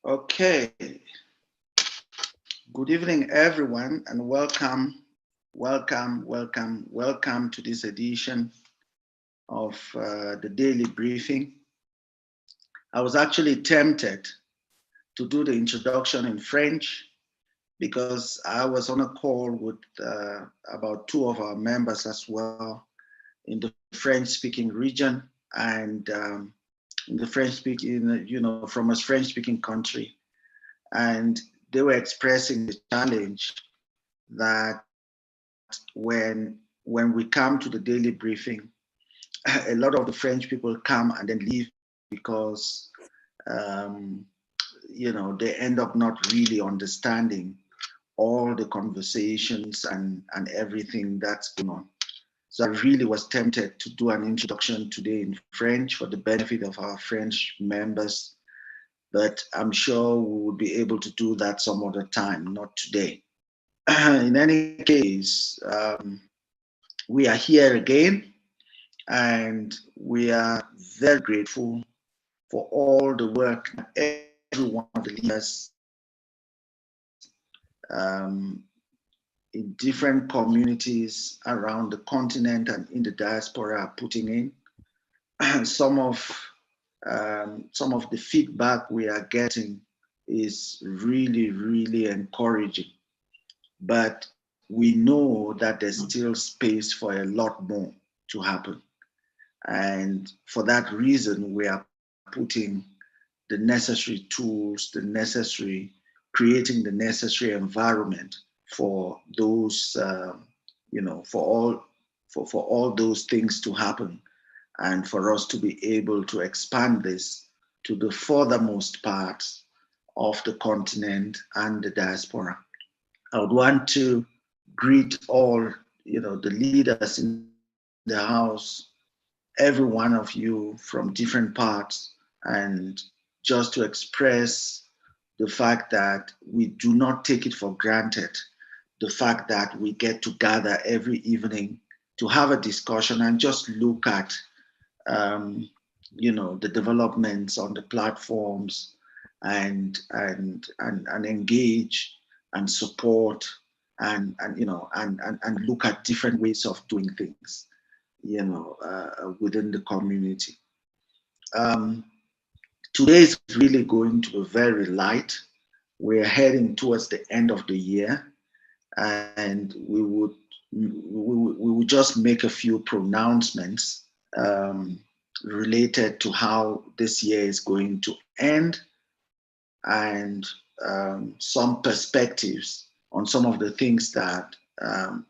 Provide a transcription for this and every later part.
Okay, good evening, everyone, and welcome to this edition of the daily briefing. I was actually tempted to do the introduction in French because I was on a call with about two of our members as well in the French-speaking region and in the French-speaking, from a French-speaking country, and they were expressing the challenge that when we come to the daily briefing, a lot of the French people come and then leave because um, they end up not really understanding all the conversations and everything that's going on. So I really was tempted to do an introduction today in French for the benefit of our French members, but I'm sure we will be able to do that some other time, not today. In any case, we are here again, and we are very grateful for all the work that every one of the leaders in different communities around the continent and in the diaspora are putting in. Some of the feedback we are getting is really, really encouraging. But we know that there's still space for a lot more to happen. And for that reason, we are putting the necessary tools, creating the necessary environment for those, for all those things to happen, and for us to be able to expand this to the furthermost parts of the continent and the diaspora. I would want to greet all, the leaders in the house, every one of you from different parts, and just to express the fact that we do not take it for granted, the fact that we get to gather every evening to have a discussion and just look at, um, the developments on the platforms and engage and support and look at different ways of doing things, within the community. Um, Today is really going to be very light. We're heading towards the end of the year, and we would just make a few pronouncements um, related to how this year is going to end, and some perspectives on some of the things that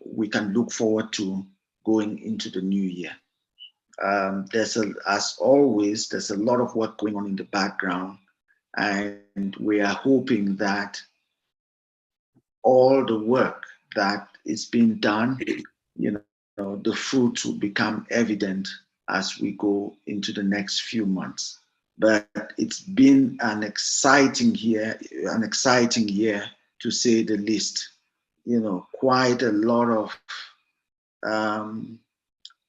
we can look forward to going into the new year. As always, there's a lot of work going on in the background, and we are hoping that all the work that is being done, the fruits will become evident as we go into the next few months. But it's been an exciting year to say the least. Quite um,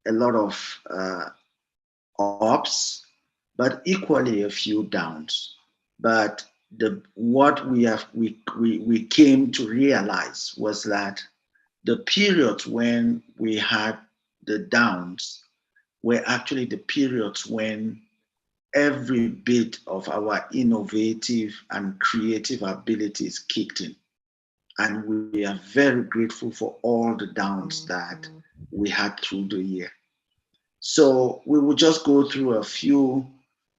a lot of ups, but equally a few downs. But what we came to realize was that the periods when we had the downs were actually the periods when every bit of our innovative and creative abilities kicked in. And we are very grateful for all the downs that we had through the year. So we will just go through a few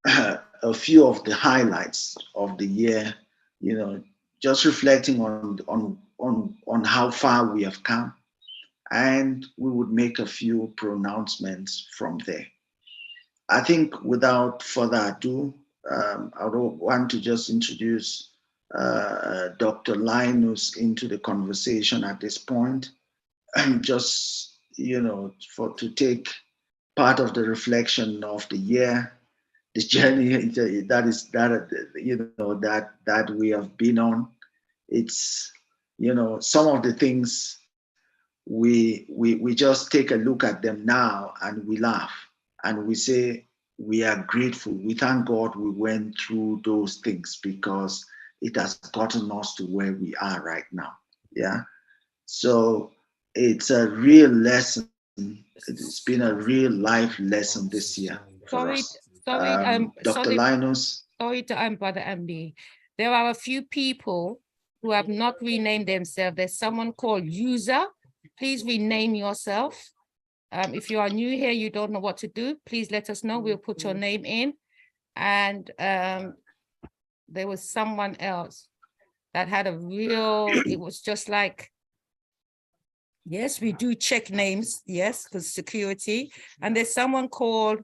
of the highlights of the year, just reflecting on how far we have come, and we would make a few pronouncements from there. I think without further ado, I would want to just introduce Dr. Linus into the conversation at this point, just for to take part of the reflection of the year, this journey that we have been on. It's some of the things we just take a look at them now and we laugh and we say we are grateful. We thank God we went through those things because it has gotten us to where we are right now. Yeah. So it's a real lesson. It's been a real life lesson this year for us. Dr. Linus. Sorry to Brother MB. There are a few people who have not renamed themselves. There's someone called User. Please rename yourself. If you are new here, you don't know what to do, please let us know. We'll put your name in. And there was someone else that had a real, it was just like, yes, we do check names, yes, because security. And there's someone called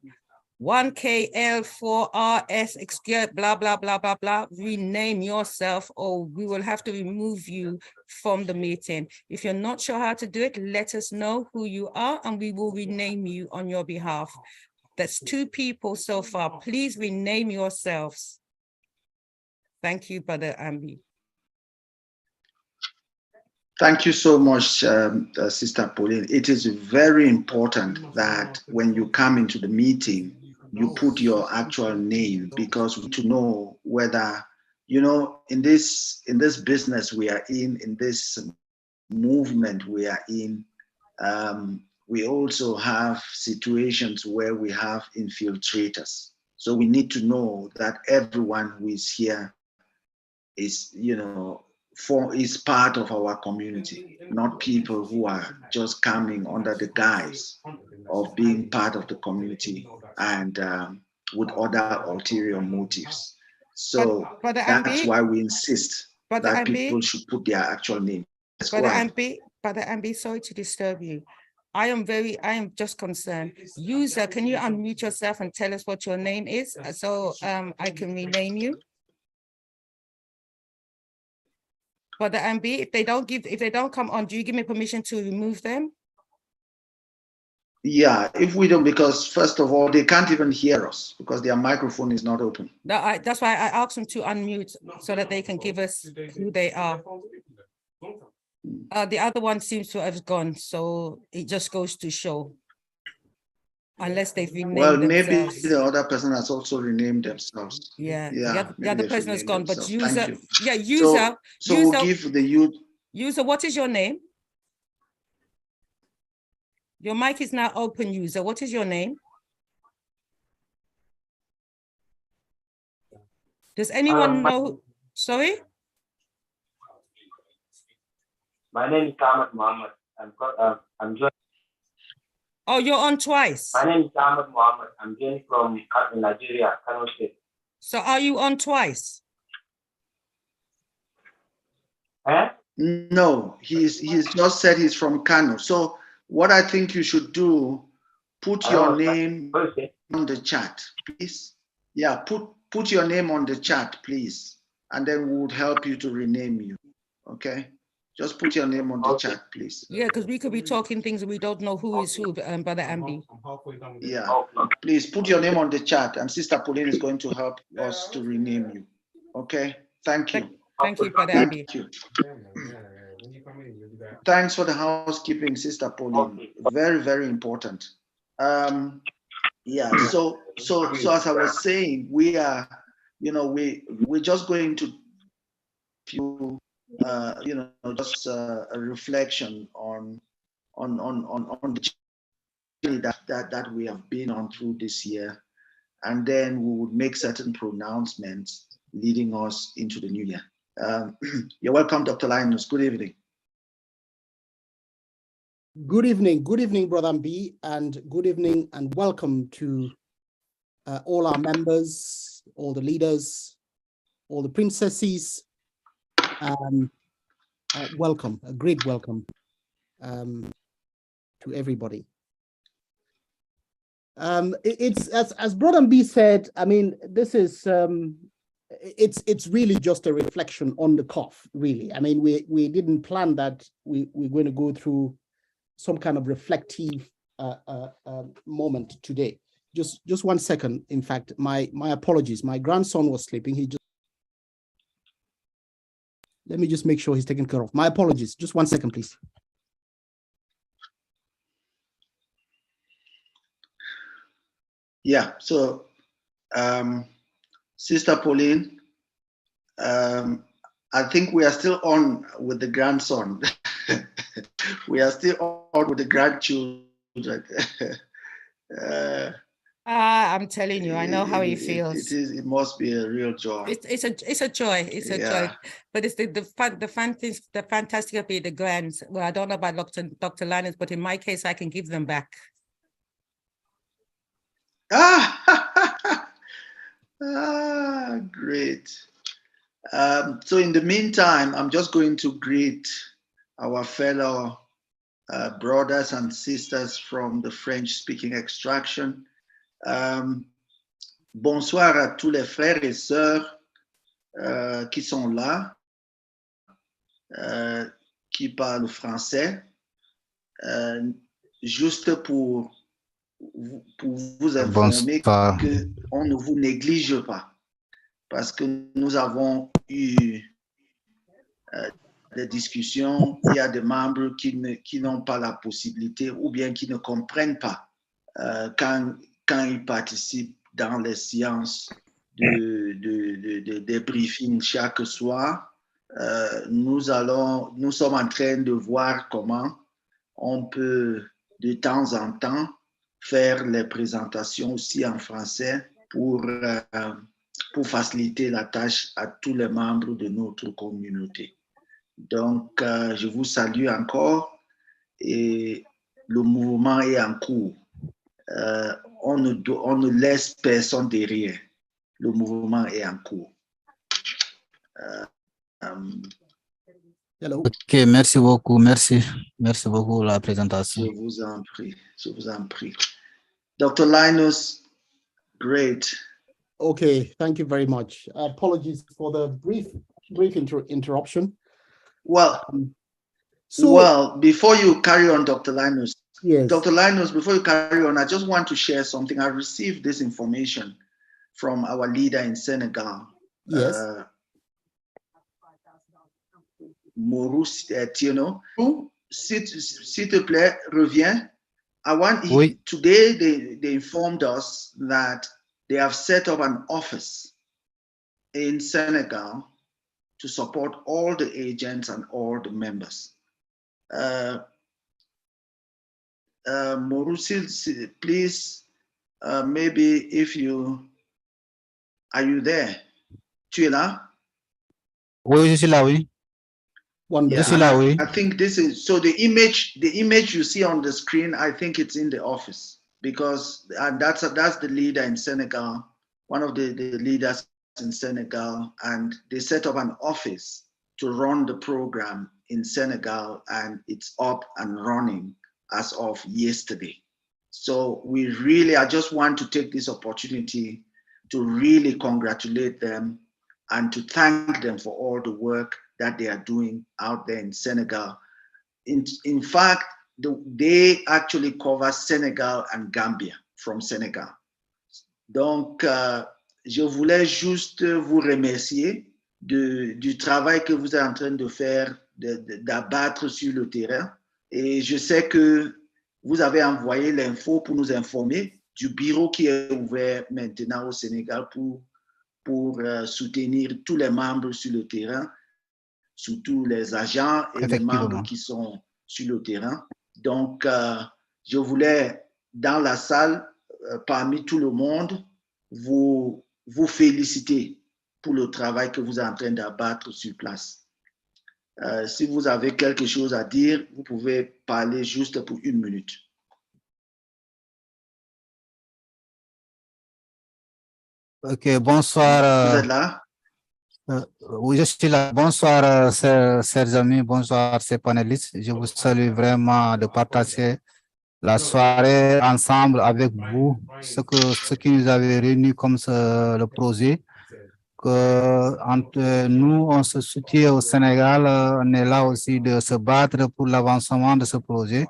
1KL4RS, blah, blah, blah, blah, blah. Rename yourself or we will have to remove you from the meeting. If you're not sure how to do it, let us know who you are and we will rename you on your behalf. That's 2 people so far. Please rename yourselves. Thank you, Brother Ambi. Thank you so much, Sister Pauline. It is very important that when you come into the meeting, you put your actual name because to know whether, you know, in this business we are in this movement we are in, we also have situations where we have infiltrators. So we need to know that everyone who is here is, you know, is part of our community, not people who are just coming under the guise of being part of the community and with other ulterior motives. So that's why we insist that people should put their actual name. Brother Ambi, sorry to disturb you. I am just concerned. User, can you unmute yourself and tell us what your name is so I can rename you? Brother Ambi, if they don't come on, do you give me permission to remove them? Yeah, if we don't, because first of all, they can't even hear us because their microphone is not open. That's why I asked them to unmute so that they can give us who they are. The other one seems to have gone, so it just goes to show. Unless they've renamed themselves. Maybe the other person has also renamed themselves. Yeah, the other person has gone, but User, yeah, User. So we'll give the youth. User, what is your name? Your mic is now open, User. What is your name? Does anyone know? Sorry? My name is Ahmad Muhammad. I'm joining. Oh, you're on twice. My name is Ahmad Muhammad. I'm joining from Nigeria, Kano State. So are you on twice? No, he's just said he's from Kano. So what I think you should do, put your name on the chat, please. Yeah, put your name on the chat, please, and then we would help you to rename you. Okay. Just put your name on the chat, please. Yeah, because we could be talking things and we don't know who is who, Brother Ambi. Yeah, please put your name on the chat and Sister Pauline is going to help us to rename you. Okay, thank you. Thank you, Brother Ambi. Thank you. Thanks for the housekeeping, Sister Pauline. Very, very important. Yeah, so as I was saying, we are, you know, we're just going to you know, just a reflection on the journey that we have been on through this year, and then we would make certain pronouncements leading us into the new year. You're welcome, Dr. Linus. Good evening. Good evening, Brother B, and good evening and welcome to all our members, all the leaders, all the princesses. Welcome, a great welcome to everybody. It's as Brother B said. I mean, this is it's really just a reflection on the cuff. Really, I mean, we didn't plan that we're going to go through some kind of reflective moment today. Just 1 second. In fact, my apologies. My grandson was sleeping. Let me just make sure he's taken care of. My apologies. Just 1 second, please. Yeah, so Sister Pauline, I think we are still on with the grandson. We are still on with the grandchildren. I'm telling you, I know how he feels. It must be a real joy. It's a joy. It's a joy. But it's the fantastic be the grands. Well, I don't know about Dr. Linus, but in my case, I can give them back. Great. So in the meantime, I'm just going to greet our fellow brothers and sisters from the French-speaking extraction. Bonsoir à tous les frères et sœurs qui sont là, qui parlent français. Juste pour vous informer qu'on ne vous néglige pas, parce que nous avons eu des discussions. Il y a des membres qui n'ont pas la possibilité ou bien qui ne comprennent pas quand ils participent dans les séances de briefings chaque soir. Nous sommes en train de voir comment on peut de temps en temps faire les présentations aussi en français pour faciliter la tâche à tous les membres de notre communauté. Donc, je vous salue encore et le mouvement est en cours. On ne laisse personne derrière. Le mouvement est en cours. Hello. Ok, merci beaucoup. Merci beaucoup pour la présentation. Je vous en prie. Dr. Linus, great. Okay, thank you very much. Apologies for the brief interruption. Well, before you carry on, Dr. Linus, yes. Dr. Linus, before you carry on, I just want to share something. I received this information from our leader in Senegal. Yes. Maurice Tino. S'il te plaît, reviens. Today they informed us that they have set up an office in Senegal to support all the agents and all the members. Maurice, please, maybe if are you there? Tu es là? Oui, je suis là, oui. I think this is, so the image you see on the screen, I think it's in the office because that's the leader in Senegal, one of the leaders in Senegal, and they set up an office to run the program in Senegal, and it's up and running as of yesterday. So I just want to take this opportunity to really congratulate them and to thank them for all the work that they are doing out there in Senegal. In fact, they actually cover Senegal and Gambia from Senegal. Donc, je voulais juste vous remercier du travail que vous êtes en train de faire, d'abattre sur le terrain. Et je sais que vous avez envoyé l'info pour nous informer du bureau qui est ouvert maintenant au Sénégal pour soutenir tous les membres sur le terrain, surtout les agents et les membres qui sont sur le terrain. Donc, je voulais, dans la salle, parmi tout le monde, vous féliciter pour le travail que vous êtes en train d'abattre sur place. Si vous avez quelque chose à dire, vous pouvez parler juste pour 1 minute. Ok, bonsoir. Vous êtes là? Oui, je suis là. Bonsoir, chers amis. Bonsoir, chers panélistes. Je vous salue vraiment de partager la soirée ensemble avec vous. Ce qui nous avait réunis comme le projet. Entre nous, on se soutient au Sénégal. On est là aussi de se battre pour l'avancement de ce projet.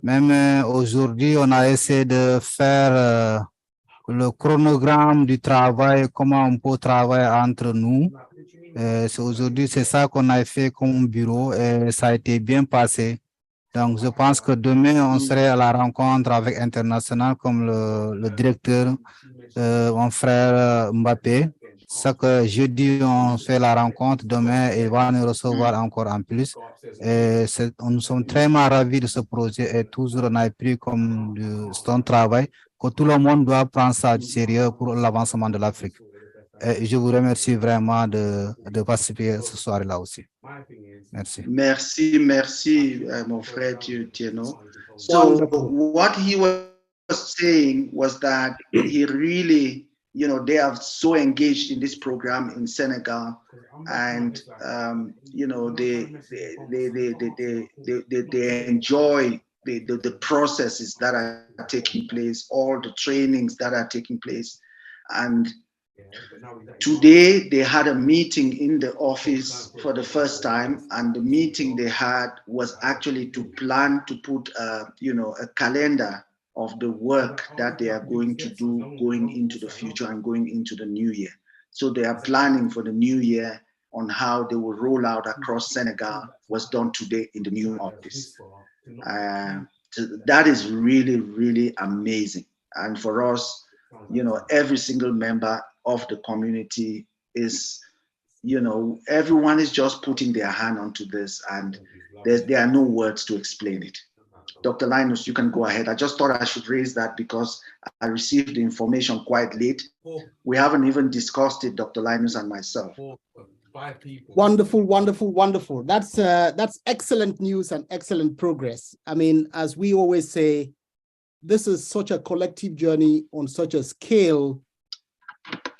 Même aujourd'hui, on a essayé de faire le chronogramme du travail, comment on peut travailler entre nous. Aujourd'hui, c'est ça qu'on a fait comme bureau et ça a été bien passé. Donc, je pense que demain, on serait à la rencontre avec International comme le directeur mon frère Mbappé. Chaque jeudi, on fait la rencontre. Demain, il va nous recevoir encore en plus. Et nous sommes très ravis de ce projet et toujours on a pris comme son travail que tout le monde doit prendre ça du sérieux pour l'avancement de l'Afrique. Et je vous remercie vraiment de participer ce soir-là aussi. Merci. Merci, mon frère Tieno. So Wonderful. what he was saying was that he really, they are so engaged in this program in Senegal, and they enjoy the processes that are taking place, all the trainings that are taking place, and today they had a meeting in the office for the first time, and the meeting they had was actually to plan to put a calendar of the work that they are going to do going into the future and going into the new year. So they are planning for the new year on how they will roll out across Senegal was done today in the new office. So that is really, really amazing. And for us, every single member of the community is, everyone is just putting their hand onto this, and there are no words to explain it. Dr. Linus, you can go ahead. I just thought I should raise that because I received the information quite late. We haven't even discussed it, Dr. Linus and myself. Wonderful, wonderful, wonderful. That's excellent news and excellent progress. I mean, as we always say, this is such a collective journey on such a scale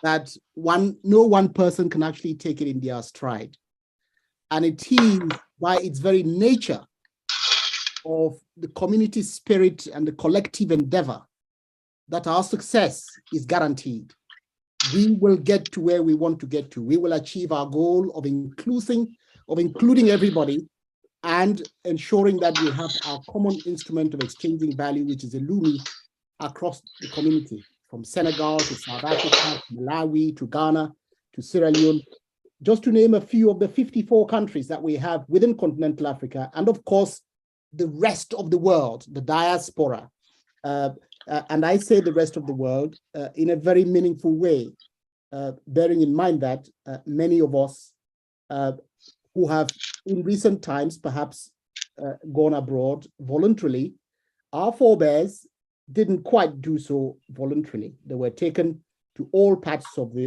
that no one person can actually take it in their stride. And it is by its very nature of the community spirit and the collective endeavor that our success is guaranteed. We will get to where we want to get to. We will achieve our goal of including everybody and ensuring that we have our common instrument of exchanging value, which is a Lumi, across the community, from Senegal to South Africa, to Malawi, to Ghana, to Sierra Leone, just to name a few of the 54 countries that we have within continental Africa, and of course, the rest of the world, the diaspora. And I say the rest of the world in a very meaningful way, bearing in mind that many of us who have in recent times perhaps gone abroad voluntarily, our forebears didn't quite do so voluntarily. They were taken to all parts of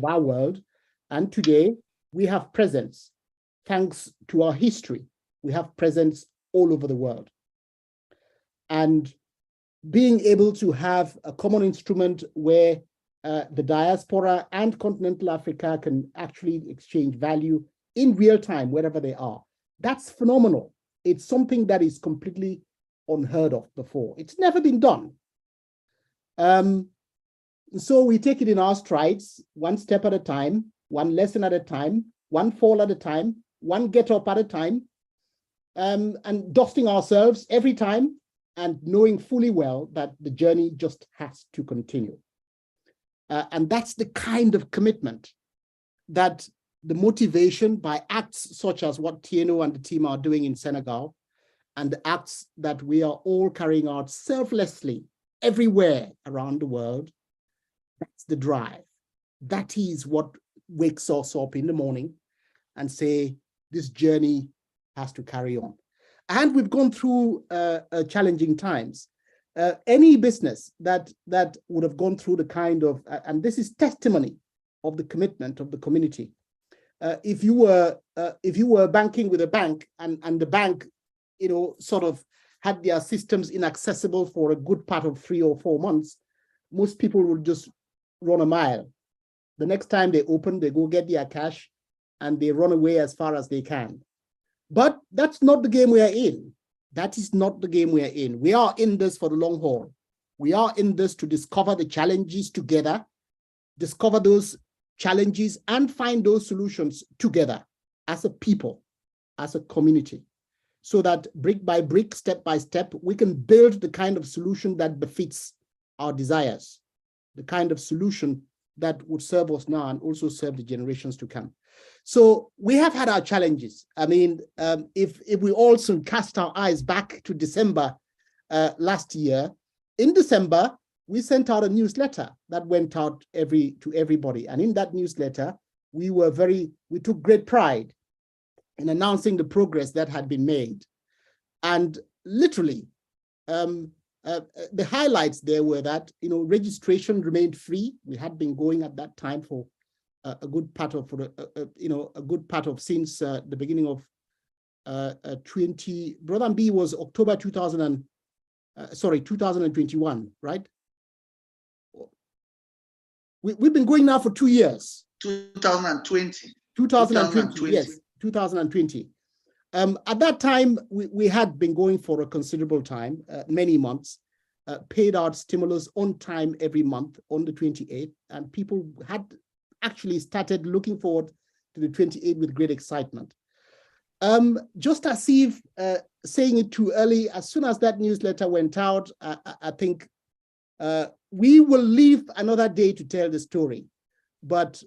our world, and today we have presence. Thanks to our history, we have presence all over the world. And being able to have a common instrument where the diaspora and continental Africa can actually exchange value in real time, wherever they are, that's phenomenal. It's something that is completely unheard of before. It's never been done. So we take it in our strides, one step at a time, one lesson at a time, one fall at a time, one get up at a time, and dusting ourselves every time and knowing fully well that the journey just has to continue. And that's the kind of commitment that the motivation by acts such as what Tieno and the team are doing in Senegal, and the acts that we are all carrying out selflessly everywhere around the world, that's the drive. That is what wakes us up in the morning and say, this journey has to carry on. And we've gone through challenging times. Any business that would have gone through the kind of, and this is testimony of the commitment of the community. If you were banking with a bank and the bank, sort of had their systems inaccessible for a good part of 3 or 4 months, most people would just run a mile. The next time they open, they go get their cash and they run away as far as they can. But that's not the game we are in. That is not the game we are in. We are in this for the long haul. We are in this to discover the challenges together, discover those challenges and find those solutions together as a people, as a community, so that brick by brick, step by step, we can build the kind of solution that befits our desires, the kind of solution that would serve us now and also serve the generations to come. So we have had our challenges. I mean, if we also cast our eyes back to December last year, in December, we sent out a newsletter that went out to everybody. And in that newsletter, we took great pride in announcing the progress that had been made. And literally, the highlights there were that, registration remained free. We had been going at that time for a good part of since the beginning of 20. Brother B was October 2021, right? We've been going now for 2 years. 2020. 2020, yes, 2020. At that time, we had been going for a considerable time, many months, paid out stimulus on time every month on the 28th, and people had actually started looking forward to the 28th with great excitement. Just as if saying it too early, as soon as that newsletter went out, I think we will leave another day to tell the story, but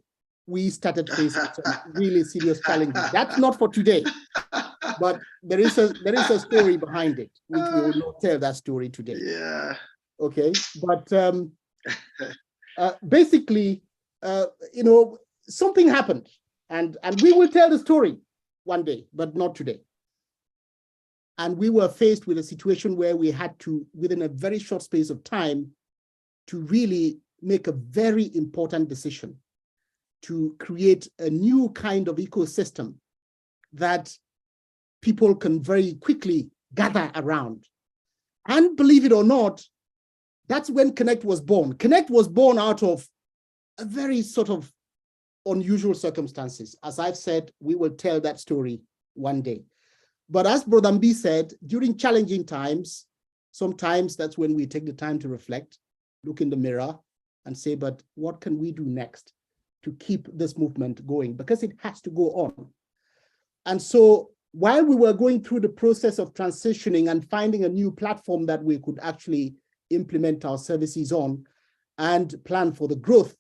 we started facing some really serious challenges. That's not for today, but there is a story behind it, which we will not tell that story today. Yeah. Okay, but basically, something happened, and we will tell the story one day, but not today. And we were faced with a situation where we had to, within a very short space of time, to really make a very important decision to create a new kind of ecosystem that people can very quickly gather around. And believe it or not, that's when Connect was born. Connect was born out of a very sort of unusual circumstances. As I've said, we will tell that story one day. But as Brother Mbi said, during challenging times, sometimes that's when we take the time to reflect, look in the mirror and say, but what can we do next to keep this movement going? Because it has to go on. And so while we were going through the process of transitioning and finding a new platform that we could actually implement our services on and plan for the growth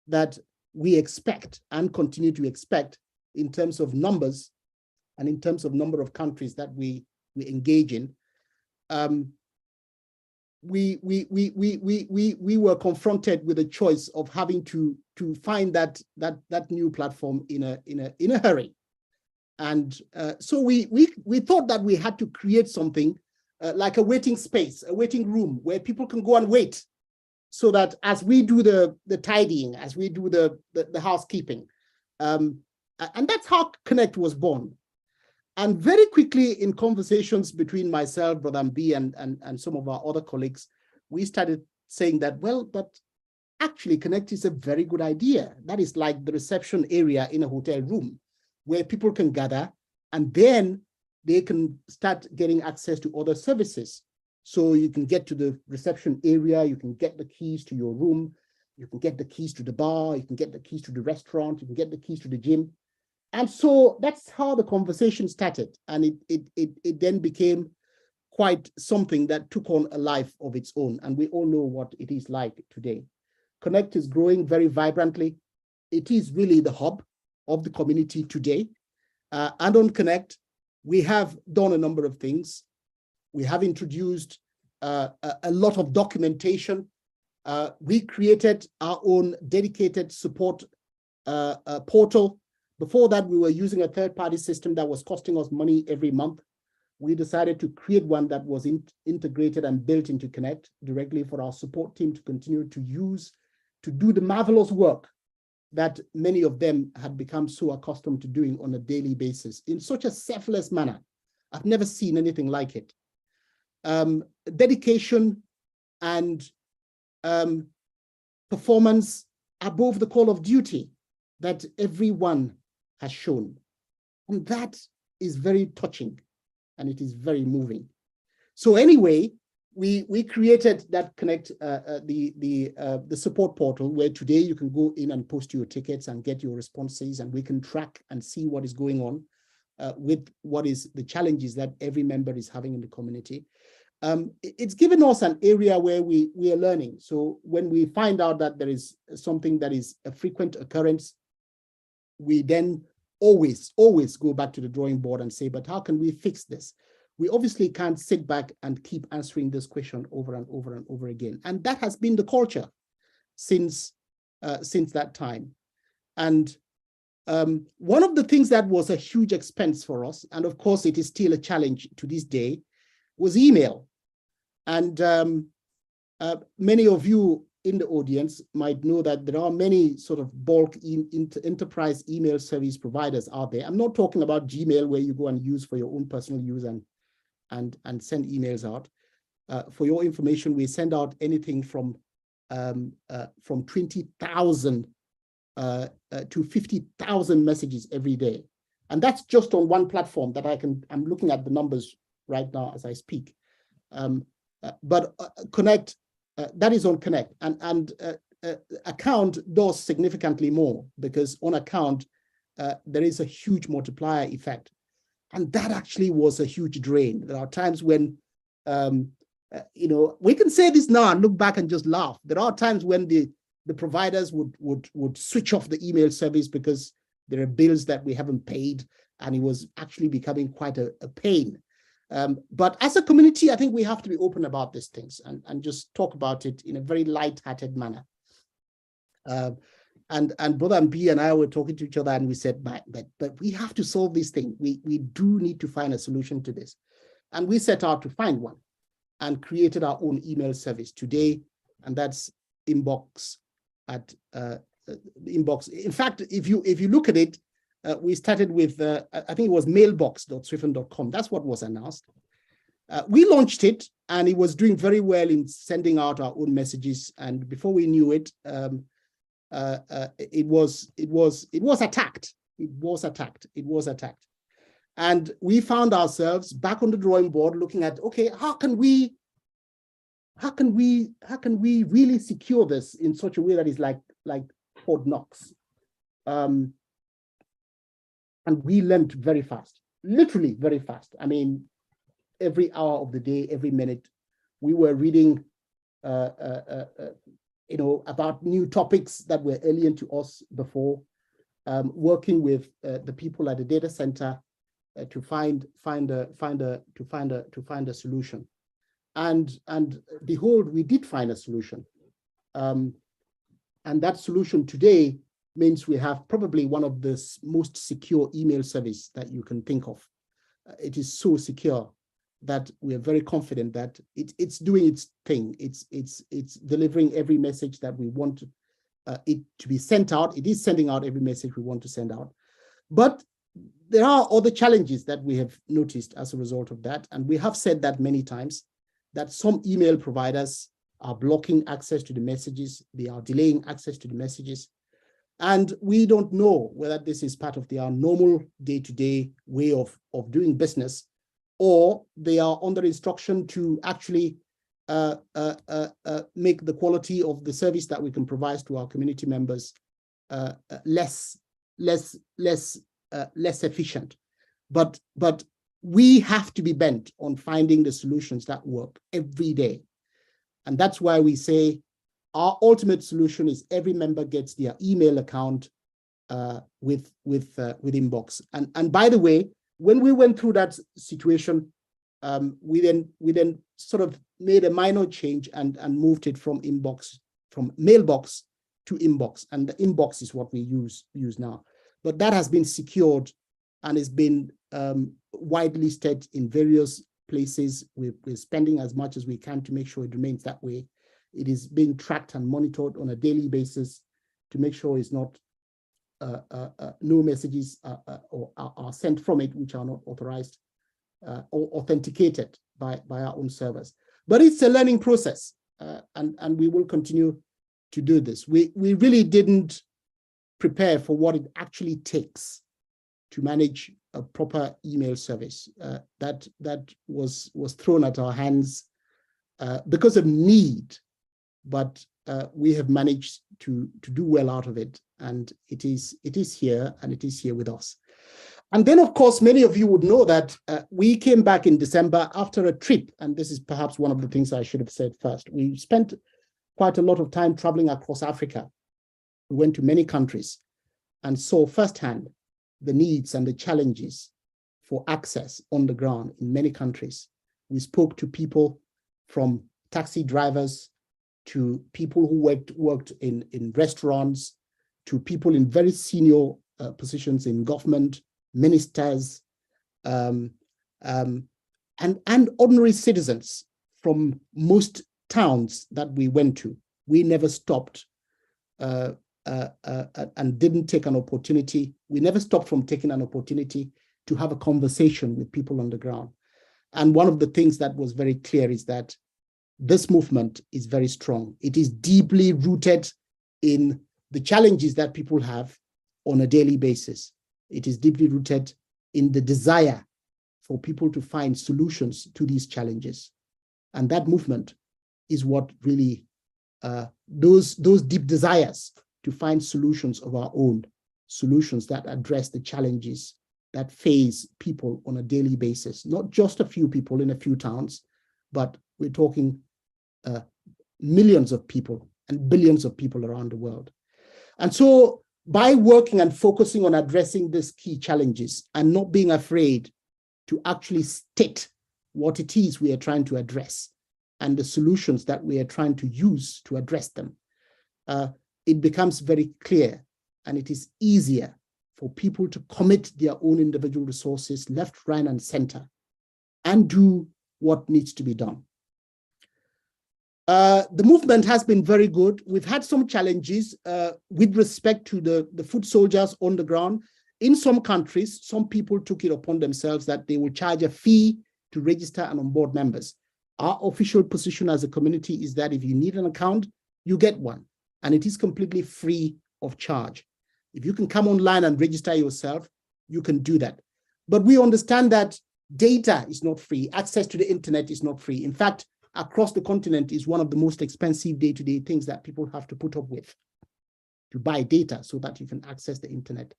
that we expect and continue to expect in terms of numbers and in terms of number of countries that we engage in, we were confronted with a choice of having to find that new platform in a hurry. And so we thought that we had to create something like a waiting space, a waiting room where people can go and wait, so that as we do the tidying, as we do the housekeeping, and that's how Connect was born. And very quickly, in conversations between myself, Brother Mbi, and some of our other colleagues, we started saying that, well, but actually Connect is a very good idea. That is like the reception area in a hotel room where people can gather, and then they can start getting access to other services. So you can get to the reception area, you can get the keys to your room, you can get the keys to the bar, you can get the keys to the restaurant, you can get the keys to the gym. And so that's how the conversation started. And it then became quite something that took on a life of its own. And we all know what it is like today. Connect is growing very vibrantly. It is really the hub of the community today. And on Connect, we have done a number of things. We have introduced a lot of documentation. We created our own dedicated support portal. Before that, we were using a third-party system that was costing us money every month. We decided to create one that was integrated and built into Connect directly for our support team to continue to use to do the marvelous work that many of them had become so accustomed to doing on a daily basis in such a selfless manner. I've never seen anything like it. Dedication and performance above the call of duty that everyone has shown. And that is very touching and it is very moving. So anyway, we created that Connect, the support portal, where today you can go in and post your tickets and get your responses, and we can track and see what is going on with what is the challenges that every member is having in the community. It's given us an area where we are learning. So when we find out that there is something that is a frequent occurrence, we then always go back to the drawing board and say, but how can we fix this? we obviously can't sit back and keep answering this question over and over and over again. And that has been the culture since that time. And one of the things that was a huge expense for us, and of course it is still a challenge to this day, was email. And many of you in the audience might know that there are many sort of bulk enterprise email service providers out there. I'm not talking about Gmail, where you go and use for your own personal use and send emails out. For your information, we send out anything from 20,000 to 50,000 messages every day. And that's just on one platform that I'm looking at the numbers right now as I speak. But Connect, that is on Connect, and Account does significantly more, because on Account, there is a huge multiplier effect. And that actually was a huge drain. There are times when, we can say this now and look back and just laugh. There are times when the providers would switch off the email service because there are bills that we haven't paid, and it was actually becoming quite a pain. But as a community, I think we have to be open about these things and just talk about it in a very light-hearted manner. And Brother Mb and I were talking to each other, and we said, but we have to solve this thing. We do need to find a solution to this. And we set out to find one and created our own email service today, and that's Inbox at Inbox. In fact, if you look at it, we started with, I think it was mailbox.swiffen.com. That's what was announced. We launched it, and it was doing very well in sending out our own messages. And before we knew it, it was attacked. It was attacked. And we found ourselves back on the drawing board looking at, okay, how can we really secure this in such a way that is like Fort Knox? And we learned very fast, literally very fast. I mean, every hour of the day, every minute, we were reading about new topics that were alien to us before, working with the people at the data center to find a solution, and behold, we did find a solution, and that solution today means we have probably one of the most secure email service that you can think of. It is so secure that we are very confident that it's doing its thing. It's delivering every message that we want it to be sent out. It is sending out every message we want to send out. But there are other challenges that we have noticed as a result of that. And we have said that many times, that some email providers are blocking access to the messages. They are delaying access to the messages. And we don't know whether this is part of their normal day-to-day way of doing business, or they are under instruction to actually make the quality of the service that we can provide to our community members less efficient. But we have to be bent on finding the solutions that work every day. And that's why we say our ultimate solution is every member gets their email account with Inbox. And by the way, when we went through that situation, we then sort of made a minor change and moved it from mailbox to Inbox, and the Inbox is what we use now. But that has been secured and has been widely listed in various places. We're spending as much as we can to make sure it remains that way. It is being tracked and monitored on a daily basis to make sure it's not no messages are sent from it which are not authorized or authenticated by our own servers. But it's a learning process, and we will continue to do this. We really didn't prepare for what it actually takes to manage a proper email service that was thrown at our hands because of need, but we have managed to do well out of it, and it is here, and it is here with us. And then, of course, many of you would know that we came back in December after a trip, and this is perhaps one of the things I should have said first. We spent quite a lot of time traveling across Africa. We went to many countries and saw firsthand the needs and the challenges for access on the ground in many countries. We spoke to people from taxi drivers to people who worked in restaurants, to people in very senior positions in government, ministers, and ordinary citizens from most towns that we went to. We never stopped and didn't take an opportunity. We never stopped from taking an opportunity to have a conversation with people on the ground. And one of the things that was very clear is that this movement is very strong. It is deeply rooted in the challenges that people have on a daily basis. It is deeply rooted in the desire for people to find solutions to these challenges. And that movement is what really, those deep desires to find solutions of our own, solutions that address the challenges that face people on a daily basis, not just a few people in a few towns, but we're talking millions of people and billions of people around the world. And so by working and focusing on addressing these key challenges and not being afraid to actually state what it is we are trying to address and the solutions that we are trying to use to address them, it becomes very clear and it is easier for people to commit their own individual resources left, right, and center and do what needs to be done. The movement has been very good. We've had some challenges with respect to the foot soldiers on the ground. In some countries, some people took it upon themselves that they will charge a fee to register and onboard members. Our official position as a community is that if you need an account, you get one, and it is completely free of charge. If you can come online and register yourself, you can do that. But we understand that data is not free. Access to the internet is not free. In fact, across the continent is one of the most expensive day-to-day things that people have to put up with, to buy data so that you can access the internet.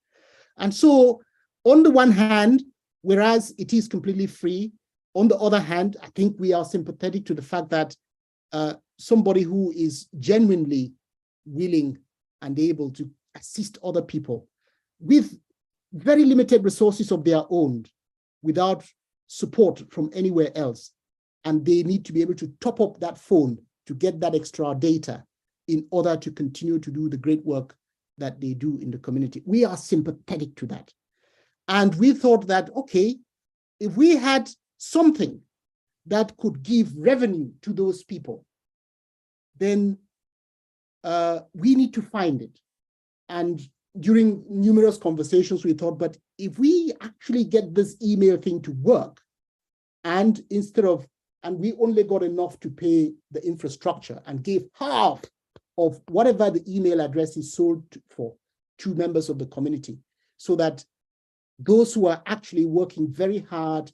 And so on the one hand, whereas it is completely free, on the other hand, I think we are sympathetic to the fact that somebody who is genuinely willing and able to assist other people with very limited resources of their own, without support from anywhere else, and they need to be able to top up that phone to get that extra data in order to continue to do the great work that they do in the community. We are sympathetic to that. And we thought that, okay, if we had something that could give revenue to those people, then we need to find it. And during numerous conversations, we thought, but if we actually get this email thing to work, and instead of, and we only got enough to pay the infrastructure and gave half of whatever the email address is sold for to members of the community, so that those who are actually working very hard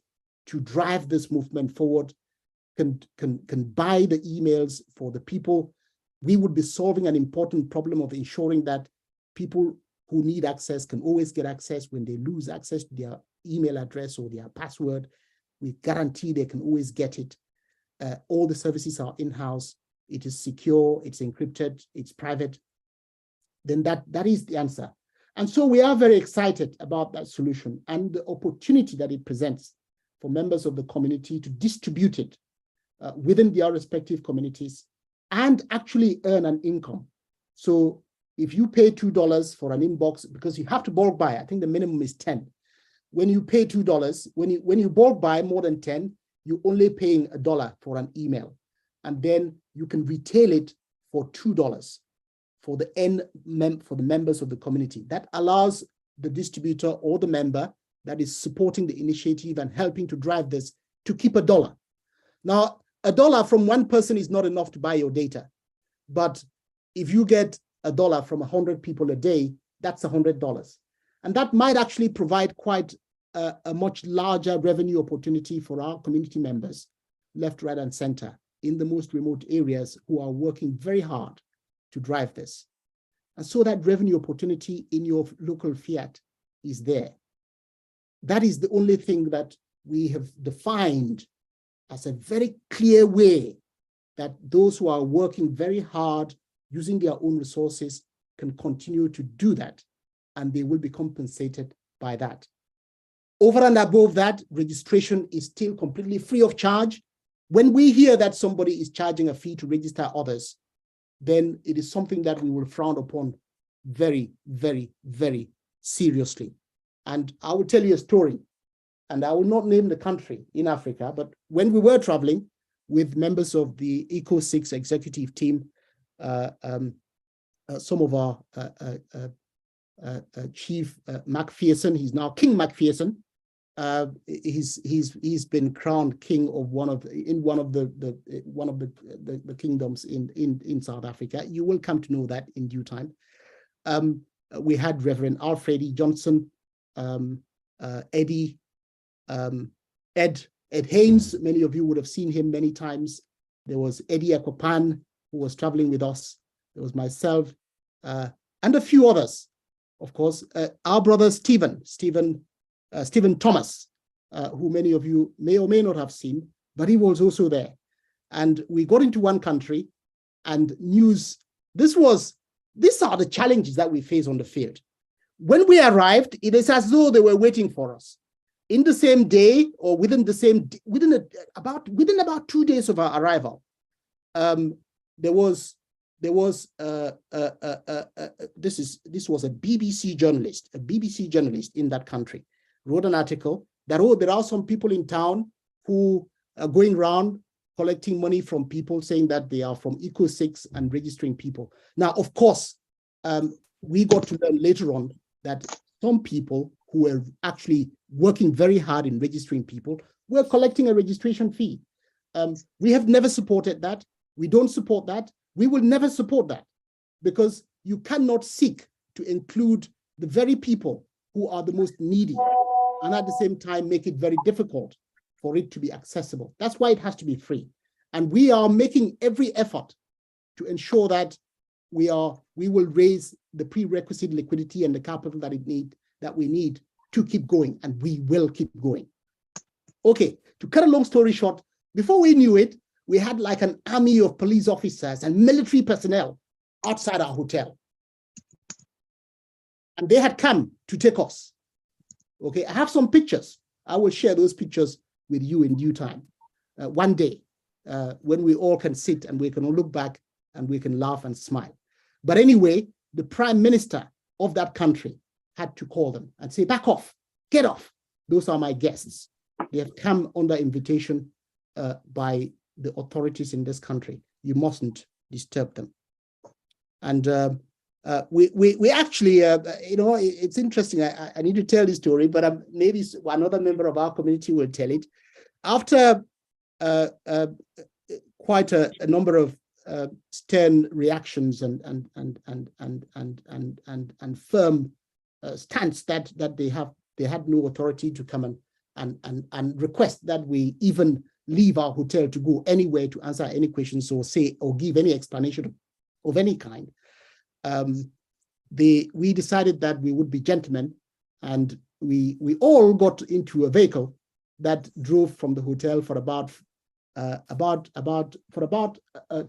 to drive this movement forward can buy the emails for the people, we would be solving an important problem of ensuring that people who need access can always get access. When they lose access to their email address or their password, we guarantee they can always get it. All the services are in-house. It is secure, it's encrypted, it's private. Then that is the answer. And so we are very excited about that solution and the opportunity that it presents for members of the community to distribute it within their respective communities and actually earn an income. So if you pay $2 for an inbox, because you have to bulk buy, I think the minimum is 10. When you pay $2, when you bulk buy more than 10, you're only paying $1 for an email. And then you can retail it for $2 for the members of the community. That allows the distributor or the member that is supporting the initiative and helping to drive this to keep $1. Now, $1 from one person is not enough to buy your data. But if you get $1 from 100 people a day, that's $100. And that might actually provide quite a much larger revenue opportunity for our community members, left, right, and center, in the most remote areas who are working very hard to drive this. And so that revenue opportunity in your local fiat is there. That is the only thing that we have defined as a very clear way that those who are working very hard using their own resources can continue to do that, and they will be compensated by that. Over and above that, registration is still completely free of charge. When we hear that somebody is charging a fee to register others, then it is something that we will frown upon very, very, very seriously. And I will tell you a story, and I will not name the country in Africa, but when we were traveling with members of the ECO6 executive team, some of our Chief Macpherson, he's now King Macpherson. He's been crowned king of one of the kingdoms in South Africa. You will come to know that in due time. We had Reverend Alfred E. Johnson, Eddie, Ed Haynes. Many of you would have seen him many times. There was Eddie Akopan, who was traveling with us. There was myself and a few others. Of course, our brother Stephen Thomas, who many of you may or may not have seen, but he was also there. And we got into one country and news. These are the challenges that we face on the field. When we arrived, it is as though they were waiting for us. In the same day, or within about 2 days of our arrival, this was a BBC journalist in that country, wrote an article that, oh, there are some people in town who are going around collecting money from people, saying that they are from ECO6 and registering people. Now, of course, we got to learn later on that some people who were actually working very hard in registering people were collecting a registration fee. We have never supported that. We don't support that. We will never support that, because you cannot seek to include the very people who are the most needy and at the same time make it very difficult for it to be accessible. That's why it has to be free. And we are making every effort to ensure that we will raise the prerequisite liquidity and the capital that we need to keep going, and we will keep going. Okay, to cut a long story short, before we knew it, we had like an army of police officers and military personnel outside our hotel. And they had come to take us. Okay, I have some pictures. I will share those pictures with you in due time. One day, when we all can sit and we can all look back and we can laugh and smile. But anyway, the prime minister of that country had to call them and say, back off, get off. Those are my guests. They have come under invitation by the authorities in this country. You mustn't disturb them. And we actually, it's interesting. I need to tell this story, but maybe another member of our community will tell it. After quite a number of stern reactions and firm stance that they had no authority to come and request that we even leave our hotel to go anywhere to answer any questions or say or give any explanation of any kind. We decided that we would be gentlemen, and we all got into a vehicle that drove from the hotel for about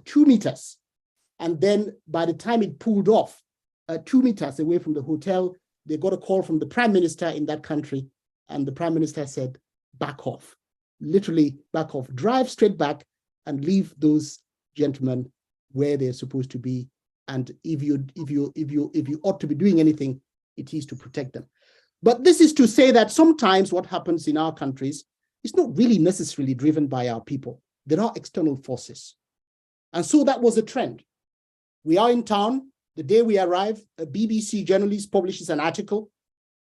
2 meters. And then by the time it pulled off 2 meters away from the hotel, they got a call from the prime minister in that country. And the prime minister said, back off, literally back off, drive straight back and leave those gentlemen where they're supposed to be. And if you ought to be doing anything, it is to protect them. But this is to say that sometimes what happens in our countries is not really necessarily driven by our people. There are external forces. And so that was a trend. We are in town. The day we arrive, a BBC journalist publishes an article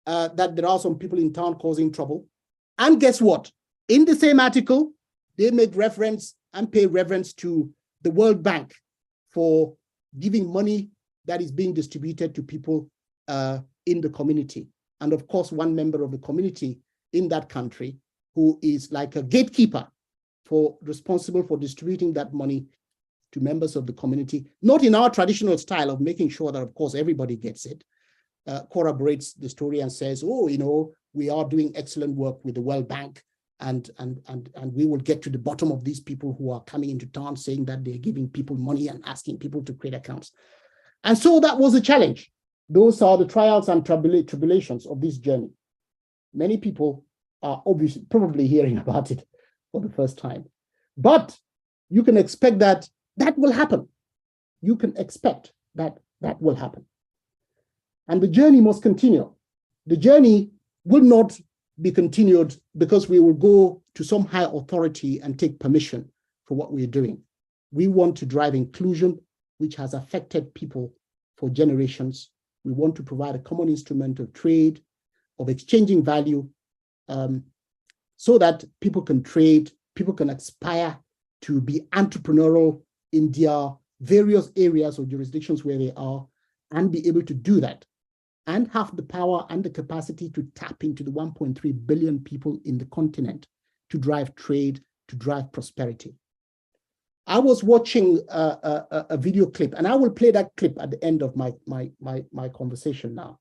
that there are some people in town causing trouble. And guess what? In the same article, they make reference and pay reference to the World Bank for giving money that is being distributed to people in the community. And of course, one member of the community in that country who is like a gatekeeper responsible for distributing that money to members of the community, not in our traditional style of making sure that, of course, everybody gets it, corroborates the story and says, oh, we are doing excellent work with the World Bank, and we will get to the bottom of these people who are coming into town saying that they're giving people money and asking people to create accounts. And so that was a challenge. Those are the trials and tribulations of this journey. Many people are obviously probably hearing about it for the first time. But you can expect that that will happen. You can expect that that will happen. And the journey must continue. The journey will not be continued because we will go to some high authority and take permission for what we're doing. We want to drive inclusion, which has affected people for generations. We want to provide a common instrument of trade, of exchanging value, so that people can trade, people can aspire to be entrepreneurial in their various areas or jurisdictions where they are, and be able to do that, and have the power and the capacity to tap into the 1.3 billion people in the continent to drive trade, to drive prosperity. I was watching a video clip, and I will play that clip at the end of my conversation now.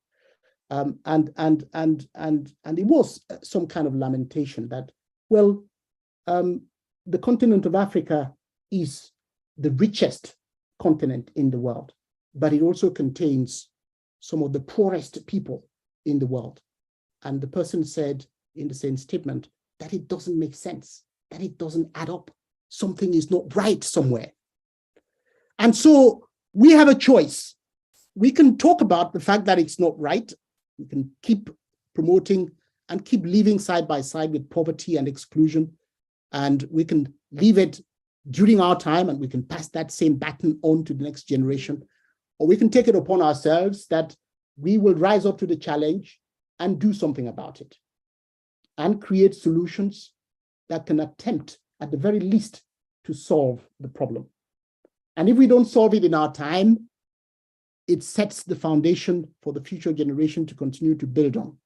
And it was some kind of lamentation that, well, the continent of Africa is the richest continent in the world, but it also contains some of the poorest people in the world. And the person said in the same statement that it doesn't make sense, that it doesn't add up. Something is not right somewhere. And so we have a choice. We can talk about the fact that it's not right. We can keep promoting and keep living side by side with poverty and exclusion. And we can leave it during our time, and we can pass that same baton on to the next generation. Or we can take it upon ourselves that we will rise up to the challenge and do something about it and create solutions that can attempt, at the very least, to solve the problem. And if we don't solve it in our time, it sets the foundation for the future generation to continue to build on,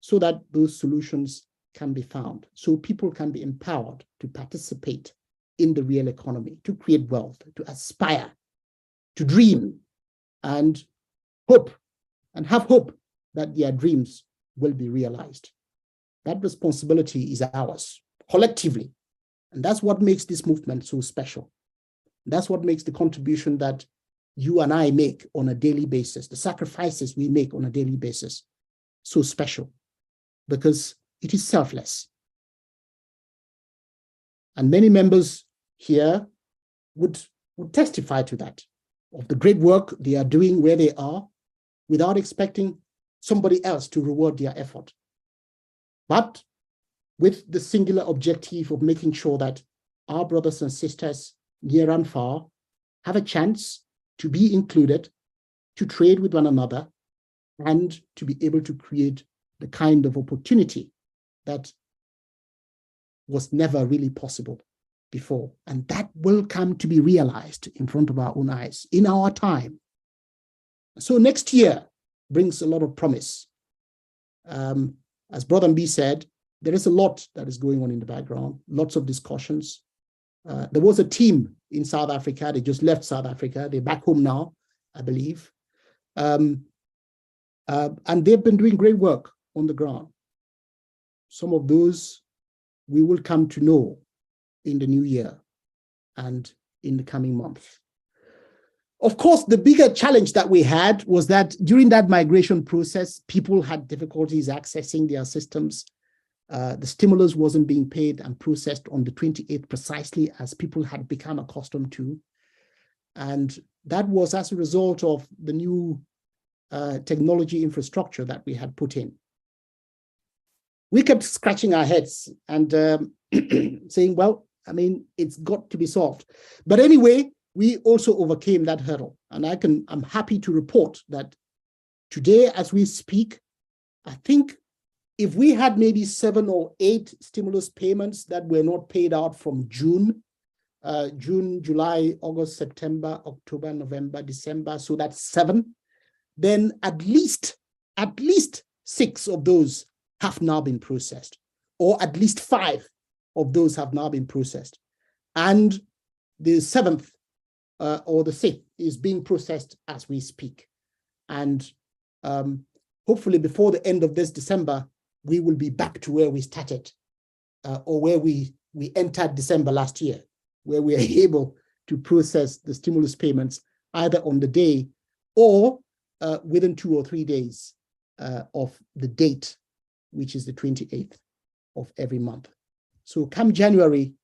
so that those solutions can be found, so people can be empowered to participate in the real economy, to create wealth, to aspire, to dream, and hope, and have hope that their dreams will be realized. That responsibility is ours, collectively. And that's what makes this movement so special. That's what makes the contribution that you and I make on a daily basis, the sacrifices we make on a daily basis, so special, because it is selfless. And many members here would testify to that, of the great work they are doing where they are, without expecting somebody else to reward their effort, but with the singular objective of making sure that our brothers and sisters near and far have a chance to be included, to trade with one another, and to be able to create the kind of opportunity that was never really possible before. And that will come to be realized in front of our own eyes in our time. So next year brings a lot of promise. As Brother B said, there is a lot that is going on in the background, lots of discussions. There was a team in South Africa. They just left South Africa. They're back home now, I believe. And they've been doing great work on the ground. Some of those we will come to know in the new year and in the coming months. Of course, the bigger challenge that we had was that during that migration process, people had difficulties accessing their systems. The stimulus wasn't being paid and processed on the 28th precisely, as people had become accustomed to. And that was as a result of the new technology infrastructure that we had put in. We kept scratching our heads and saying, well, I mean, it's got to be solved. But anyway, we also overcame that hurdle. And I'm happy to report that today, as we speak, I think if we had maybe 7 or 8 stimulus payments that were not paid out from June, July, August, September, October, November, December, so that's 7, then at least 6 of those have now been processed, or at least 5 of those have now been processed. And the 7th or the 6th is being processed as we speak. And hopefully before the end of this December, we will be back to where we started, or where we entered December last year, where we are able to process the stimulus payments either on the day or within 2 or 3 days of the date which is the 28th of every month. So come January,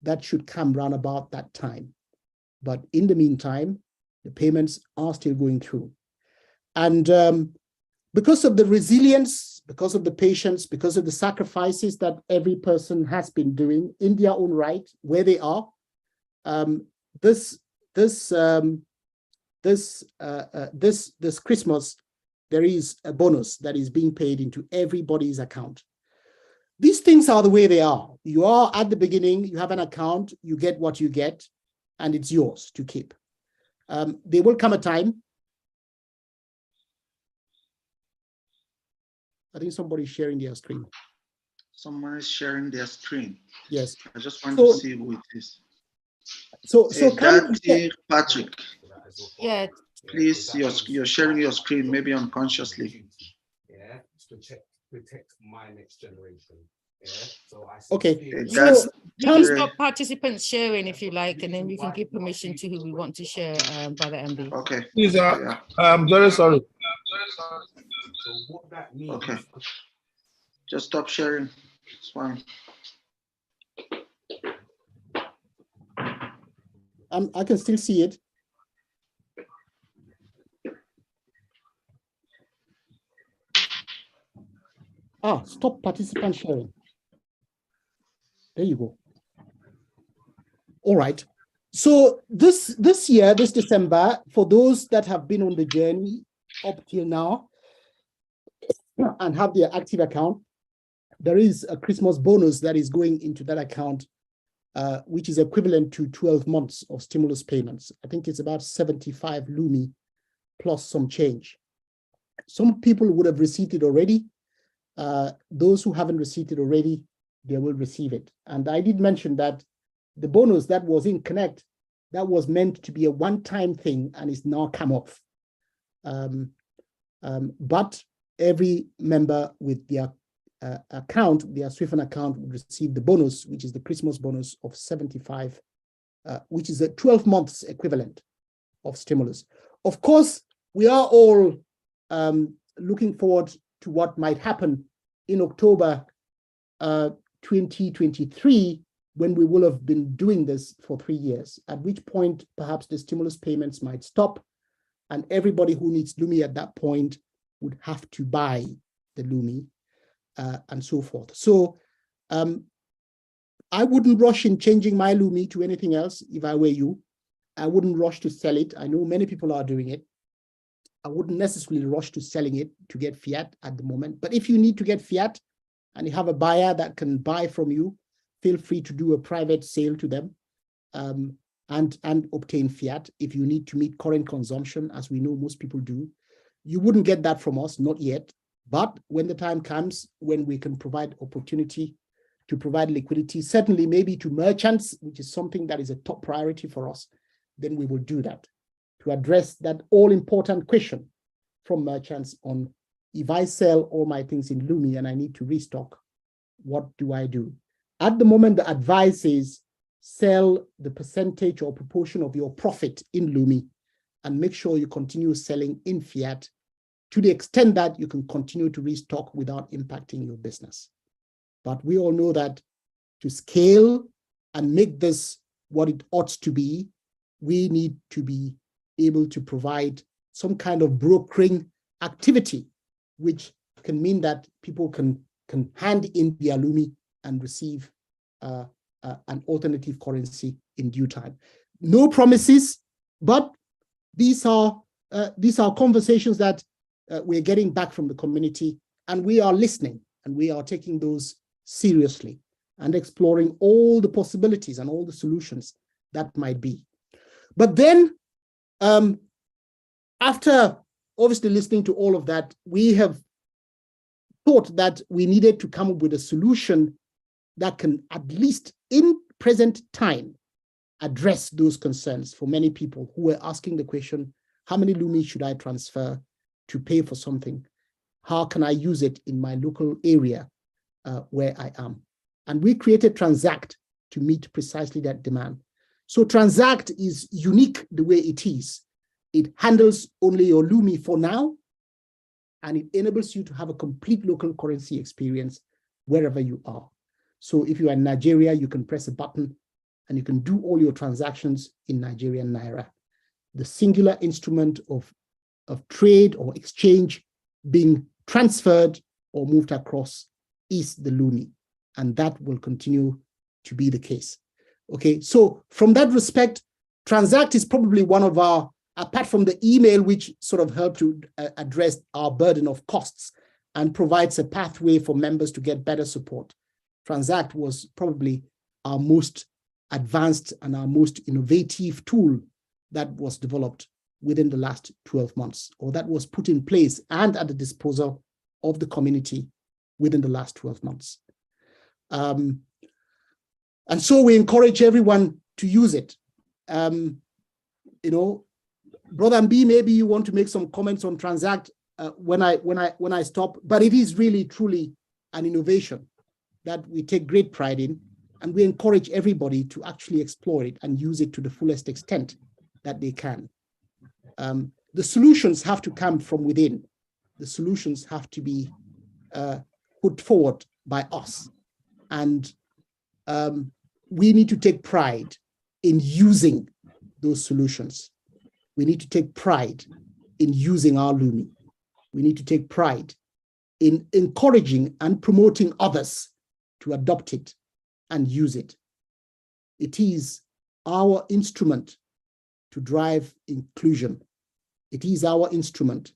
that should come round about that time. But in the meantime, the payments are still going through. And because of the resilience, because of the patience, because of the sacrifices that every person has been doing in their own right, where they are, this Christmas, there is a bonus that is being paid into everybody's account. These things are the way they are. You are at the beginning, you have an account, you get what you get, and it's yours to keep. There will come a time. I think somebody's sharing their screen. Someone is sharing their screen. Yes. I just want to see who it is. So Patrick. Yeah. Please, you're sharing your screen, maybe unconsciously. Yeah, to protect my next generation. Yeah. So okay. You can stop participants sharing if you like, and then we can give permission to who we want to share, Brother MB. Okay. Please, I'm very sorry. So what that means. Okay. Just stop sharing. It's fine. I can still see it. Stop participant sharing. There you go. All right. So this year, this December, for those that have been on the journey up till now and have their active account, there is a Christmas bonus that is going into that account, which is equivalent to 12 months of stimulus payments. I think it's about 75 Lumi plus some change. Some people would have received it already. Those who haven't received it already, they will receive it. And I did mention that the bonus that was in Connect, that was meant to be a one-time thing and is now come off. But every member with their account, their Swift account, will receive the bonus, which is the Christmas bonus of 75, which is a 12 months equivalent of stimulus. Of course, we are all looking forward to what might happen in October 2023, when we will have been doing this for 3 years, at which point perhaps the stimulus payments might stop and everybody who needs Lumi at that point would have to buy the Lumi and so forth. So I wouldn't rush in changing my Lumi to anything else if I were you. I wouldn't rush to sell it. I know many people are doing it. I wouldn't necessarily rush to selling it to get fiat at the moment. But if you need to get fiat and you have a buyer that can buy from you, feel free to do a private sale to them and obtain fiat if you need to meet current consumption, as we know most people do. You wouldn't get that from us, not yet. But when the time comes when we can provide opportunity to provide liquidity, certainly maybe to merchants, which is something that is a top priority for us, then we will do that to address that all-important question from merchants on, if I sell all my things in Lumi and I need to restock, what do I do? At the moment, the advice is sell the percentage or proportion of your profit in Lumi and make sure you continue selling in fiat to the extent that you can continue to restock without impacting your business. But we all know that to scale and make this what it ought to be, we need to be able to provide some kind of brokering activity, which can mean that people can hand in their Lumi and receive an alternative currency in due time. No promises, but these are conversations that we're getting back from the community, and we are listening and we are taking those seriously and exploring all the possibilities and all the solutions that might be. But then, after obviously listening to all of that, we have thought that we needed to come up with a solution that can, at least in present time, address those concerns for many people who were asking the question, how many Lumi should I transfer to pay for something? How can I use it in my local area where I am? And we created Transact to meet precisely that demand. So Transact is unique the way it is. It handles only your Lumi for now, and it enables you to have a complete local currency experience wherever you are. So if you are in Nigeria, you can press a button and you can do all your transactions in Nigerian Naira. The singular instrument of trade or exchange being transferred or moved across is the loonie, and that will continue to be the case. Okay, so from that respect, Transact is probably one of our, apart from the email, which sort of helped to address our burden of costs and provides a pathway for members to get better support. Transact was probably our most advanced and our most innovative tool that was developed within the last 12 months, or that was put in place and at the disposal of the community within the last 12 months. And so we encourage everyone to use it. You know, Brother Mb, maybe you want to make some comments on Transact when I stop, but it is really truly an innovation that we take great pride in, and we encourage everybody to actually explore it and use it to the fullest extent that they can. The solutions have to come from within. The solutions have to be put forward by us. And we need to take pride in using those solutions. We need to take pride in using our loonie. We need to take pride in encouraging and promoting others to adopt it and use it. It is our instrument to drive inclusion. It is our instrument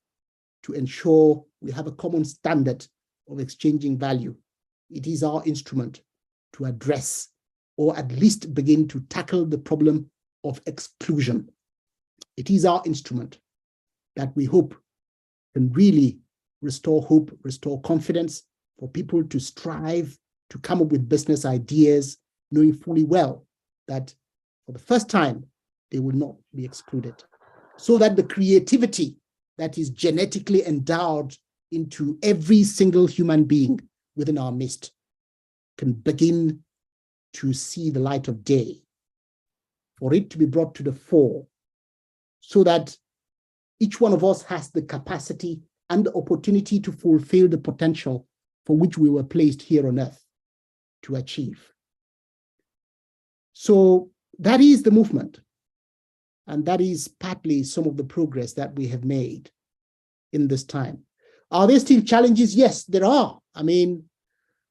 to ensure we have a common standard of exchanging value. It is our instrument to address, or at least begin to tackle, the problem of exclusion. It is our instrument that we hope can really restore hope, restore confidence for people to strive to come up with business ideas, knowing fully well that for the first time, they will not be excluded. So that the creativity that is genetically endowed into every single human being within our midst can begin to see the light of day, for it to be brought to the fore, so that each one of us has the capacity and the opportunity to fulfill the potential for which we were placed here on earth to achieve. So that is the movement. And that is partly some of the progress that we have made in this time. Are there still challenges? Yes, there are. I mean,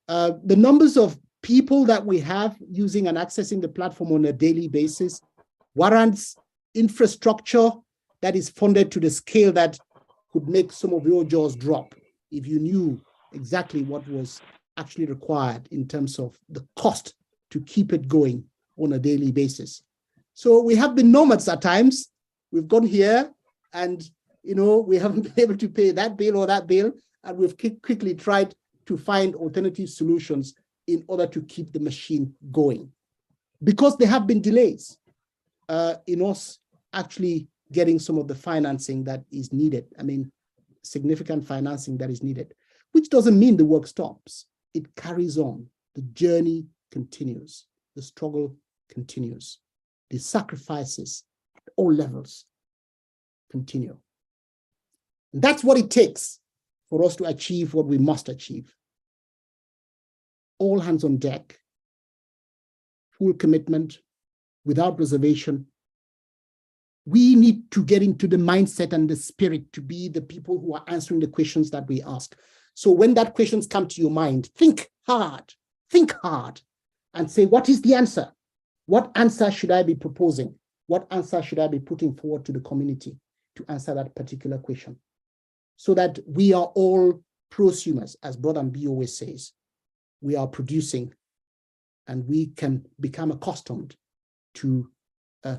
the numbers of people that we have using and accessing the platform on a daily basis warrants infrastructure that is funded to the scale that could make some of your jaws drop if you knew exactly what was actually required in terms of the cost to keep it going on a daily basis. So we have been nomads at times. We've gone here and, you know, we haven't been able to pay that bill or that bill, and we've quickly tried to find alternative solutions in order to keep the machine going. Because there have been delays in us actually getting some of the financing that is needed. I mean, significant financing that is needed, which doesn't mean the work stops. It carries on. The journey continues. The struggle continues. The sacrifices at all levels continue. And that's what it takes for us to achieve what we must achieve. All hands on deck, full commitment, without reservation. We need to get into the mindset and the spirit to be the people who are answering the questions that we ask. So when that questions come to your mind, think hard and say, what is the answer? What answer should I be proposing? What answer should I be putting forward to the community to answer that particular question? So that we are all prosumers, as Brother Mb always says. We are producing and we can become accustomed to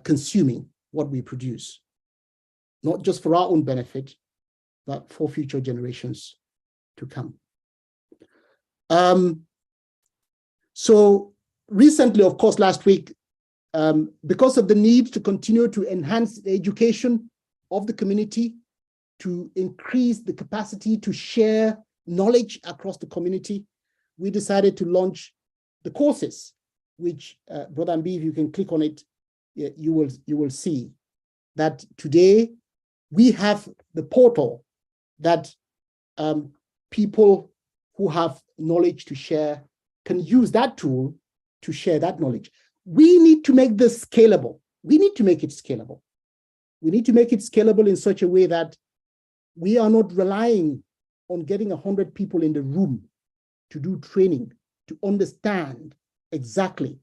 consuming what we produce, not just for our own benefit, but for future generations to come. So recently, of course, last week, because of the need to continue to enhance the education of the community, to increase the capacity to share knowledge across the community, we decided to launch the courses, which Brother Mb, if you can click on it, you will see that today we have the portal that people who have knowledge to share can use that tool to share that knowledge. We need to make this scalable. We need to make it scalable. We need to make it scalable in such a way that we are not relying on getting 100 people in the room to do training, to understand exactly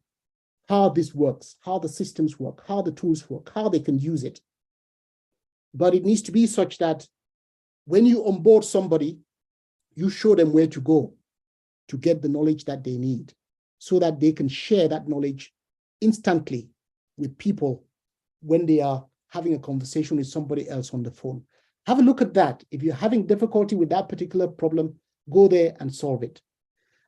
how this works, how the systems work, how the tools work, how they can use it. But it needs to be such that when you onboard somebody, you show them where to go to get the knowledge that they need so that they can share that knowledge instantly with people when they are having a conversation with somebody else on the phone. Have a look at that. If you're having difficulty with that particular problem, go there and solve it.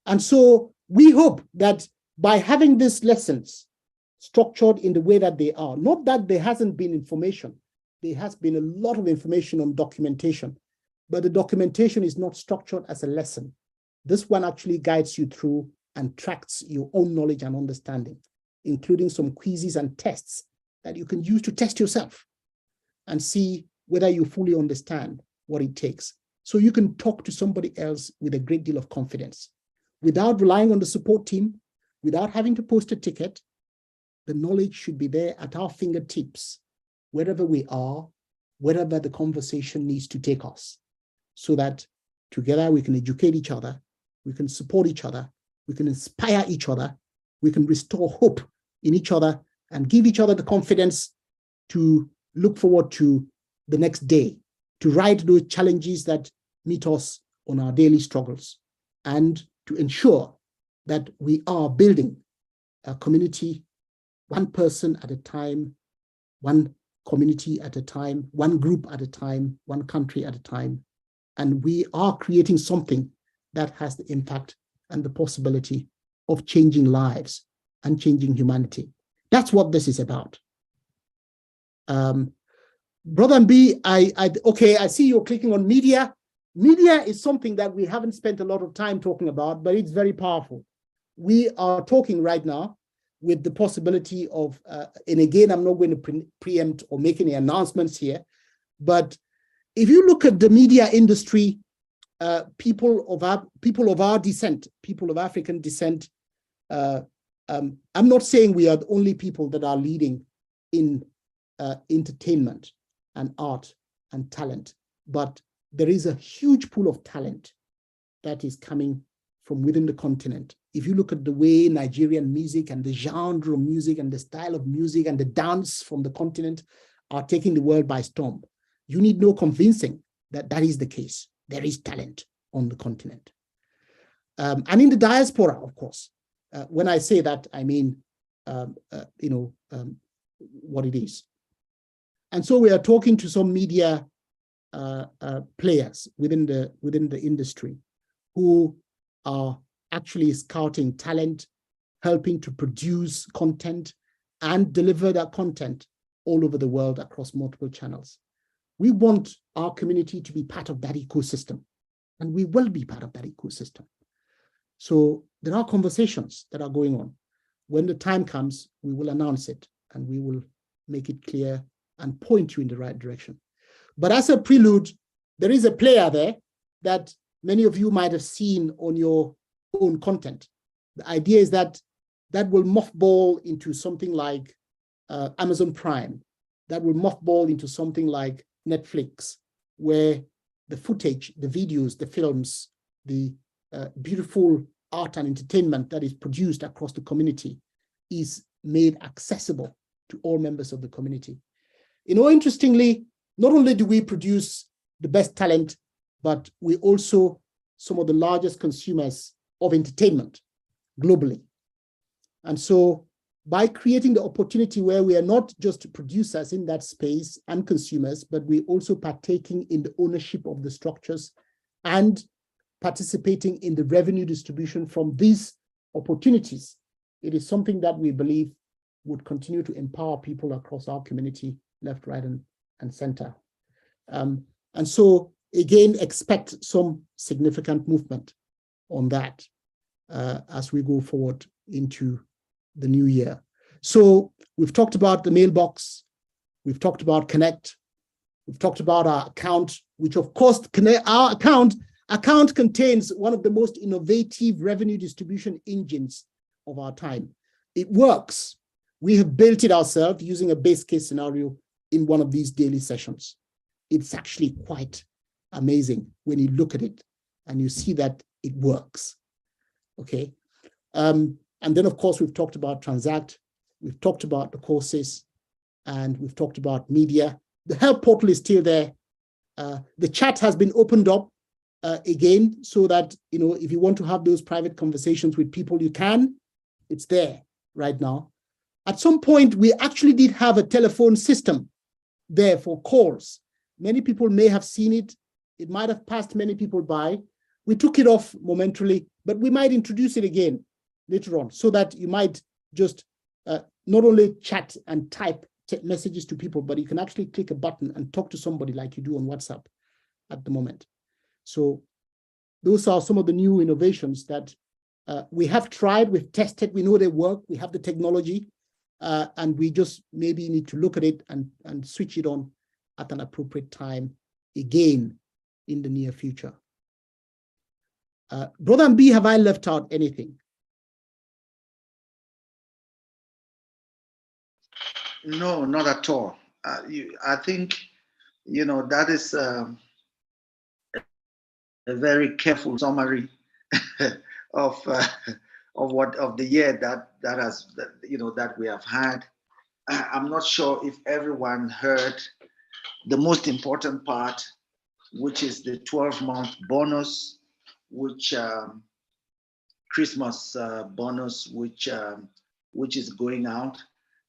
And so we hope that by having these lessons structured in the way that they are, not that there hasn't been information, there has been a lot of information on documentation, but the documentation is not structured as a lesson. This one actually guides you through and tracks your own knowledge and understanding, including some quizzes and tests that you can use to test yourself and see whether you fully understand what it takes. So you can talk to somebody else with a great deal of confidence without relying on the support team, without having to post a ticket. The knowledge should be there at our fingertips, wherever we are, wherever the conversation needs to take us, so that together we can educate each other, we can support each other, we can inspire each other, we can restore hope in each other and give each other the confidence to look forward to the next day, to ride those challenges that meet us on our daily struggles, and to ensure that we are building a community, one person at a time, one community at a time, one group at a time, one country at a time. And we are creating something that has the impact and the possibility of changing lives and changing humanity. That's what this is about. Brother Mb, I see you're clicking on media. Media is something that we haven't spent a lot of time talking about, but it's very powerful. We are talking right now with the possibility of, and again, I'm not going to preempt or make any announcements here, but if you look at the media industry, people of our descent, people of African descent, I'm not saying we are the only people that are leading in entertainment and art and talent, but there is a huge pool of talent that is coming from within the continent. If you look at the way Nigerian music and the genre of music and the style of music and the dance from the continent are taking the world by storm, you need no convincing that that is the case. There is talent on the continent. And in the diaspora, of course. When I say that, I mean, what it is. And so we are talking to some media players within the industry who are actually scouting talent, helping to produce content and deliver that content all over the world across multiple channels. We want our community to be part of that ecosystem, and we will be part of that ecosystem. So there are conversations that are going on. When the time comes, we will announce it and we will make it clear and point you in the right direction. But as a prelude, there is a player there that many of you might have seen on your own content. The idea is that that will mothball into something like Amazon Prime, that will mothball into something like Netflix, where the footage, the videos, the films, the beautiful art and entertainment that is produced across the community is made accessible to all members of the community. Interestingly, not only do we produce the best talent, but we also some of the largest consumers of entertainment globally. And so by creating the opportunity where we are not just producers in that space and consumers, but we also partaking in the ownership of the structures and participating in the revenue distribution from these opportunities, it is something that we believe would continue to empower people across our community, left, right, and center. And so again, expect some significant movement on that as we go forward into the new year. So we've talked about the mailbox, we've talked about Connect, we've talked about our account, which of course our account Account contains one of the most innovative revenue distribution engines of our time. It works. We have built it ourselves using a base case scenario in one of these daily sessions. It's actually quite amazing when you look at it and you see that it works. Okay. And then, of course, we've talked about Transact, we've talked about the courses, and we've talked about media. The help portal is still there. The chat has been opened up again, so that, you know, if you want to have those private conversations with people, you can. It's there right now. At some point, we actually did have a telephone system there for calls. Many people may have seen it. It might have passed many people by. We took it off momentarily, but we might introduce it again later on, so that you might just not only chat and type messages to people, but you can actually click a button and talk to somebody like you do on WhatsApp at the moment. So those are some of the new innovations that we have tried, we've tested, we know they work, we have the technology, and we just maybe need to look at it and switch it on at an appropriate time again in the near future. Brother B, have I left out anything? No, not at all. I think, you know, that is a very careful summary of the year that we have had. I'm not sure if everyone heard the most important part, which is the 12-month bonus, which Christmas bonus, which is going out.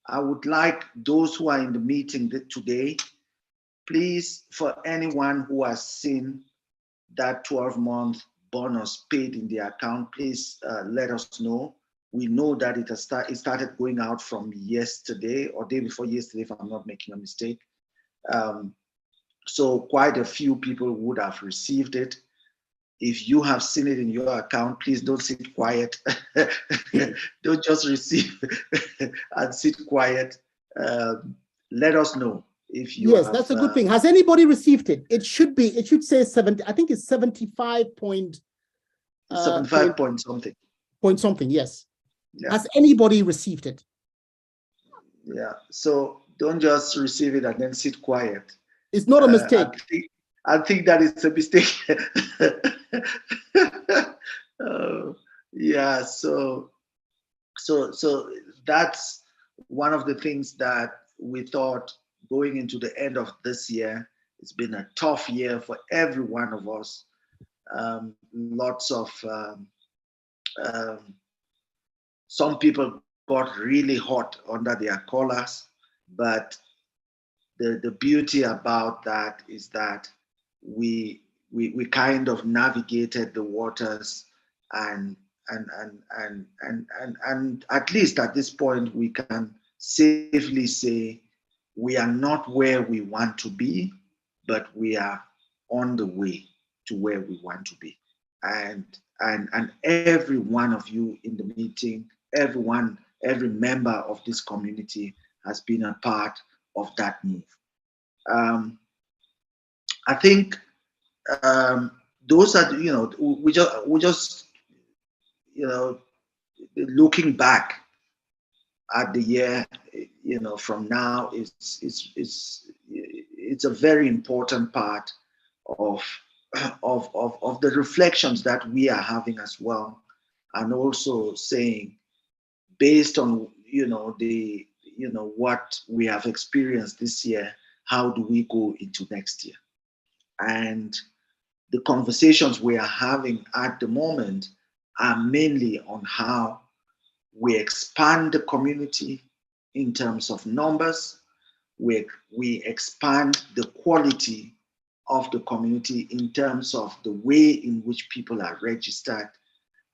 I would like those who are in the meeting today, please, for anyone who has seen that 12-month bonus paid in the account, please let us know. We know that it started going out from yesterday or day before yesterday, if I'm not making a mistake. So quite a few people would have received it. If you have seen it in your account, please don't sit quiet. Don't just receive and sit quiet. Let us know if you Yes, that's a good thing. Has anybody received it? It should say 70, I think it's 75 point. 75 point something. Point something, yes. Yeah. Has anybody received it? Yeah, so don't just receive it and then sit quiet. It's not a mistake. I think that it's a mistake. Yeah, so that's one of the things that we thought going into the end of this year. It's been a tough year for every one of us. Lots of some people got really hot under their collars, but the beauty about that is that we kind of navigated the waters, and at least at this point we can safely say we are not where we want to be, but we are on the way to where we want to be. And every one of you in the meeting, every member of this community has been a part of that move. I think those are, we just looking back at the year, from now, it's a very important part of the reflections that we are having as well, and also saying, based on what we have experienced this year, how do we go into next year? And the conversations we are having at the moment are mainly on how we expand the community in terms of numbers. We expand the quality of the community in terms of the way in which people are registered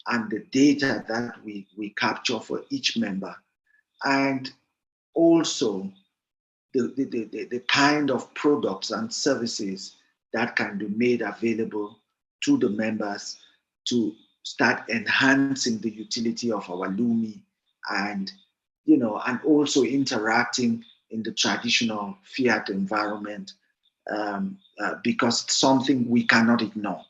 and the data that we capture for each member, and also the kind of products and services that can be made available to the members to start enhancing the utility of our Lumi, and also interacting in the traditional fiat environment, because it's something we cannot ignore.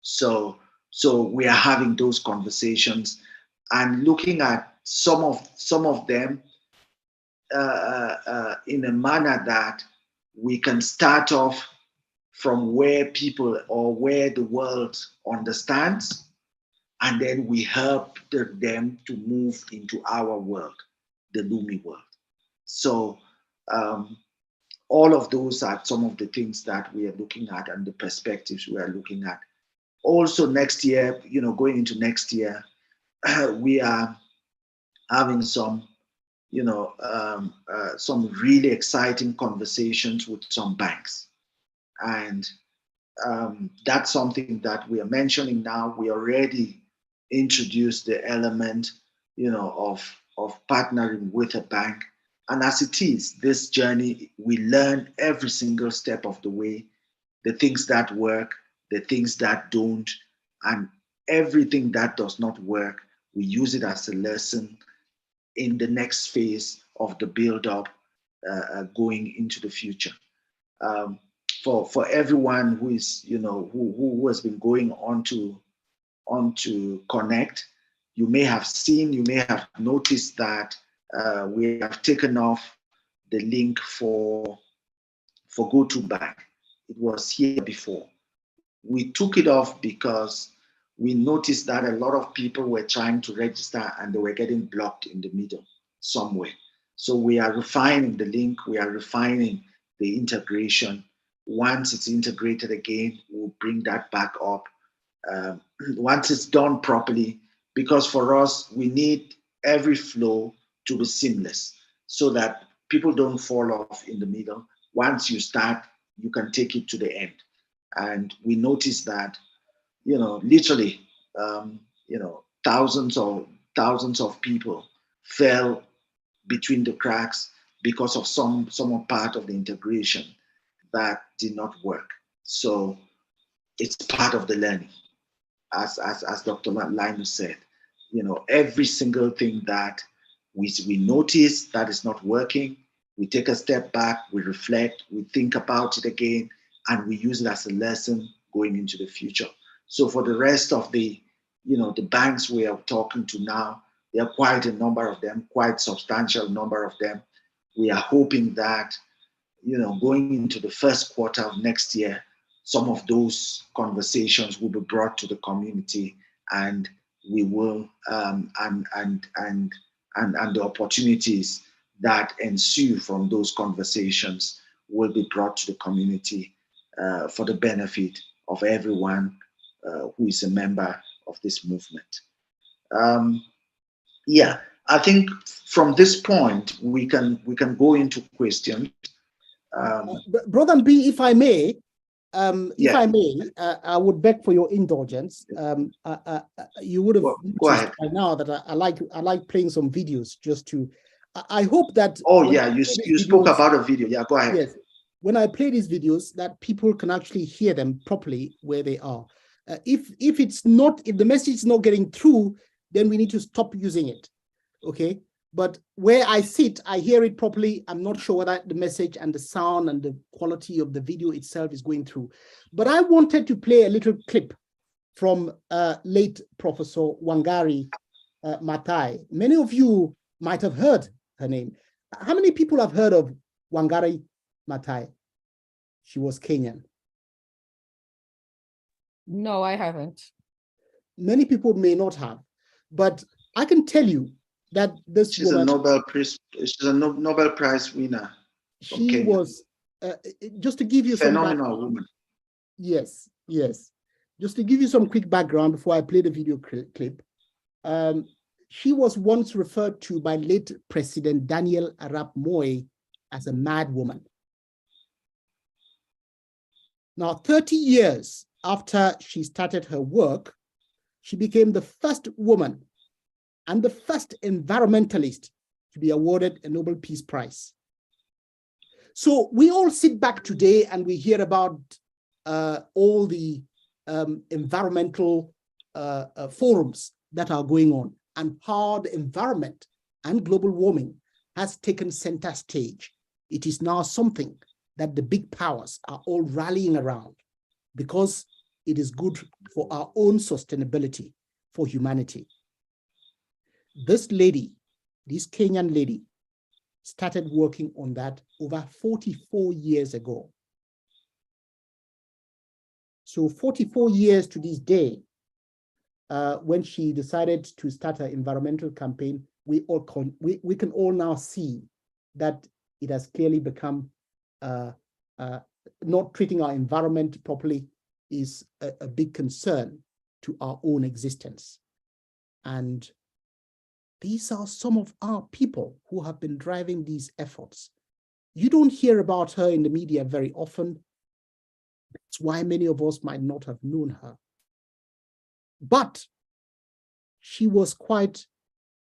So we are having those conversations and looking at some of them in a manner that we can start off from where people or where the world understands, and then we help them to move into our world, the Lumi world. So all of those are some of the things that we are looking at and the perspectives we are looking at. Also next year, going into next year, we are having some some really exciting conversations with some banks. And that's something that we are mentioning now. We already introduced the element, of partnering with a bank. And as it is, this journey, we learn every single step of the way, the things that work, the things that don't, and everything that does not work, we use it as a lesson in the next phase of the build-up going into the future. For everyone who is, who has been going on to Connect, you may have noticed that we have taken off the link for GoToBank. It was here before. We took it off because we noticed that a lot of people were trying to register and they were getting blocked in the middle somewhere. So we are refining the link, we are refining the integration. Once it's integrated again, we'll bring that back up. Once it's done properly, because for us, we need every flow to be seamless so that people don't fall off in the middle. Once you start, you can take it to the end. And we noticed that, literally, thousands of people fell between the cracks because of some part of the integration that did not work. So it's part of the learning, as Dr. Linus said. Every single thing that we notice that is not working, we take a step back, we reflect, we think about it again, and we use it as a lesson going into the future. So for the rest of the banks we are talking to now, there are quite a number of them, quite substantial number of them. We are hoping that, going into the first quarter of next year, some of those conversations will be brought to the community, and we will, and the opportunities that ensue from those conversations will be brought to the community for the benefit of everyone who is a member of this movement. Yeah, I think from this point we can go into questions. Brother B, if I may, Yeah. I would beg for your indulgence. You would have Go ahead. by now that I like playing some videos just to. I hope that. Oh yeah, you spoke about a video. Yeah, go ahead. Yes, when I play these videos, that people can actually hear them properly where they are. If the message is not getting through, then we need to stop using it. Okay. But where I sit, I hear it properly. I'm not sure whether the message and the sound and the quality of the video itself is going through. But I wanted to play a little clip from late Professor Wangari Maathai. Many of you might have heard her name. How many people have heard of Wangari Maathai? She was Kenyan. No, I haven't. Many people may not have, but I can tell you that this she's woman, she's a Nobel Prize winner. She was, just to give you phenomenal woman. Yes. Just to give you some quick background before I play the video clip. She was once referred to by late President Daniel Arap Moi as a mad woman. Now, 30 years after she started her work, she became the first woman and the first environmentalist to be awarded a Nobel Peace Prize. So we all sit back today and we hear about all the environmental forums that are going on and how the environment and global warming has taken center stage. It is now something that the big powers are all rallying around because it is good for our own sustainability, for humanity. This lady, this Kenyan lady, started working on that over 44 years ago. So 44 years to this day, when she decided to start her environmental campaign, we can all now see that it has clearly become not treating our environment properly is a big concern to our own existence. And these are some of our people who have been driving these efforts. You don't hear about her in the media very often. That's why many of us might not have known her. But she was quite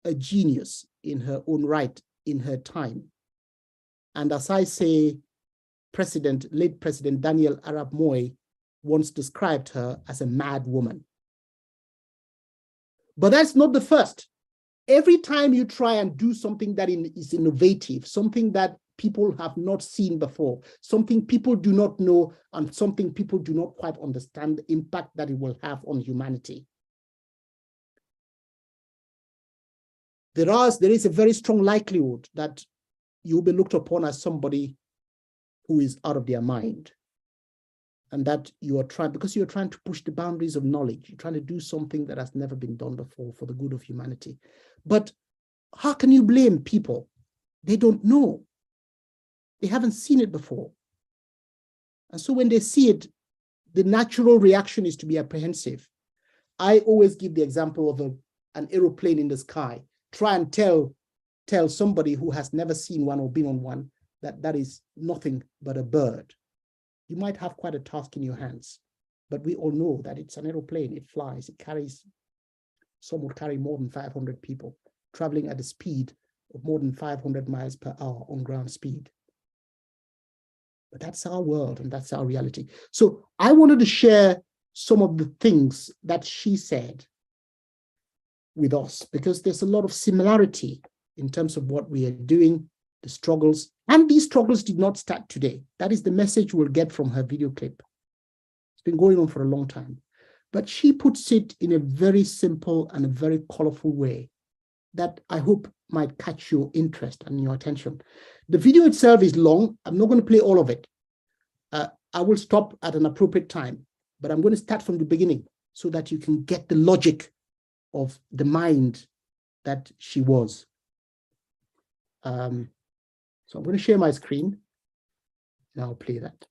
a genius in her own right in her time. And as I say, late President Daniel Arap Moi once described her as a mad woman. But that's not the first. Every time you try and do something that is innovative, something that people have not seen before, something people do not know, and something people do not quite understand the impact that it will have on humanity, there is a very strong likelihood that you'll be looked upon as somebody who is out of their mind. And that because you're trying to push the boundaries of knowledge, you're trying to do something that has never been done before for the good of humanity. But how can you blame people? They don't know. They haven't seen it before. And so when they see it, the natural reaction is to be apprehensive. I always give the example of an aeroplane in the sky. Try and tell somebody who has never seen one or been on one that is nothing but a bird. You might have quite a task in your hands, but we all know that it's an aeroplane, it flies, it carries, some would carry more than 500 people, traveling at a speed of more than 500 miles per hour on ground speed. But that's our world and that's our reality. So I wanted to share some of the things that she said with us, because there's a lot of similarity in terms of what we are doing, the struggles, and these struggles did not start today. That is the message we'll get from her video clip. It's been going on for a long time, but she puts it in a very simple and a very colorful way that I hope might catch your interest and your attention. The video itself is long. I'm not going to play all of it. I will stop at an appropriate time, but I'm going to start from the beginning so that you can get the logic of the mind that she was. So I'm going to share my screen and I'll play that.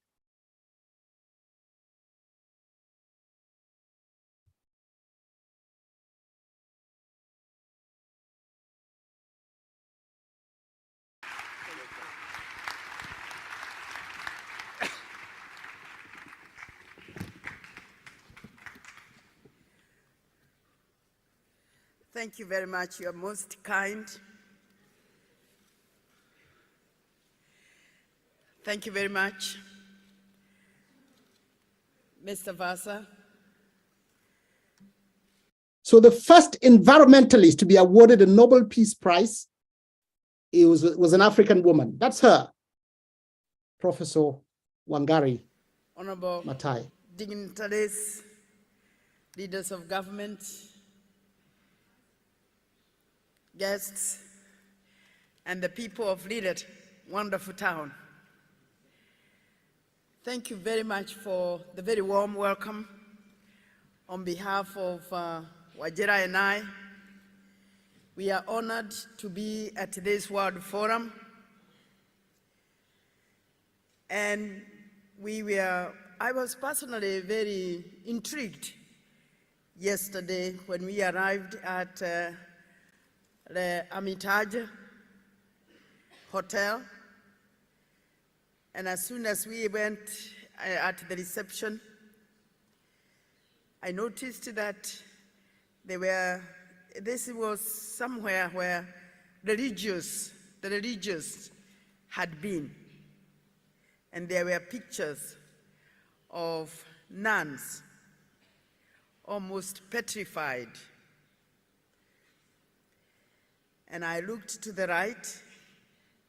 Thank you very much. You're most kind. Thank you very much, Mr. Vasa. So the first environmentalist to be awarded a Nobel Peace Prize was an African woman. That's her, Professor Wangari Honorable Maathai. dignitaries, leaders of government, guests, and the people of Lidet, wonderful town. Thank you very much for the very warm welcome. On behalf of Wajira and I, we are honored to be at this World Forum. And I was personally very intrigued yesterday when we arrived at the Hermitage Hotel. And as soon as we went at the reception, I noticed that this was somewhere where the religious had been. And there were pictures of nuns, almost petrified. And I looked to the right,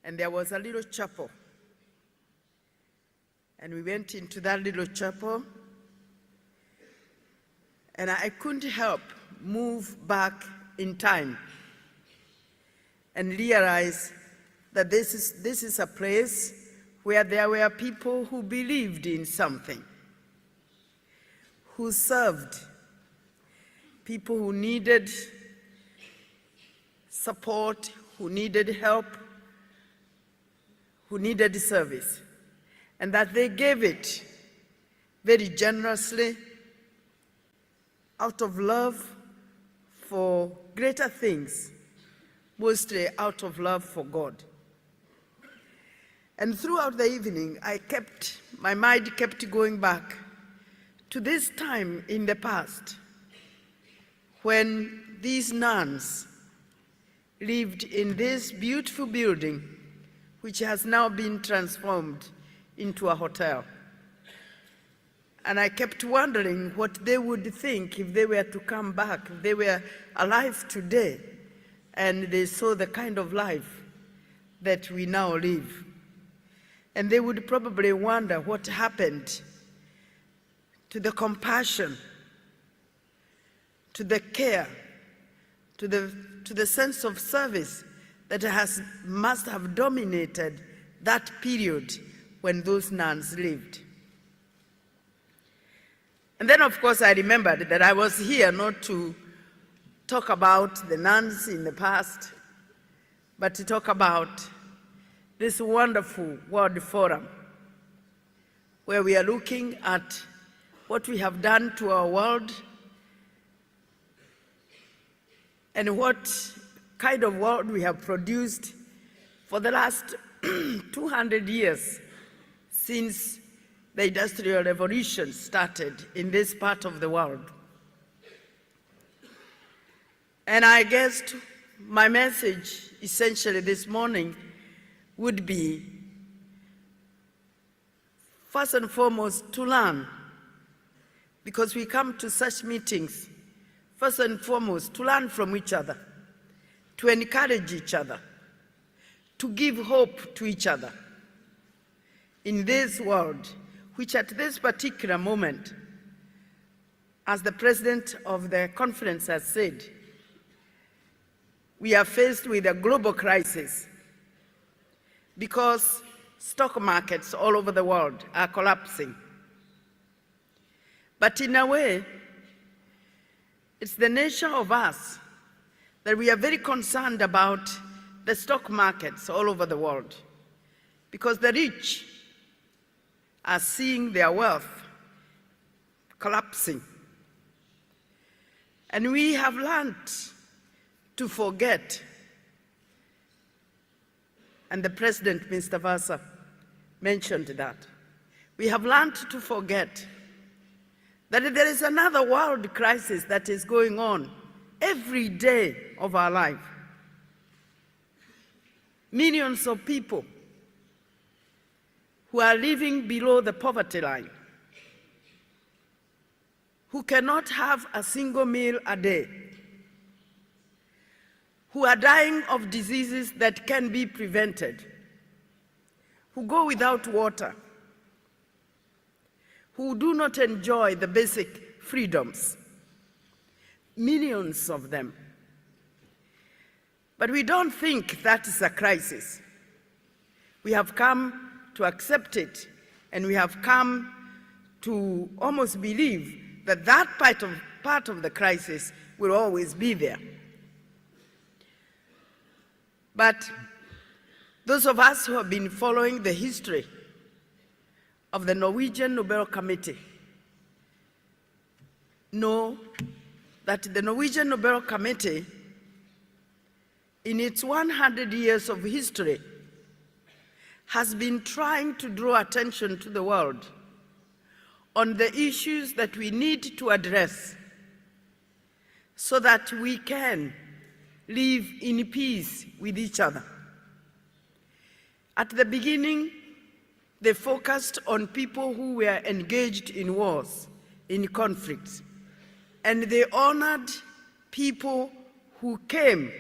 and there was a little chapel. And we went into that little chapel, And I couldn't help move back in time and realize that this is a place where there were people who believed in something, who served people who needed support, who needed help, who needed service, and that they gave it very generously out of love for greater things, mostly out of love for God. And throughout the evening, my mind kept going back to this time in the past when these nuns lived in this beautiful building, which has now been transformed into a hotel. And I kept wondering what they would think if they were to come back, if they were alive today, and they saw the kind of life that we now live. And they would probably wonder what happened to the compassion, to the care, to the sense of service that must have dominated that period when those nuns lived. And then, of course, I remembered that I was here not to talk about the nuns in the past, but to talk about this wonderful World Forum, where we are looking at what we have done to our world and what kind of world we have produced for the last 200 years since the Industrial Revolution started in this part of the world. And I guess my message essentially this morning would be, first and foremost, to learn, because we come to such meetings, first and foremost, to learn from each other, to encourage each other, to give hope to each other in this world, which at this particular moment, as the president of the conference has said, we are faced with a global crisis because stock markets all over the world are collapsing. But in a way, it's the nature of us that we are very concerned about the stock markets all over the world, because the rich are seeing their wealth collapsing. And we have learned to forget, and the President, Mr. Vasa, mentioned that. We have learned to forget that there is another world crisis that is going on every day of our life. Millions of people who are living below the poverty line, who cannot have a single meal a day, who are dying of diseases that can be prevented, who go without water, who do not enjoy the basic freedoms, millions of them. But we don't think that is a crisis. We have come to accept it, and we have come to almost believe that that part of the crisis will always be there. But those of us who have been following the history of the Norwegian Nobel Committee know that the Norwegian Nobel Committee, in its 100 years of history, has been trying to draw attention to the world on the issues that we need to address so that we can live in peace with each other. At the beginning, they focused on people who were engaged in wars, in conflicts, and they honored people who came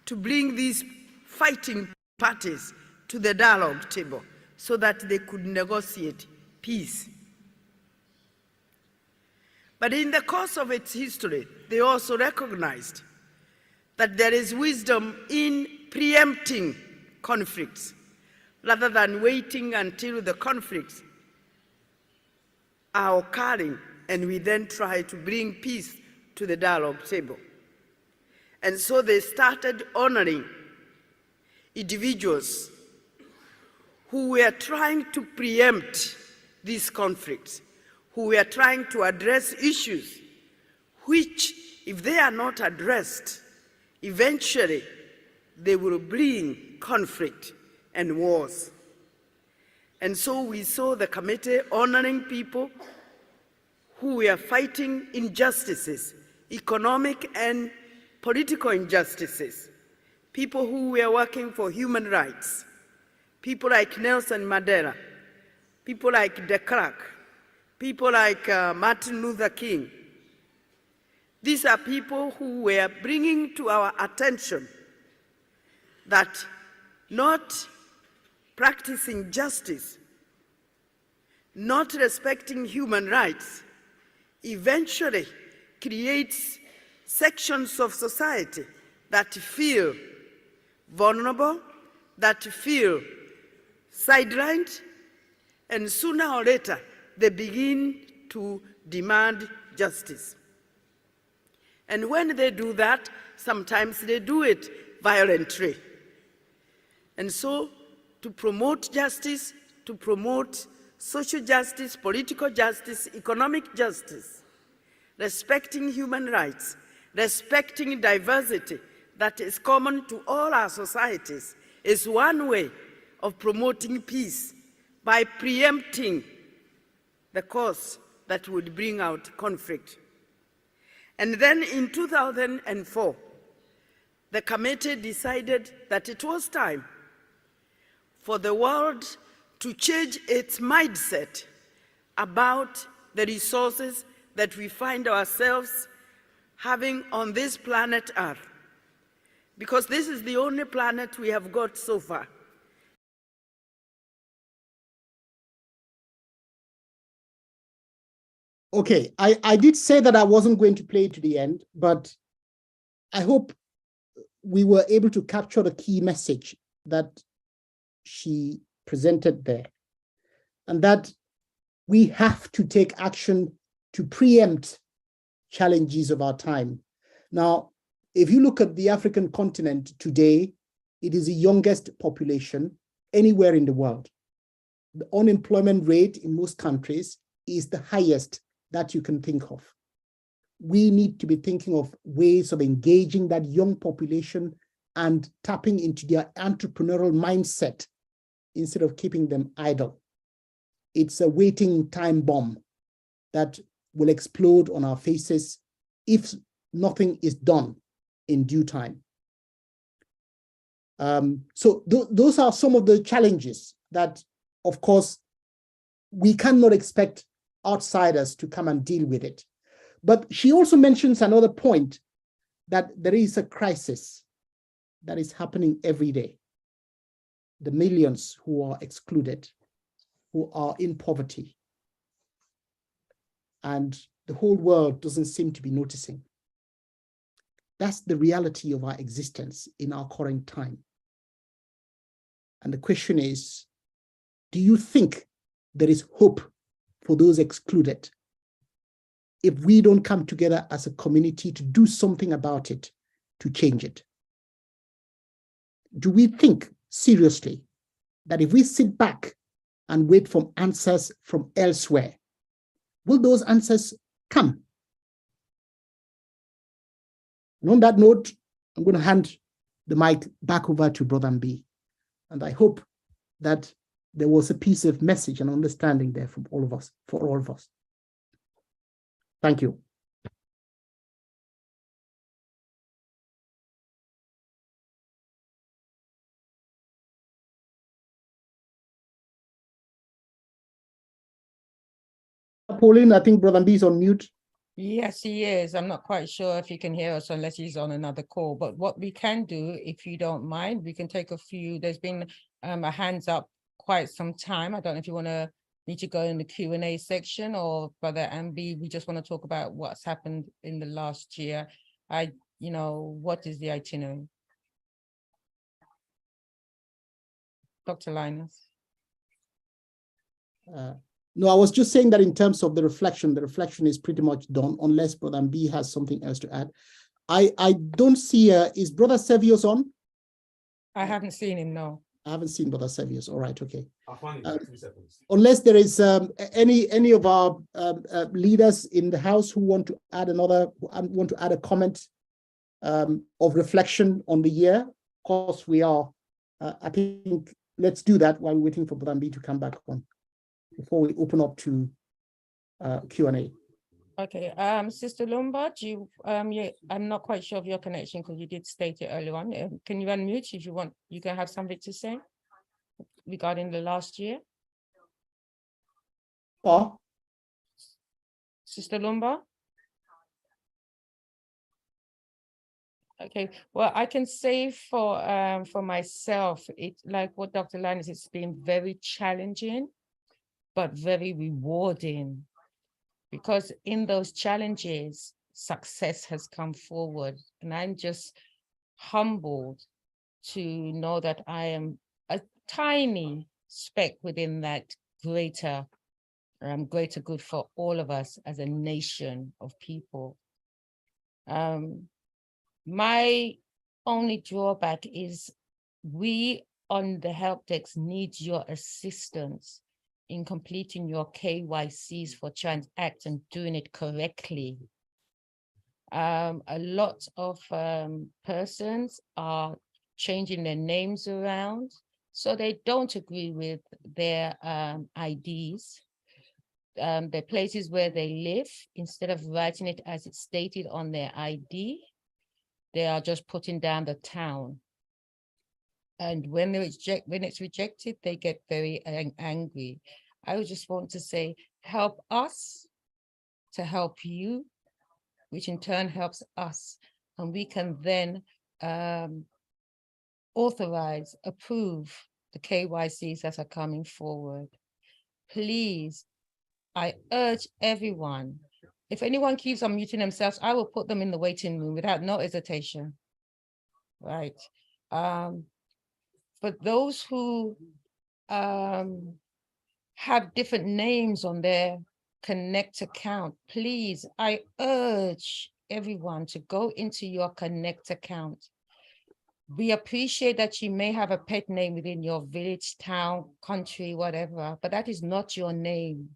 to bring these fighting parties to the dialogue table so that they could negotiate peace. But in the course of its history, they also recognized that there is wisdom in preempting conflicts rather than waiting until the conflicts are occurring and we then try to bring peace to the dialogue table. And so they started honoring individuals who were trying to preempt these conflicts, who were trying to address issues which, if they are not addressed, eventually they will bring conflict and wars. And so we saw the committee honoring people who were fighting injustices, economic and political injustices, people who were working for human rights, people like Nelson Mandela, people like de Klerk, people like Martin Luther King. These are people who were bringing to our attention that not practicing justice, not respecting human rights, eventually creates sections of society that feel vulnerable, that feel sidelined, and sooner or later they begin to demand justice. And when they do that, sometimes they do it violently. And so, to promote justice, to promote social justice, political justice, economic justice, respecting human rights, respecting diversity that is common to all our societies, is one way of promoting peace by preempting the cause that would bring out conflict. And then in 2004, the committee decided that it was time for the world to change its mindset about the resources that we find ourselves having on this planet Earth, because this is the only planet we have got so far. Okay, I did say that I wasn't going to play to the end, but I hope we were able to capture the key message that she presented there, and that we have to take action to preempt challenges of our time. Now, if you look at the African continent today, it is the youngest population anywhere in the world. The unemployment rate in most countries is the highest that you can think of. We need to be thinking of ways of engaging that young population and tapping into their entrepreneurial mindset instead of keeping them idle. It's a waiting time bomb that will explode on our faces if nothing is done in due time. So those are some of the challenges that, of course, we cannot expect outsiders to come and deal with it. But she also mentions another point, that there is a crisis that is happening every day. The millions who are excluded, who are in poverty, and the whole world doesn't seem to be noticing. That's the reality of our existence in our current time. And the question is, do you think there is hope for those excluded if we don't come together as a community to do something about it, to change it? Do we think seriously that if we sit back and wait for answers from elsewhere, will those answers come? And on that note, I'm going to hand the mic back over to Brother Mbi. And I hope that there was a piece of message and understanding there from all of us, for all of us. Thank you. Pauline, I think Brother Mbi is on mute. Yes, he is. I'm not quite sure if he can hear us unless he's on another call. But what we can do, if you don't mind, we can take a few. There's been a hands up quite some time. I don't know if you want to need to go in the Q&A section, or Brother Ambi, we just want to talk about what's happened in the last year? What is the itinerary? Dr. Linus. No, I was just saying that in terms of the reflection is pretty much done, unless Brother B has something else to add. I don't see, is Brother Sevios on? I haven't seen him, no. I haven't seen Brother Sevios. All right, okay. I'll find it in 2 seconds. Unless there is any of our leaders in the house who want to add a comment of reflection on the year. Of course, we are. I think let's do that while we're waiting for Brother B to come back on before we open up to Q&A. Okay, Sister Lumba, I'm not quite sure of your connection because you did state it earlier on. Can you unmute if you want? You can have something to say regarding the last year. Oh, Sister Lumba? Okay, well, I can say for myself, it's like what Dr. Linus, it's been very challenging, but very rewarding, because in those challenges, success has come forward. And I'm just humbled to know that I am a tiny speck within that greater good for all of us as a nation of people. My only drawback is we on the help desk need your assistance in completing your KYCs for Transact and doing it correctly. A lot of persons are changing their names around, so they don't agree with their IDs, the places where they live. Instead of writing it as it's stated on their ID, they are just putting down the town. And when it's rejected, they get very angry. I would just want to say, help us to help you, which in turn helps us. And we can then authorize, approve the KYCs that are coming forward. Please, I urge everyone, if anyone keeps on muting themselves, I will put them in the waiting room without no hesitation. Right. For those who have different names on their Connect account, please, I urge everyone to go into your Connect account. We appreciate that you may have a pet name within your village, town, country, whatever, but that is not your name.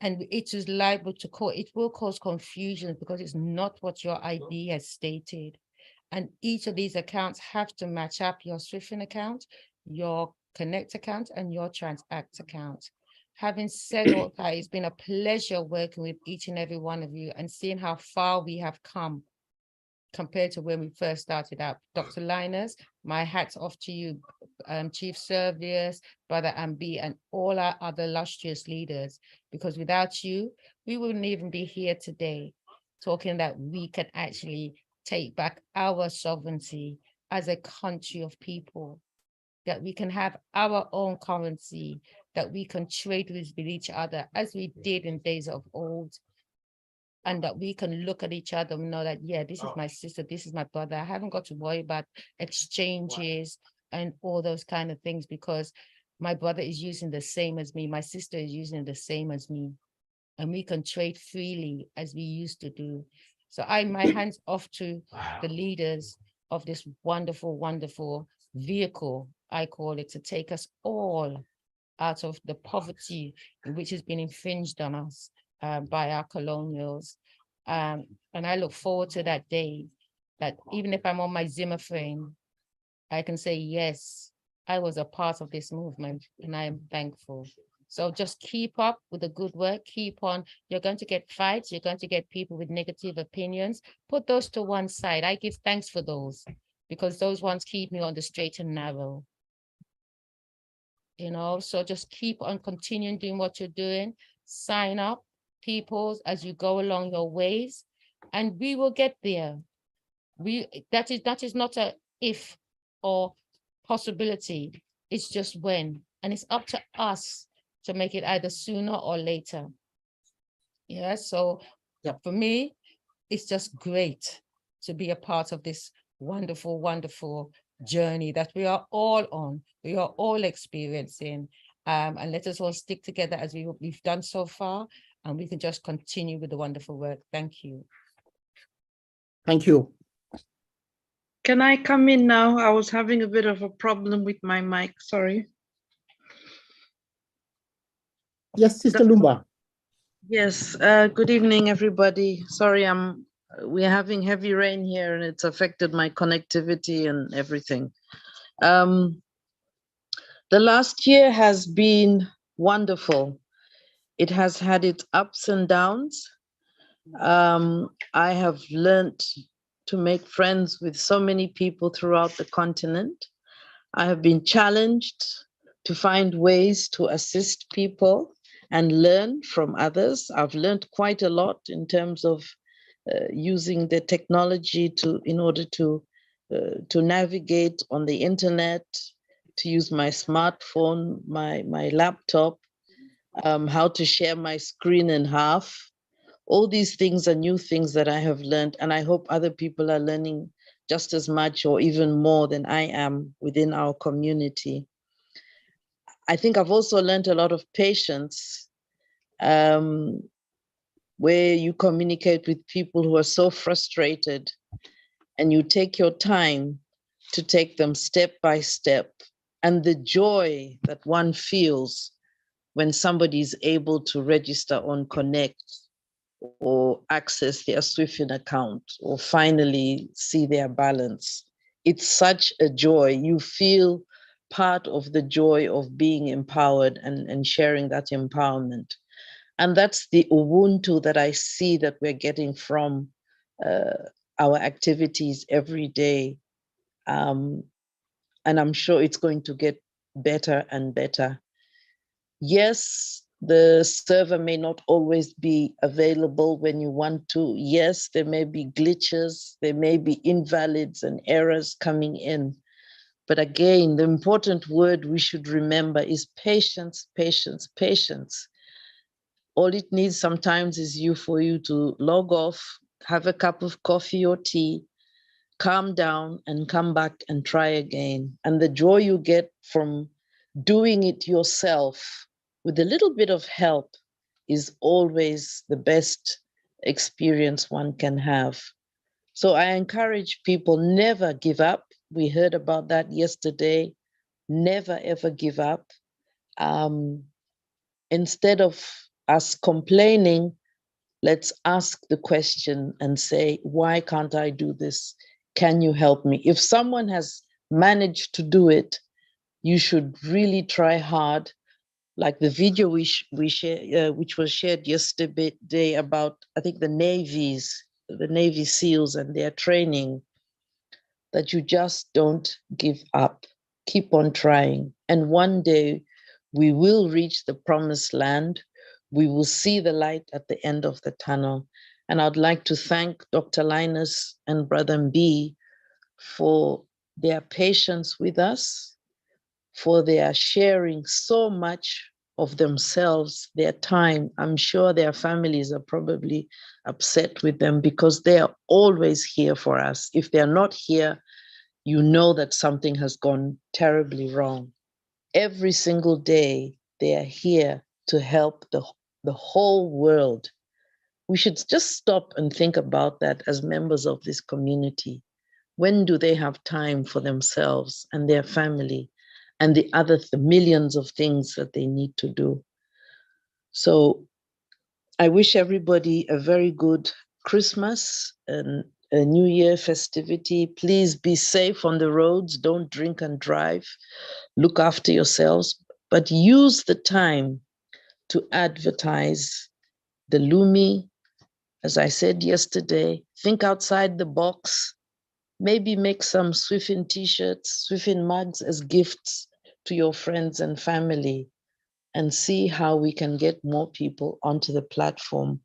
And it is liable to cause, it will cause confusion because it's not what your ID has stated. And each of these accounts have to match up: your Swiften account, your Connect account, and your Transact account. Having said all that, it's been a pleasure working with each and every one of you and seeing how far we have come compared to when we first started out. Dr. Linus, my hat's off to you, Chief Servius, Brother Ambi, and all our other illustrious leaders, because without you, we wouldn't even be here today talking that we can actually take back our sovereignty as a country of people, that we can have our own currency, that we can trade with each other as we did in days of old, and that we can look at each other and know that, yeah, this is my sister, this is my brother. I haven't got to worry about exchanges and all those kind of things, because my brother is using the same as me, my sister is using the same as me, and we can trade freely as we used to do. So my hands off to the leaders of this wonderful, wonderful vehicle, I call it, to take us all out of the poverty which has been infringed on us by our colonials. And I look forward to that day, that even if I'm on my Zimmer frame, I can say, yes, I was a part of this movement and I am thankful. So just keep up with the good work, keep on. You're going to get fights, you're going to get people with negative opinions. Put those to one side. I give thanks for those, because those ones keep me on the straight and narrow. So just keep on continuing doing what you're doing. Sign up, people, as you go along your ways, and we will get there. That is not a if or possibility, it's just when. And it's up to us to make it either sooner or later. Yeah, so Yep. for me, it's just great to be a part of this wonderful, wonderful journey that we are all on, we are all experiencing. And let us all stick together as we've done so far, and we can just continue with the wonderful work. Thank you. Thank you. Can I come in now? I was having a bit of a problem with my mic, sorry. Yes, Sister Lumba. Yes, good evening, everybody. Sorry, we're having heavy rain here and it's affected my connectivity and everything. The last year has been wonderful. It has had its ups and downs. I have learned to make friends with so many people throughout the continent. I have been challenged to find ways to assist people and learn from others. I've learned quite a lot in terms of using the technology in order to navigate on the internet, to use my smartphone, my laptop, how to share my screen in half. All these things are new things that I have learned, and I hope other people are learning just as much or even more than I am within our community. I think I've also learned a lot of patience, where you communicate with people who are so frustrated and you take your time to take them step by step, and the joy that one feels when somebody is able to register on Connect or access their Swifin account or finally see their balance. It's such a joy. You feel part of the joy of being empowered and sharing that empowerment. And that's the Ubuntu that I see that we're getting from our activities every day. And I'm sure it's going to get better and better. Yes, the server may not always be available when you want to. Yes, there may be glitches, there may be invalids and errors coming in. But again, the important word we should remember is patience, patience, patience. All it needs sometimes is for you to log off, have a cup of coffee or tea, calm down and come back and try again. And the joy you get from doing it yourself with a little bit of help is always the best experience one can have. So I encourage people, never give up. We heard about that yesterday. Never, ever give up. Instead of us complaining, let's ask the question and say, why can't I do this? Can you help me? If someone has managed to do it, you should really try hard. Like the video we share, which was shared yesterday about, I think, the Navy SEALs and their training, that you just don't give up. Keep on trying. And one day we will reach the promised land. We will see the light at the end of the tunnel. And I'd like to thank Dr. Linus and Brother B for their patience with us, for their sharing so much of themselves, their time. I'm sure their families are probably upset with them because they are always here for us. If they're not here, you know that something has gone terribly wrong. Every single day, they are here to help the whole world. We should just stop and think about that as members of this community. When do they have time for themselves and their family and the millions of things that they need to do? So I wish everybody a very good Christmas and a New Year festivity. Please be safe on the roads. Don't drink and drive. Look after yourselves, but use the time to advertise the Lumi. As I said yesterday, think outside the box. Maybe make some Swifin t-shirts, Swifin mugs as gifts to your friends and family, and see how we can get more people onto the platform.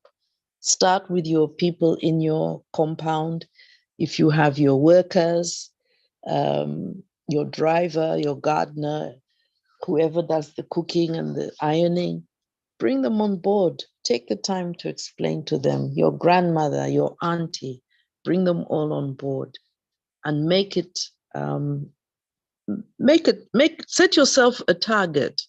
Start with your people in your compound. If you have your workers, your driver, your gardener, whoever does the cooking and the ironing, bring them on board. Take the time to explain to them, your grandmother, your auntie, bring them all on board and set yourself a target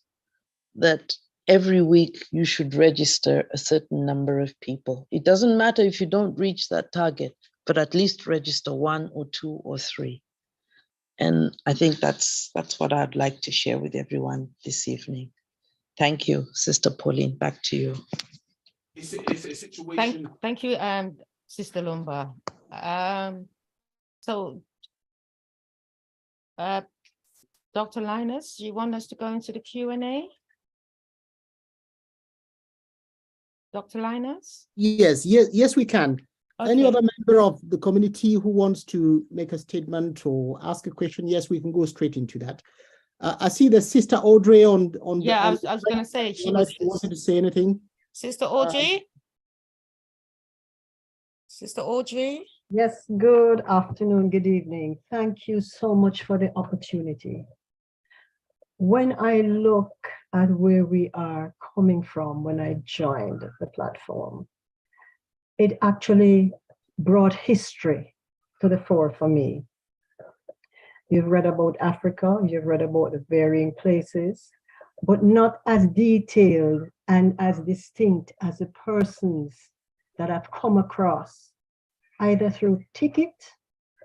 that every week you should register a certain number of people. It doesn't matter if you don't reach that target, but at least register 1 or 2 or 3. And I think that's what I'd like to share with everyone this evening. Thank you, Sister Pauline. Back to you. It's a situation. Thank you, Sister Lumba. So, Dr. Linus, you want us to go into the Q&A? Dr. Linus? Yes, we can. Okay. Any other member of the community who wants to make a statement or ask a question, yes, we can go straight into that. I see the Sister Audrey on Yeah, I was going to say, she wanted to say anything. Sister Audrey? Sister Audrey? Yes, good afternoon, good evening. Thank you so much for the opportunity. When I look at where we are coming from when I joined the platform, it actually brought history to the fore for me. You've read about Africa, you've read about the varying places, but not as detailed and as distinct as the persons that I've come across, either through ticket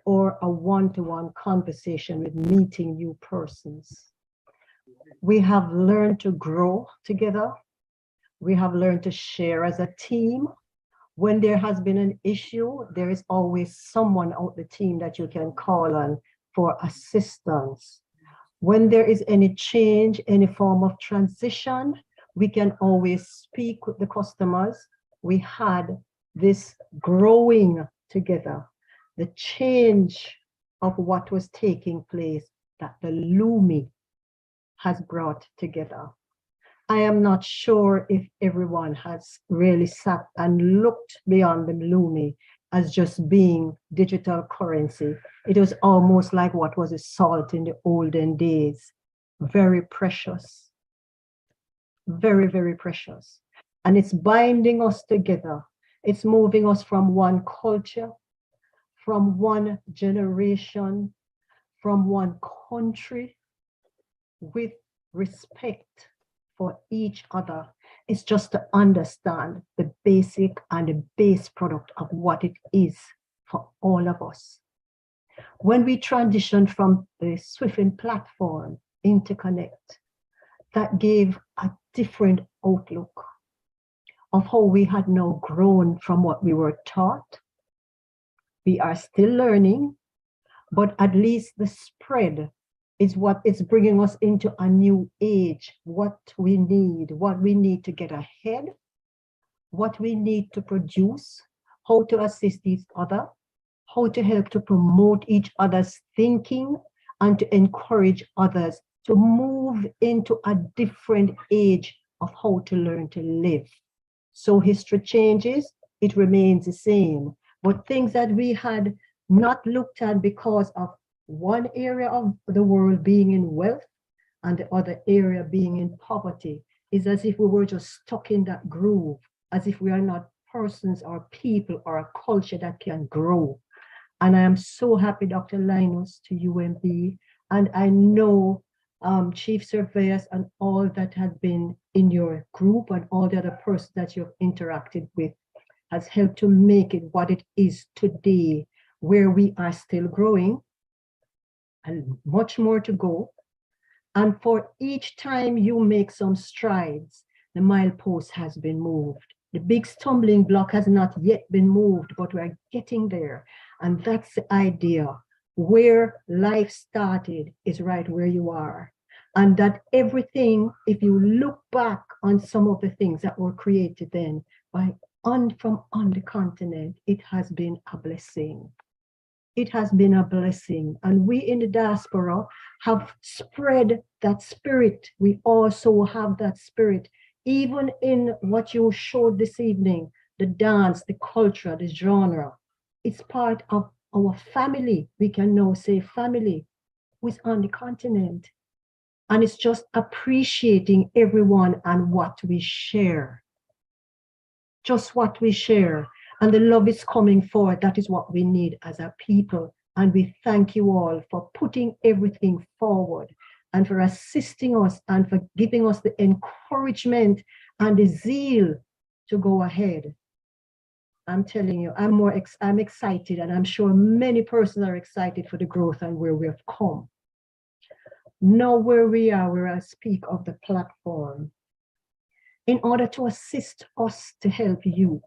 or a one-to-one conversation with meeting new persons. We have learned to grow together. We have learned to share as a team. When there has been an issue, there is always someone out the team that you can call on for assistance. When there is any change, any form of transition, we can always speak with the customers. We had this growing together, the change of what was taking place that the Lumi has brought together. I am not sure if everyone has really sat and looked beyond the Lumi as just being digital currency. It was almost like what was a salt in the olden days. Very precious. Very, very precious. And it's binding us together. It's moving us from one culture, from one generation, from one country, with respect for each other. It's just to understand the basic and the base product of what it is for all of us. When we transitioned from the Swiffin platform into Connect, that gave a different outlook of how we had now grown from what we were taught. We are still learning, but at least the spread is what is bringing us into a new age, what we need to get ahead, what we need to produce, how to assist each other, how to help to promote each other's thinking, and to encourage others to move into a different age of how to learn to live. So history changes, it remains the same, but things that we had not looked at because of one area of the world being in wealth and the other area being in poverty is as if we were just stuck in that groove, as if we are not persons or people or a culture that can grow. And I am so happy, Dr. Linus, to UMB, and I know Chief Surveyors and all that has been in your group and all the other persons that you've interacted with has helped to make it what it is today, where we are still growing and much more to go. And for each time you make some strides, the milepost has been moved. The big stumbling block has not yet been moved, but we're getting there. And that's the idea. Where life started is right where you are. And that everything, if you look back on some of the things that were created then from on the continent, it has been a blessing. It has been a blessing. And we in the diaspora have spread that spirit. We also have that spirit, even in what you showed this evening, the dance, the culture, the genre. It's part of our family. We can now say family who is on the continent. And it's just appreciating everyone and what we share. Just what we share. And the love is coming forward. That is what we need as a people. And we thank you all for putting everything forward and for assisting us and for giving us the encouragement and the zeal to go ahead. I'm telling you, I'm excited, and I'm sure many persons are excited for the growth and where we have come. Now where we are, where I speak of the platform, in order to assist us to help you,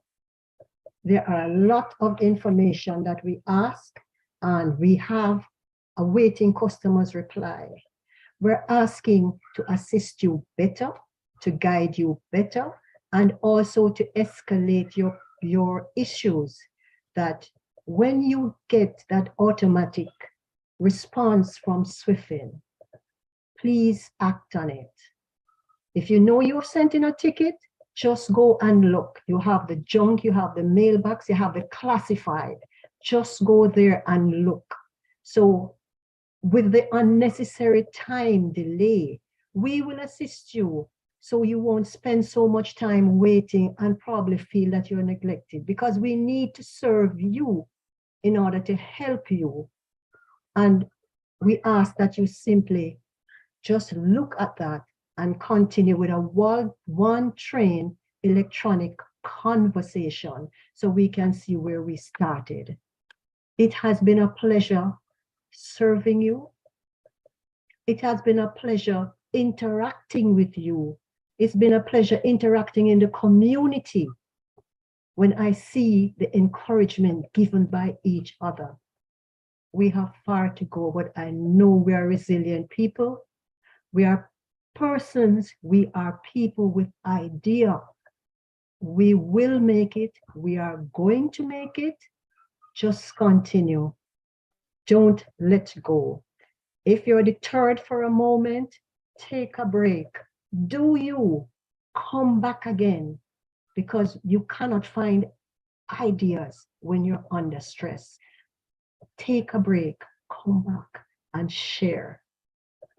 there are a lot of information that we ask, and we have awaiting customers' reply. We're asking to assist you better, to guide you better, and also to escalate your issues, that when you get that automatic response from Swifin, please act on it. If you know you've sent in a ticket, just go and look. You have the junk, you have the mailbox, you have the classified. Just go there and look. So with the unnecessary time delay, we will assist you so you won't spend so much time waiting and probably feel that you're neglected, because we need to serve you in order to help you. And we ask that you simply just look at that and continue with a one train electronic conversation so we can see where we started. It has been a pleasure serving you. It has been a pleasure interacting with you. It's been a pleasure interacting in the community when I see the encouragement given by each other. We have far to go, but I know we are resilient people. We are persons, we are people with idea. We will make it. We are going to make it. Just continue. Don't let go. If you're deterred for a moment, take a break. Do you come back again, because you cannot find ideas when you're under stress. Take a break, come back and share.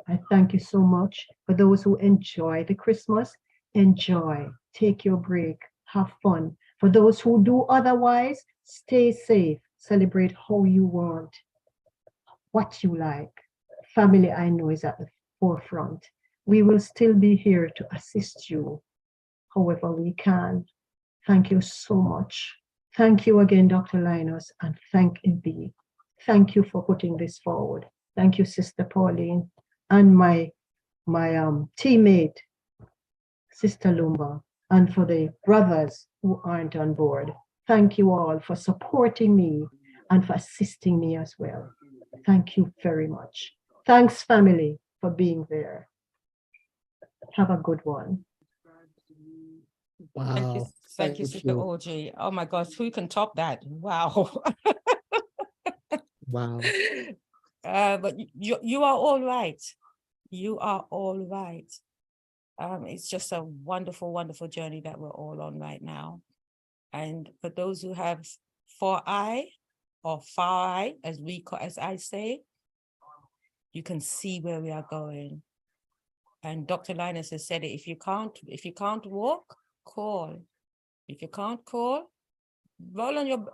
I thank you so much. For those who enjoy the Christmas, enjoy, take your break, have fun. For those who do otherwise, stay safe, celebrate how you want, what you like. Family, I know, is at the forefront. We will still be here to assist you however we can. Thank you so much. Thank you again, Dr. Linus, and thank Indeed. Thank you for putting this forward. Thank you, Sister Pauline, and my teammate, Sister Lumba, and for the brothers who aren't on board. Thank you all for supporting me and for assisting me as well. Thank you very much. Thanks, family, for being there. Have a good one. Wow. Thank you, Sister Audrey. Oh my gosh, who can top that? Wow. Wow. But you are all right. You are all right. It's just a wonderful, wonderful journey that we're all on right now. And for those who have 4i or far eye, as I say, you can see where we are going. And Dr. Linus has said it, if you can't walk, call. If you can't call, roll on your,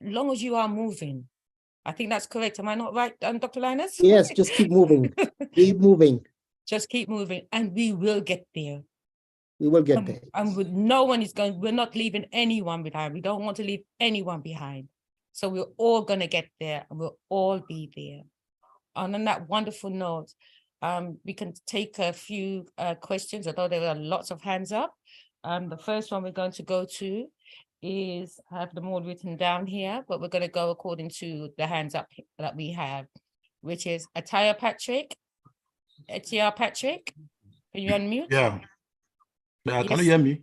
long as you are moving. I think that's correct. Am I not right, Dr. Linus? Yes, just keep moving. Keep moving. Just keep moving, and we will get there. We will get there. And with no one is going, we're not leaving anyone behind. We don't want to leave anyone behind. So we're all going to get there, and we'll all be there. And on that wonderful note, we can take a few questions, although there are lots of hands up. The first one we're going to go to is, I have them all written down here, but we're going to go according to the hands up that we have, which is Ataya Patrick. Ataya Patrick, can you unmute? Yeah. Yes. Can you hear me?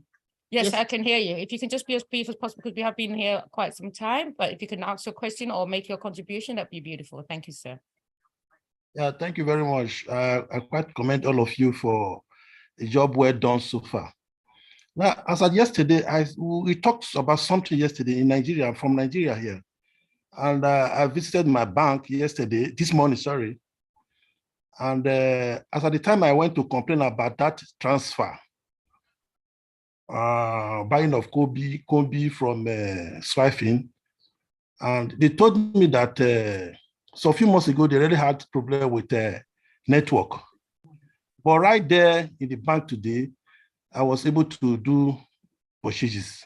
Yes, Yes. I can hear you. If you can just be as brief as possible, because we have been here quite some time, but if you can ask your question or make your contribution, that'd be beautiful. Thank you, sir. Yeah, thank you very much. I quite commend all of you for the job well done so far. Now, as of yesterday, we talked about something yesterday in Nigeria, from Nigeria here. And I visited my bank this morning, sorry. And as at the time I went to complain about that transfer, buying of Kobe from Swifing, and they told me that so a few months ago, they already had problem with network. But right there in the bank today, I was able to do purchases.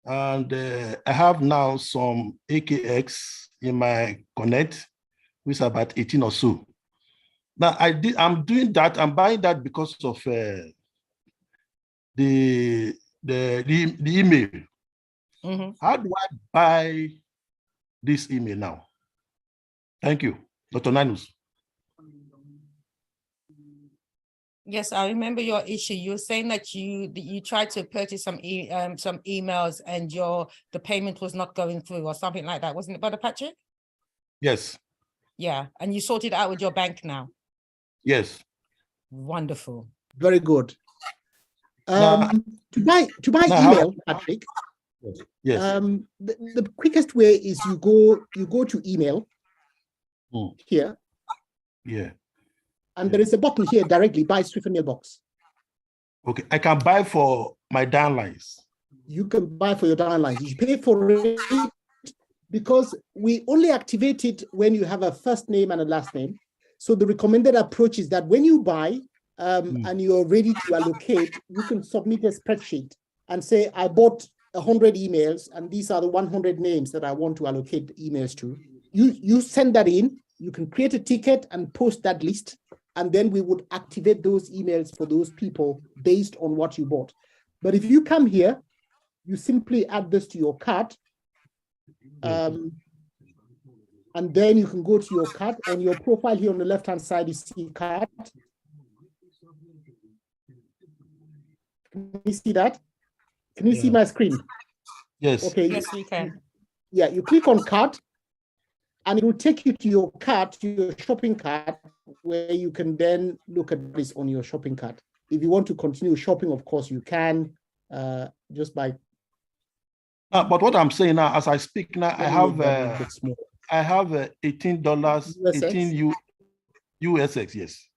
And I have now some AKX in my Connect, which is about 18 or so. Now I'm doing that, I'm buying that because of the email. Mm-hmm. How do I buy this email now? Thank you, Dr. Nanus. Yes, I remember your issue. You were saying that you tried to purchase some emails and the payment was not going through or something like that, wasn't it, Brother Patrick? Yes. Yeah, and you sorted it out with your bank now. Yes. Wonderful. Very good. Now, to buy email, Patrick. Yes. The quickest way is you go to email here. Yeah. And there is a button here directly, buy Swift mailbox. Okay, I can buy for my downlines. You can buy for your downlines. You pay for it because we only activate it when you have a first name and a last name. So the recommended approach is that when you buy and you're ready to allocate, you can submit a spreadsheet and say, I bought 100 emails and these are the 100 names that I want to allocate emails to. You send that in, you can create a ticket and post that list, and then we would activate those emails for those people based on what you bought. But if you come here, you simply add this to your cart, and then you can go to your cart. On your profile here on the left-hand side, you see cart. Can you see that? Can you see my screen? Yes. Okay. Yes, we can. Yeah, you click on cart, and it will take you to your cart, to your shopping cart, where you can then look at this on your shopping cart. If you want to continue shopping, of course, you can just by. But what I'm saying now, as I speak now, I have $18, USX? 18 USX, yes.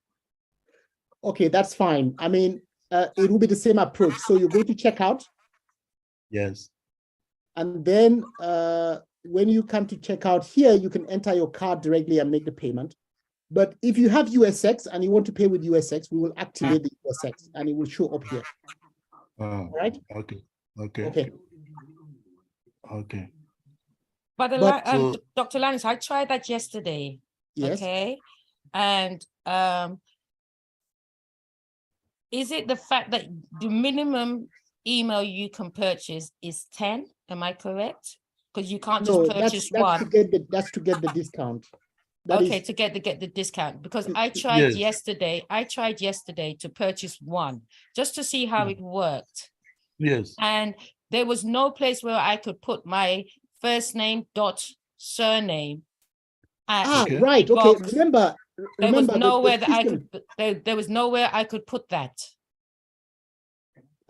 Okay, that's fine. I mean, it will be the same approach. So you go to checkout. Yes. And then when you come to checkout here, you can enter your card directly and make the payment. But if you have USX and you want to pay with USX, we will activate the USX and it will show up here. All right? Okay. Okay. Okay. Okay. But Dr. Lannis, I tried that yesterday. Yes. Okay. And is it the fact that the minimum email you can purchase is 10? Am I correct? Because you can't just purchase one. That's to get the discount. To get the discount, because I tried yesterday. I tried yesterday to purchase one just to see how it worked. Yes. And there was no place where I could put my first name dot surname. Right. Okay. Remember, there was nowhere that I could. There was nowhere I could put that.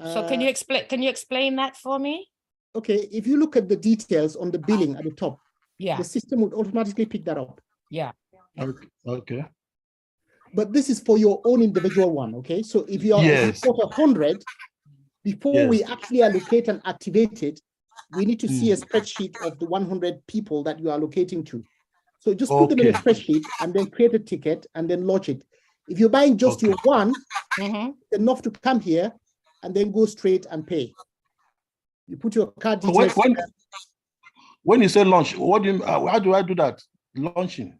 So can you explain that for me? Okay. If you look at the details on the billing at the top, the system would automatically pick that up. Yeah. Okay. But this is for your own individual one. Okay. So if you are got 100, before we actually allocate and activate it, we need to see a spreadsheet of the 100 people that you are allocating to. So just put them in a spreadsheet and then create a ticket and then launch it. If you're buying just your one, enough to come here and then go straight and pay. You put your card details. When you say launch, what do you? How do I do that? Launching.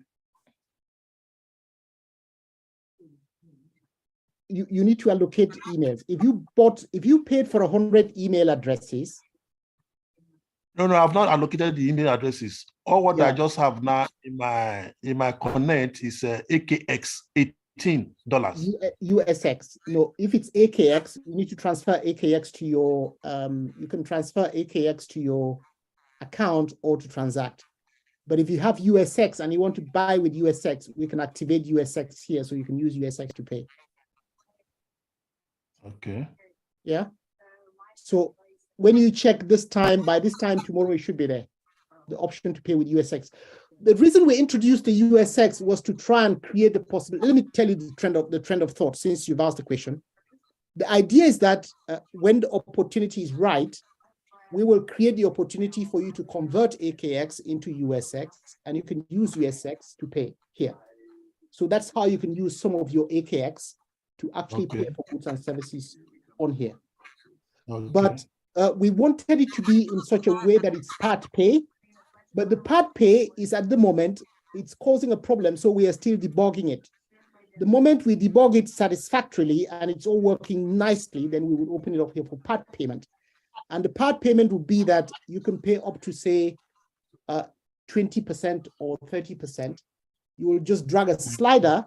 You need to allocate emails. If you paid for 100 email addresses. No, I've not allocated the email addresses. All what I just have now in my Connect is AKX $18. USX. No, if it's AKX, you need to transfer AKX to your you can transfer AKX to your account or to transact. But if you have USX and you want to buy with USX, we can activate USX here so you can use USX to pay. Okay. Yeah. So when you check this time, by this time tomorrow, it should be there. The option to pay with USX. the reason we introduced the USX was to try and create the possibility. Let me tell you the trend of thought, since you've asked the question. The idea is that when the opportunity is right, we will create the opportunity for you to convert AKX into USX, and you can use USX to pay here. So that's how you can use some of your AKX to actually pay for goods and services on here. But we wanted it to be in such a way that it's part pay, but the part pay is at the moment, it's causing a problem, so we are still debugging it. The moment we debug it satisfactorily and it's all working nicely, then we will open it up here for part payment. And the part payment would be that you can pay up to, say, 20% or 30%. You will just drag a slider.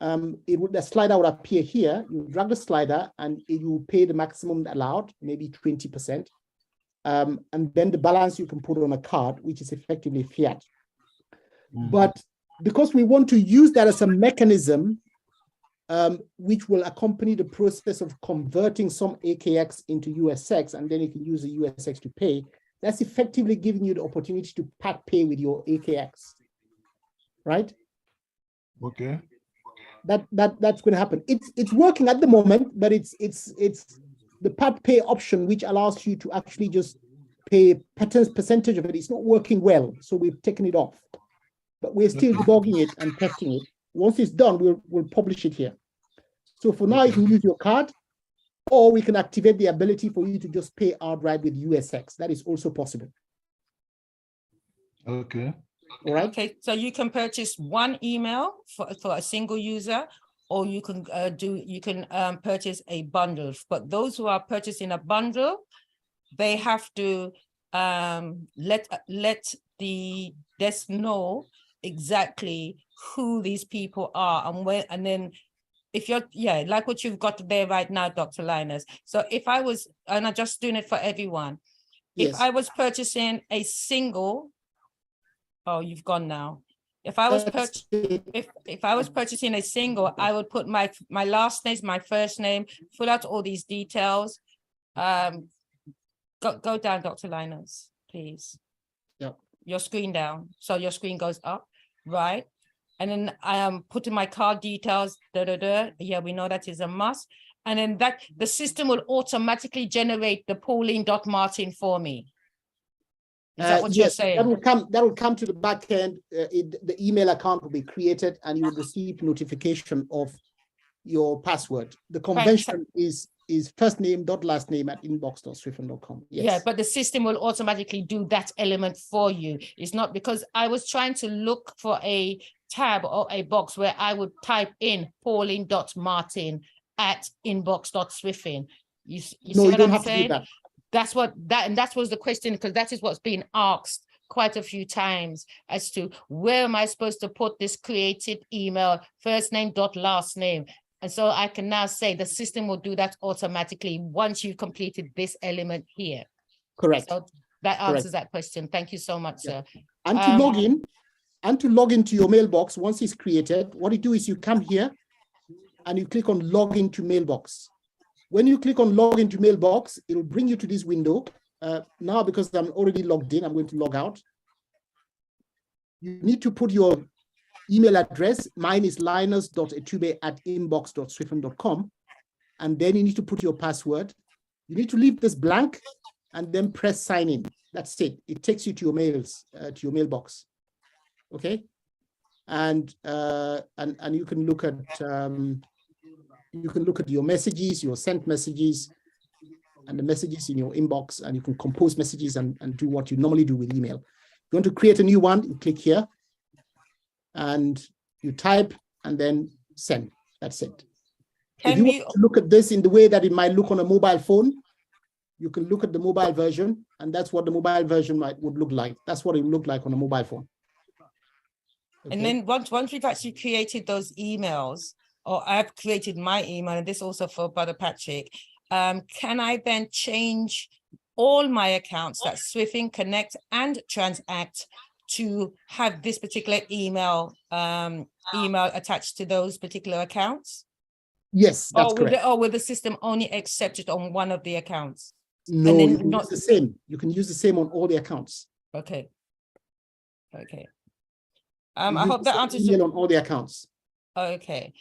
The slider would appear here. You drag the slider and you will pay the maximum allowed, maybe 20%. And then the balance you can put on a card, which is effectively fiat. But because we want to use that as a mechanism which will accompany the process of converting some AKX into USX, and then you can use the USX to pay, that's effectively giving you the opportunity to part pay with your AKX, right? Okay. That's going to happen. It's working at the moment, but it's the part pay option which allows you to actually just pay percentage of it. It's not working well, so we've taken it off. But we're still debugging it and testing it. Once it's done, we'll publish it here. So for now, you can use your card, or we can activate the ability for you to just pay outright with USX. That is also possible. Okay. All right. Okay, so you can purchase one email for a single user, or you can purchase a bundle. But those who are purchasing a bundle, they have to let the desk know exactly who these people are and where, and then if you're, like what you've got there right now, Dr. Linus. So if I was, and I'm just doing it for everyone, if I was purchasing a single, oh, you've gone now. If I was purchasing a single, I would put my last name, my first name, fill out all these details. Go down, Dr. Linus, please. Yep. Your screen down. So your screen goes up, right? And then I am putting my card details. Yeah, we know that is a must. And then the system will automatically generate the Pauline.Martin for me. Is that what you're saying? That will come to the back end. The email account will be created and you will receive notification of your password. The convention is first name dot last name at inbox.swiffen.com. Yes. Yeah, but the system will automatically do that element for you. It's not, because I was trying to look for a tab or a box where I would type in Pauline.Martin at inbox.swiffen. You see what I'm saying? That's that was the question, because that is what's been asked quite a few times as to where am I supposed to put this created email, first name dot last name. And so I can now say the system will do that automatically once you've completed this element here. Correct. So that answers that question. Thank you so much, sir. And to log into your mailbox, once it's created, what you do is you come here and you click on log into mailbox. When you click on log into mailbox, it will bring you to this window. Now, because I'm already logged in, I'm going to log out. You need to put your email address. Mine is linus.etube@inbox.swiffen.com. And then you need to put your password. You need to leave this blank and then press sign in. That's it. It takes you to your mails, to your mailbox. Okay. And you can look at your messages, your sent messages, and the messages in your inbox, and you can compose messages and do what you normally do with email. If you want to create a new one, you click here and you type and then send. That's it. If you want to look at this in the way that it might look on a mobile phone, you can look at the mobile version, and that's what the mobile version would look like. That's what it would look like on a mobile phone. Okay. And then once we've actually created those emails, or I've created my email, and this also for Brother Patrick, can I then change all my accounts, that Swiffen, Connect, and Transact, to have this particular email attached to those particular accounts? Yes, that's correct. Or will the system only accept it on one of the accounts? No, you can use the same. You can use the same on all the accounts. Okay. Okay. I hope that answers email your, on all the accounts. okay.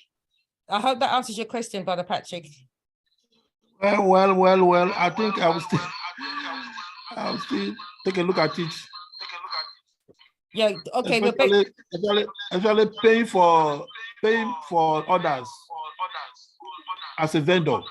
I hope that answers your question, Brother Patrick. Well. I think I'll still take a look at it. Yeah, okay. Especially paying for others as a vendor.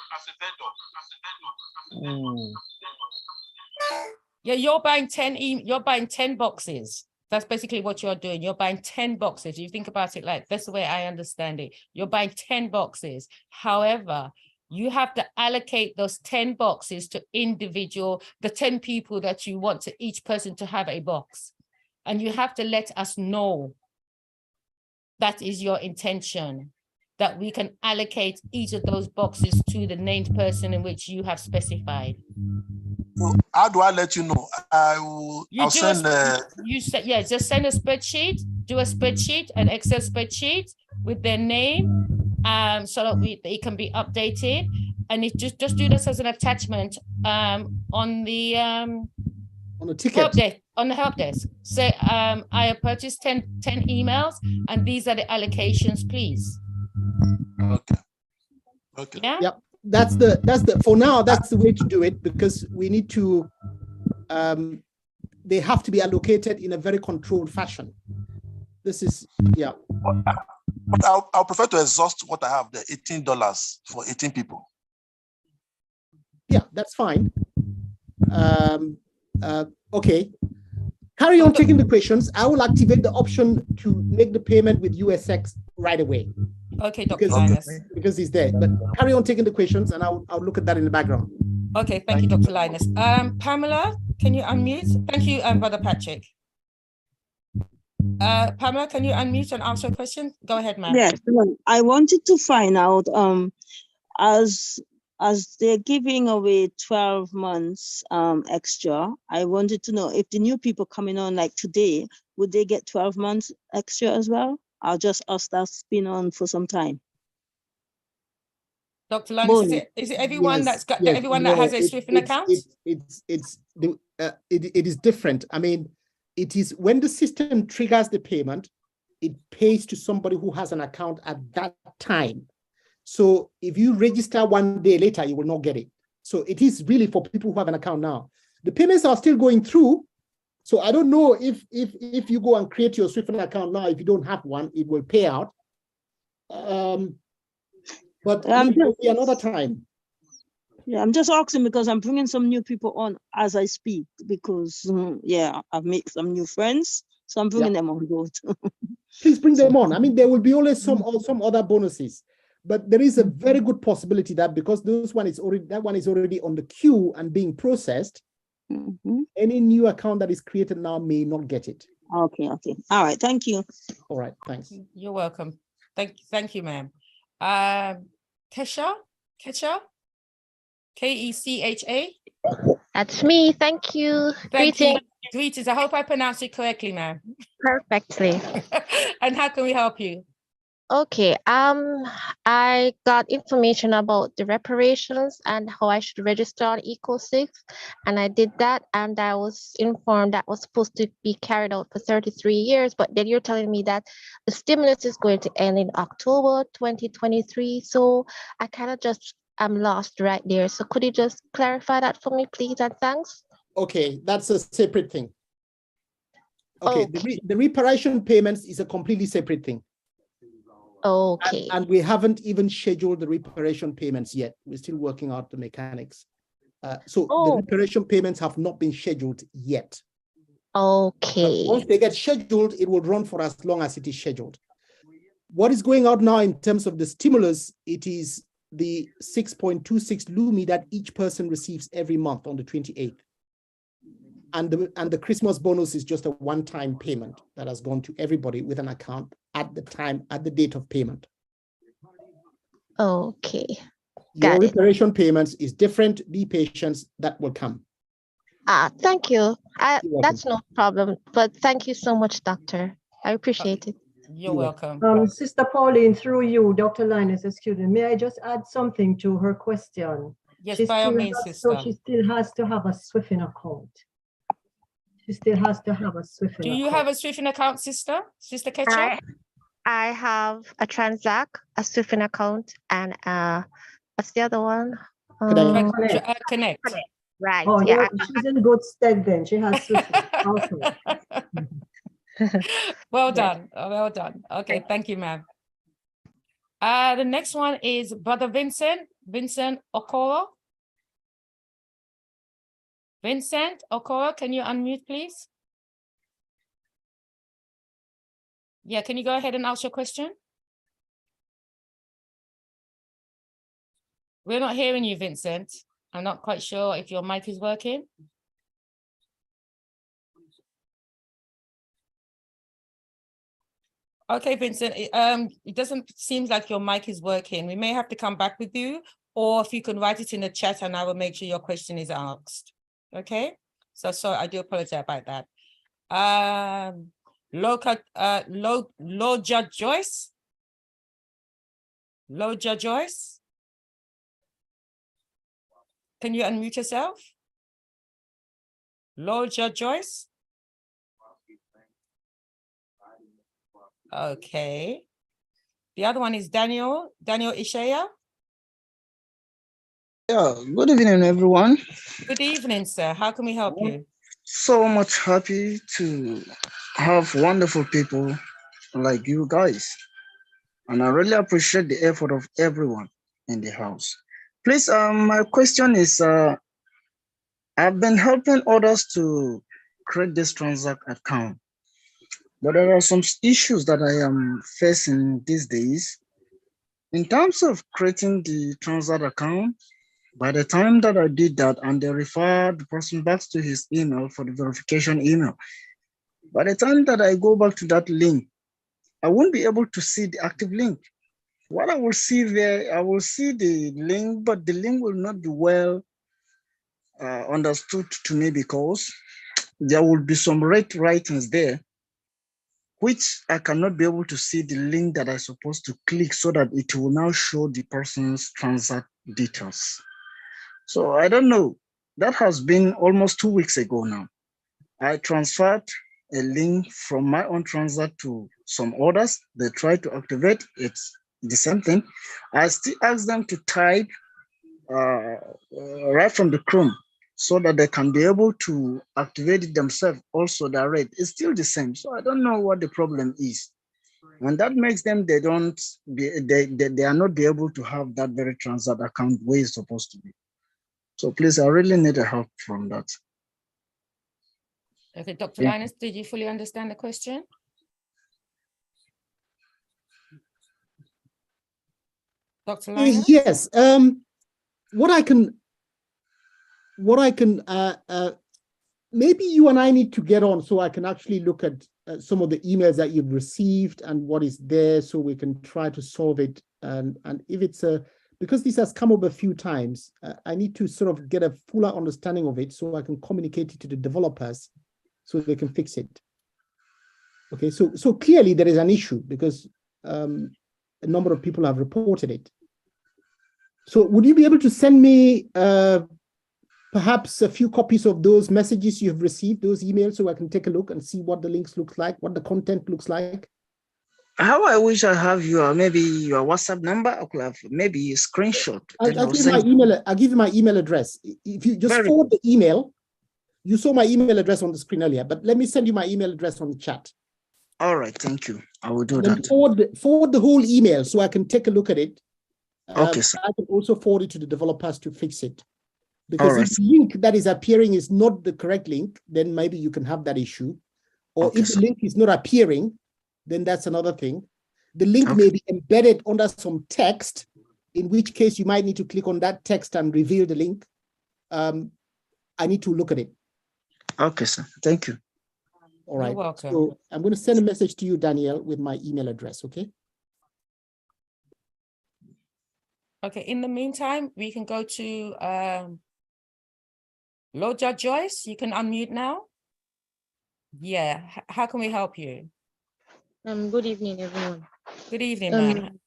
Yeah, you're buying 10 boxes. That's basically what you're doing. You're buying 10 boxes. You think about it like that's the way I understand it. You're buying 10 boxes. However, you have to allocate those 10 boxes to the 10 people that you want to each person to have a box. And you have to let us know that is your intention, that we can allocate each of those boxes to the named person in which you have specified. So how do I let you know? I'll send. Just send a spreadsheet. Do a spreadsheet, an Excel spreadsheet with their name, so that it can be updated. And it just do this as an attachment on the ticket on the help desk. Say I have purchased 10 emails, and these are the allocations, please. Okay. Yeah. Yep. That's the for now, that's the way to do it, because we need to they have to be allocated in a very controlled fashion. This is But I'll prefer to exhaust what I have, the $18 for 18 people. Yeah, that's fine. Okay. Carry on taking the questions. I will activate the option to make the payment with USX right away. Okay, Dr. Linus. Because he's there. But carry on taking the questions, and I'll look at that in the background. Okay, thank you, Dr. Linus. Pamela, can you unmute? Thank you, Brother Patrick. Pamela, can you unmute and answer a question? Go ahead, ma'am. Yes, I wanted to find out, as they're giving away 12 months extra, I wanted to know if the new people coming on like today, would they get 12 months extra as well? Or just us that's been on for some time? Dr. Linus, is it everyone that has a Swift account? It is different. I mean, it is when the system triggers the payment, it pays to somebody who has an account at that time. So if you register 1 day later, you will not get it. So it is really for people who have an account now. The payments are still going through. So I don't know if you go and create your Swift account now, if you don't have one, it will pay out. But it will be another time. Yeah, I'm just asking because I'm bringing some new people on as I speak, because I've made some new friends, so I'm bringing them on board. Please bring them on. I mean, there will be always some other bonuses, but there is a very good possibility that because that one is already on the queue and being processed, any new account that is created now may not get it. Okay. All right. Thank you. All right. Thanks. You're welcome. Thank you, ma'am. Kesha? K-E-C-H-A? That's me. Thank you. Greetings. I hope I pronounced it correctly, ma'am. Perfectly. And how can we help you? Okay. I got information about the reparations and how I should register on Eco6, and I did that, and I was informed that was supposed to be carried out for 33 years, but then you're telling me that the stimulus is going to end in October 2023. So I kind of just am lost right there. So could you just clarify that for me, please, and thanks? Okay, that's a separate thing. Okay. The reparation payments is a completely separate thing. Okay. And we haven't even scheduled the reparation payments yet. We're still working out the mechanics. So the reparation payments have not been scheduled yet. Okay. But once they get scheduled, it will run for as long as it is scheduled. What is going out now in terms of the stimulus, it is the 6.26 Lumi that each person receives every month on the 28th. And the Christmas bonus is just a one-time payment that has gone to everybody with an account at the date of payment. Okay. Your reparation payments is different. Be patient, that will come. Thank you. That's no problem. But thank you so much, Doctor. I appreciate it. You're welcome. Sister Pauline, through you, Dr. Linus, excuse me, may I just add something to her question? Yes, by all means, sister. So she still has to have a Swift account. She still has to have a Swift Do you account. have a Swift account, Sister Ketchup? I have a Transact, a Swift account, and what's the other one? Connect. Connect. Right. Oh, Yeah. she's in good stead then. She has Swift. Okay. Well done. Well done. Okay, thank you, ma'am. The next one is Brother Vincent Okoro. Vincent Okoro, can you unmute, please? Yeah, can you go ahead and ask your question? We're not hearing you, Vincent. I'm not quite sure if your mic is working. Okay, Vincent, it doesn't seem like your mic is working. We may have to come back with you, or if you can write it in the chat and I will make sure your question is asked. Okay, so sorry, I do apologize about that. Loja Joyce. Loja Joyce. Can you unmute yourself? Loja Joyce. Okay. The other one is Daniel Ishaya. Yeah, good evening, everyone. Good evening, sir. How can we help you? So much happy to have wonderful people like you guys. And I really appreciate the effort of everyone in the house. Please, my question is, I've been helping others to create this Transact account, but there are some issues that I am facing these days. In terms of creating the Transact account, by the time that I did that and they referred the person back to his email for the verification email, by the time that I go back to that link, I won't be able to see the active link. What I will see there, I will see the link, but the link will not be well understood to me because there will be some red writings there, which I cannot be able to see the link that I'm supposed to click so that it will now show the person's Transact details. So I don't know. That has been almost 2 weeks ago now. I transferred a link from my own Transact to some others. They try to activate it. It's the same thing. I still ask them to type right from the Chrome so that they can be able to activate it themselves also direct. It's still the same. So I don't know what the problem is. And that makes them, they are not be able to have that very Transact account where it's supposed to be. So please, I really need a help from that. Okay, Dr. Linus, did you fully understand the question? Dr. Linus? Yes. What I can, maybe you and I need to get on so I can actually look at some of the emails that you've received and what is there so we can try to solve it. And if it's because this has come up a few times, I need to sort of get a fuller understanding of it so I can communicate it to the developers so they can fix it. Okay, so clearly there is an issue because a number of people have reported it. So would you be able to send me perhaps a few copies of those messages you've received, those emails, so I can take a look and see what the links look like, what the content looks like? How I wish I have your maybe your WhatsApp number. I could have maybe a screenshot. I'll give you my email. I'll give you my email address. If you just forward the email, you saw my email address on the screen earlier, but let me send you my email address on the chat. All right, thank you. I will do then that. Forward the whole email so I can take a look at it. Okay, sir. I can also forward it to the developers to fix it. Because if the link that is appearing is not the correct link, then maybe you can have that issue. Or if the link is not appearing, then that's another thing. The link may be embedded under some text, in which case you might need to click on that text and reveal the link. I need to look at it. Okay, sir. Thank you. All right. You're welcome. So I'm going to send a message to you, Danielle, with my email address, okay? Okay, in the meantime, we can go to Loja Joyce. You can unmute now. Yeah, how can we help you? Good evening, everyone. Good evening, ma'am.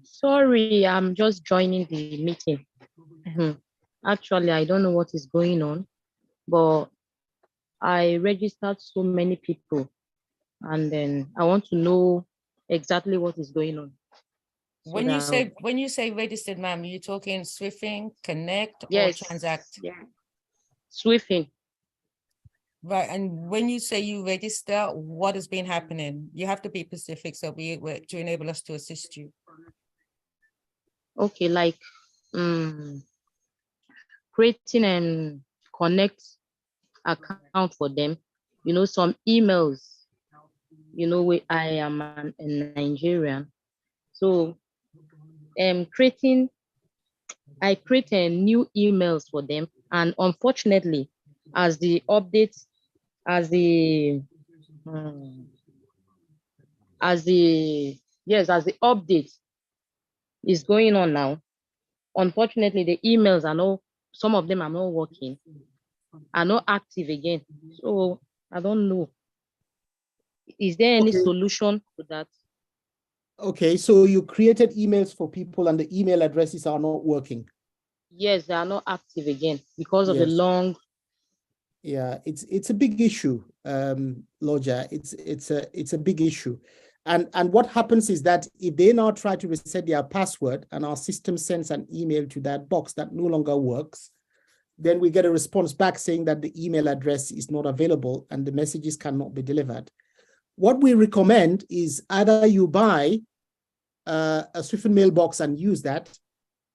Sorry, I'm just joining the meeting. Actually, I don't know what is going on, but I registered so many people, and then I want to know exactly what is going on. So When you that- say registered, ma'am, you're talking Swifting, Connect, or yes, Transact? yeah, Swifting. Right, and when you say you register, what has been happening? You have to be specific so to enable us to assist you. Okay, like creating and connect account for them. You know, some emails. You know, I am a Nigerian, so I create new emails for them, and unfortunately, as the updates, as the update is going on now, unfortunately, the emails are not, some of them are not working, are not active again. So I don't know. Is there any solution to that? Okay, so you created emails for people and the email addresses are not working. Yes, they are not active again because of the Yes. long. Yeah, it's a big issue, Loja. It's a big issue. And what happens is that if they now try to reset their password and our system sends an email to that box that no longer works, then we get a response back saying that the email address is not available and the messages cannot be delivered. What we recommend is either you buy a Swift mailbox and use that,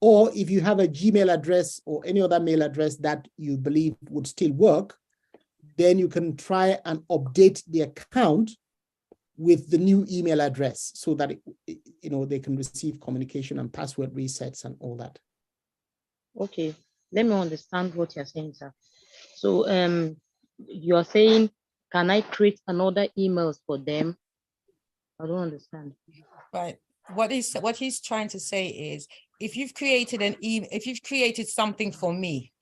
or if you have a Gmail address or any other mail address that you believe would still work, then you can try and update the account with the new email address so that they can receive communication and password resets and all that. Okay, let me understand what you're saying, sir. So you're saying, can I create another emails for them? I don't understand. Right. What he's trying to say is, if you've created if you've created something for me,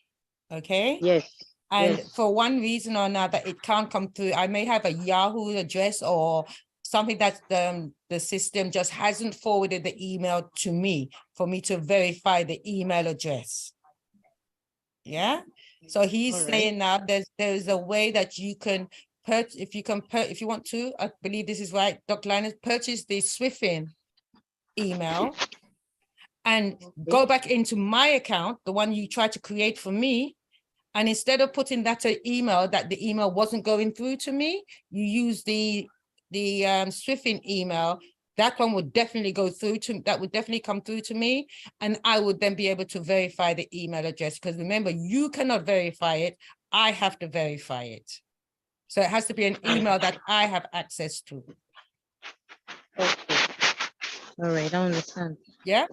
okay? Yes. And yes. for one reason or another, it can't come through. I may have a Yahoo address or something that the system just hasn't forwarded the email to me for me to verify the email address. Yeah. So he's saying now there's a way that you can purchase, if you want to, I believe this is right, Dr. Linus, purchase the Swifting email and go back into my account, the one you tried to create for me. And instead of putting that email, that the email wasn't going through to me, you use the Swifting email. That one would definitely go through to, that would definitely come through to me. And I would then be able to verify the email address. Because remember, you cannot verify it. I have to verify it. So it has to be an email that I have access to. Okay. All right, I understand. Yeah.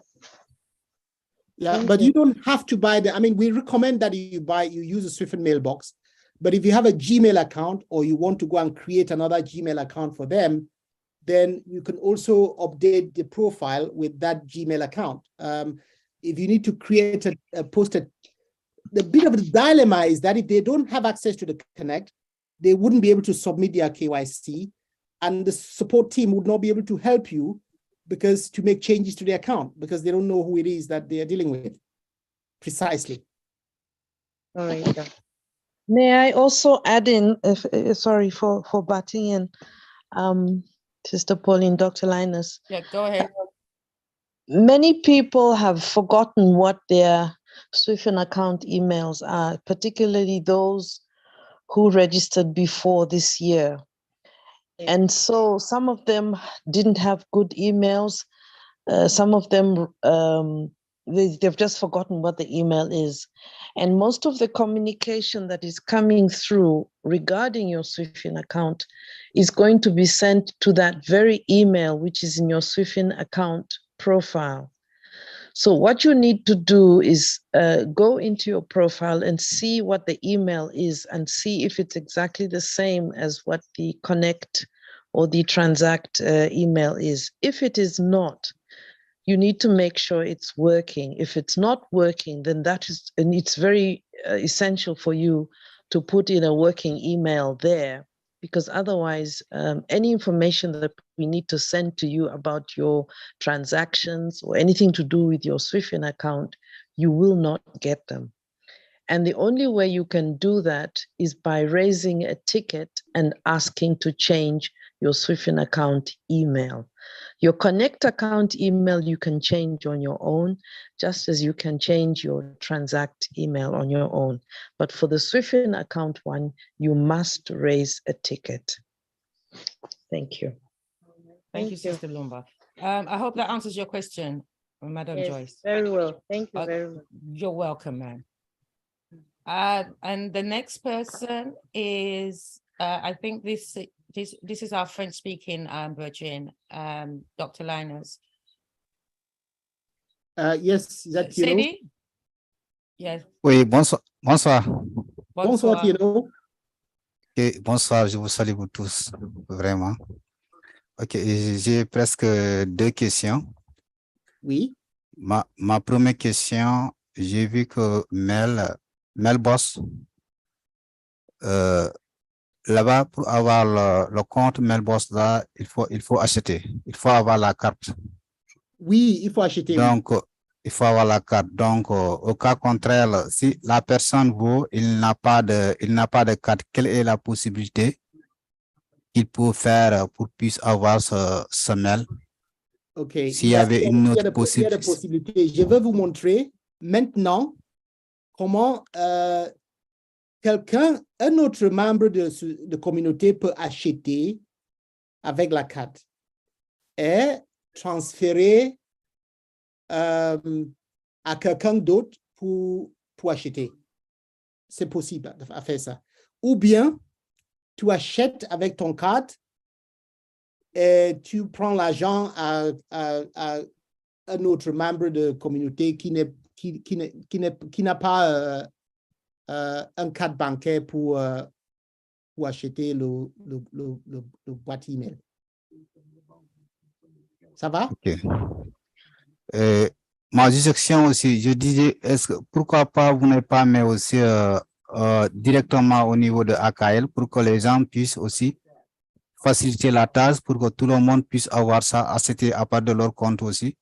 Yeah, Thank but you. you don't have to buy the, I mean, we recommend that you use a Swift mailbox. But if you have a Gmail account or you want to go and create another Gmail account for them, then you can also update the profile with that Gmail account. If you need to create a post-it, the bit of the dilemma is that if they don't have access to the Connect, they wouldn't be able to submit their KYC, and the support team would not be able to help you because to make changes to the account because they don't know who it is that they are dealing with precisely. All right. Sir. May I also add in, sorry for butting in, Sister Pauline, Dr. Linus. Yeah, go ahead. Many people have forgotten what their Swiften account emails are, particularly those who registered before this year. And so some of them didn't have good emails. Some of them, they've just forgotten what the email is. And most of the communication that is coming through regarding your Swiften account is going to be sent to that very email, which is in your Swiften account profile. So what you need to do is go into your profile and see what the email is and see if it's exactly the same as what the Connect or the Transact email is. If it is not, you need to make sure it's working. If it's not working, then and it's very essential for you to put in a working email there, because otherwise any information that we need to send to you about your transactions or anything to do with your Swiften account, you will not get them. And the only way you can do that is by raising a ticket and asking to change your Swiften account email. Your Connect account email you can change on your own, just as you can change your Transact email on your own. But for the Swiften account one, you must raise a ticket. Thank you. Thank you, Sister Lumba. I hope that answers your question, Madam Yes, Joyce. very well. Thank you very much. You're welcome, ma'am. And the next person is, I think this is our French-speaking Virgin, Dr. Linus. Yes, is that Tino? Sedi? Yes. Oui, bonsoir. Bonsoir. Bonsoir, Tino. Ok, bonsoir, je vous salue vous tous, vraiment. Ok, j'ai presque 2 questions. Oui. Ma première question, j'ai vu que Mel Boss, là-bas, pour avoir le compte Mel Boss, là, il faut acheter. Il faut avoir la carte. Oui, il faut acheter. Donc, il faut avoir la carte. Donc, au cas contraire, si la personne veut, il n'a pas de carte, quelle est la possibilité qu'il peut faire pour puisse avoir ce mail? OK. S'il y avait une autre possibilité. Il y a des possibilités. Je vais vous montrer maintenant comment un autre membre de communauté peut acheter avec la carte et transférer à quelqu'un d'autre pour acheter. C'est possible de faire ça. Ou bien, tu achètes avec ton carte et tu prends l'argent à un autre membre de communauté qui n'a pas un carte bancaire pour acheter le boîte email. Ça va? OK. Ma dissection aussi, je disais, pourquoi pas vous n'avez pas mis aussi directement au niveau de AKL pour que les gens puissent aussi faciliter la tâche pour que tout le monde puisse avoir ça à part de leur compte aussi.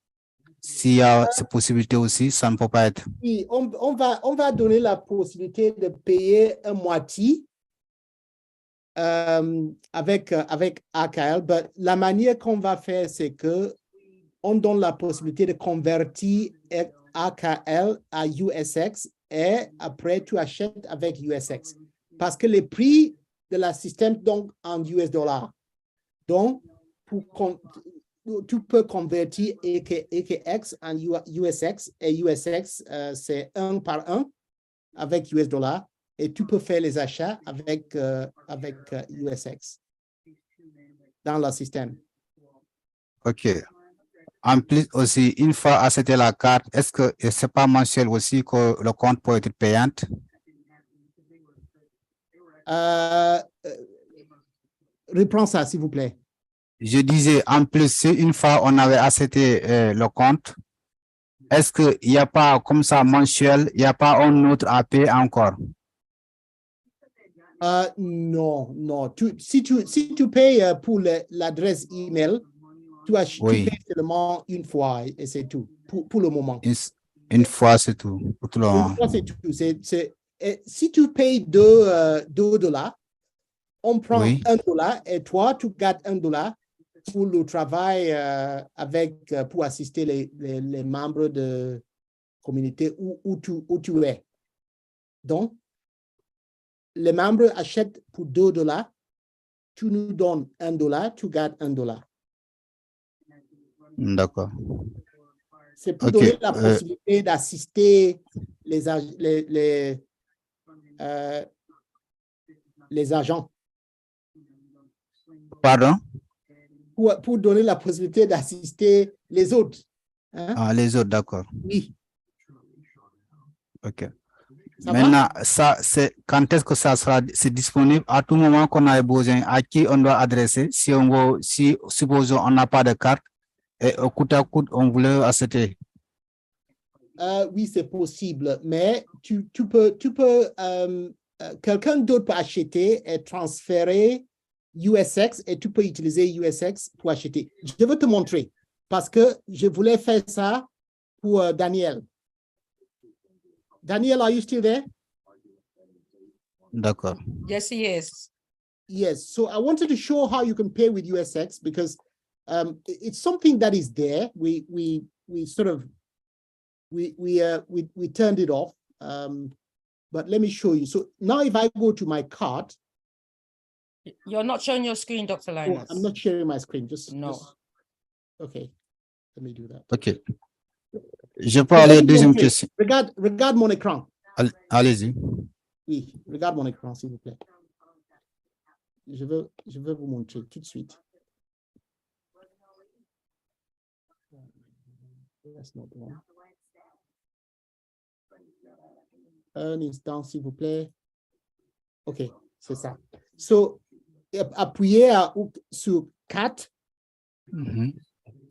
S'il y a cette possibilité aussi, ça ne peut pas être. Oui, on va donner la possibilité de payer un moitié avec AKL. Mais la manière qu'on va faire, c'est que on donne la possibilité de convertir AKL à USX et après tu achètes avec USX. Parce que les prix de la système donc en US dollars. Donc, tu peux convertir EKX en USX et USX, c'est 1 par 1 avec US dollars et tu peux faire les achats avec USX dans le système. OK. En plus aussi, une fois acheté la carte, est-ce que c'est pas mensuel aussi que le compte peut être payant? Reprends ça, s'il vous plaît. Je disais, en plus, si une fois on avait acheté le compte, est-ce qu'il n'y a pas comme ça mensuel, il n'y a pas un autre à payer encore? Non. Si tu payes pour l'adresse email, tu payes seulement une fois et c'est tout, pour le moment. Une fois, c'est tout, pour tout le moment. Une fois, c'est tout. Si tu payes $2, on prend $1 et toi, tu gardes $1 pour le travail pour assister les membres de communauté où tu es. Donc, les membres achètent pour $2, tu nous donnes $1, tu gardes $1. D'accord. C'est pour donner la possibilité d'assister les agents. Pardon? Pour donner la possibilité d'assister les autres. Hein? Ah, les autres, d'accord. Oui. OK. Ça maintenant, ça, c'est quand est-ce que ça sera disponible? À tout moment qu'on a besoin, à qui on doit adresser? Si supposons on n'a pas de carte et au coûte à coûte, on voulait acheter. Oui, c'est possible, mais tu peux quelqu'un d'autre peut acheter et transférer USX et tu peux utiliser USX pour acheter. Je vais te montrer parce que je voulais faire ça pour Daniel. Daniel, are you still there? D'accord. Yes, he is. Yes, so I wanted to show how you can pay with USX because it's something that is there. We sort of we turned it off. But let me show you. So now if I go to my card. You're not showing your screen, Dr. Linus. I'm not sharing my screen. No. Okay, let me do that. OK. Je peux aller à la deuxième montrer. question. Regarde mon écran. Allez-y. Oui, regarde mon écran, s'il vous plaît. Je veux vous montrer tout de suite. That's not the one. Un instant, s'il vous plaît. OK, c'est ça. So, appuyez sur 4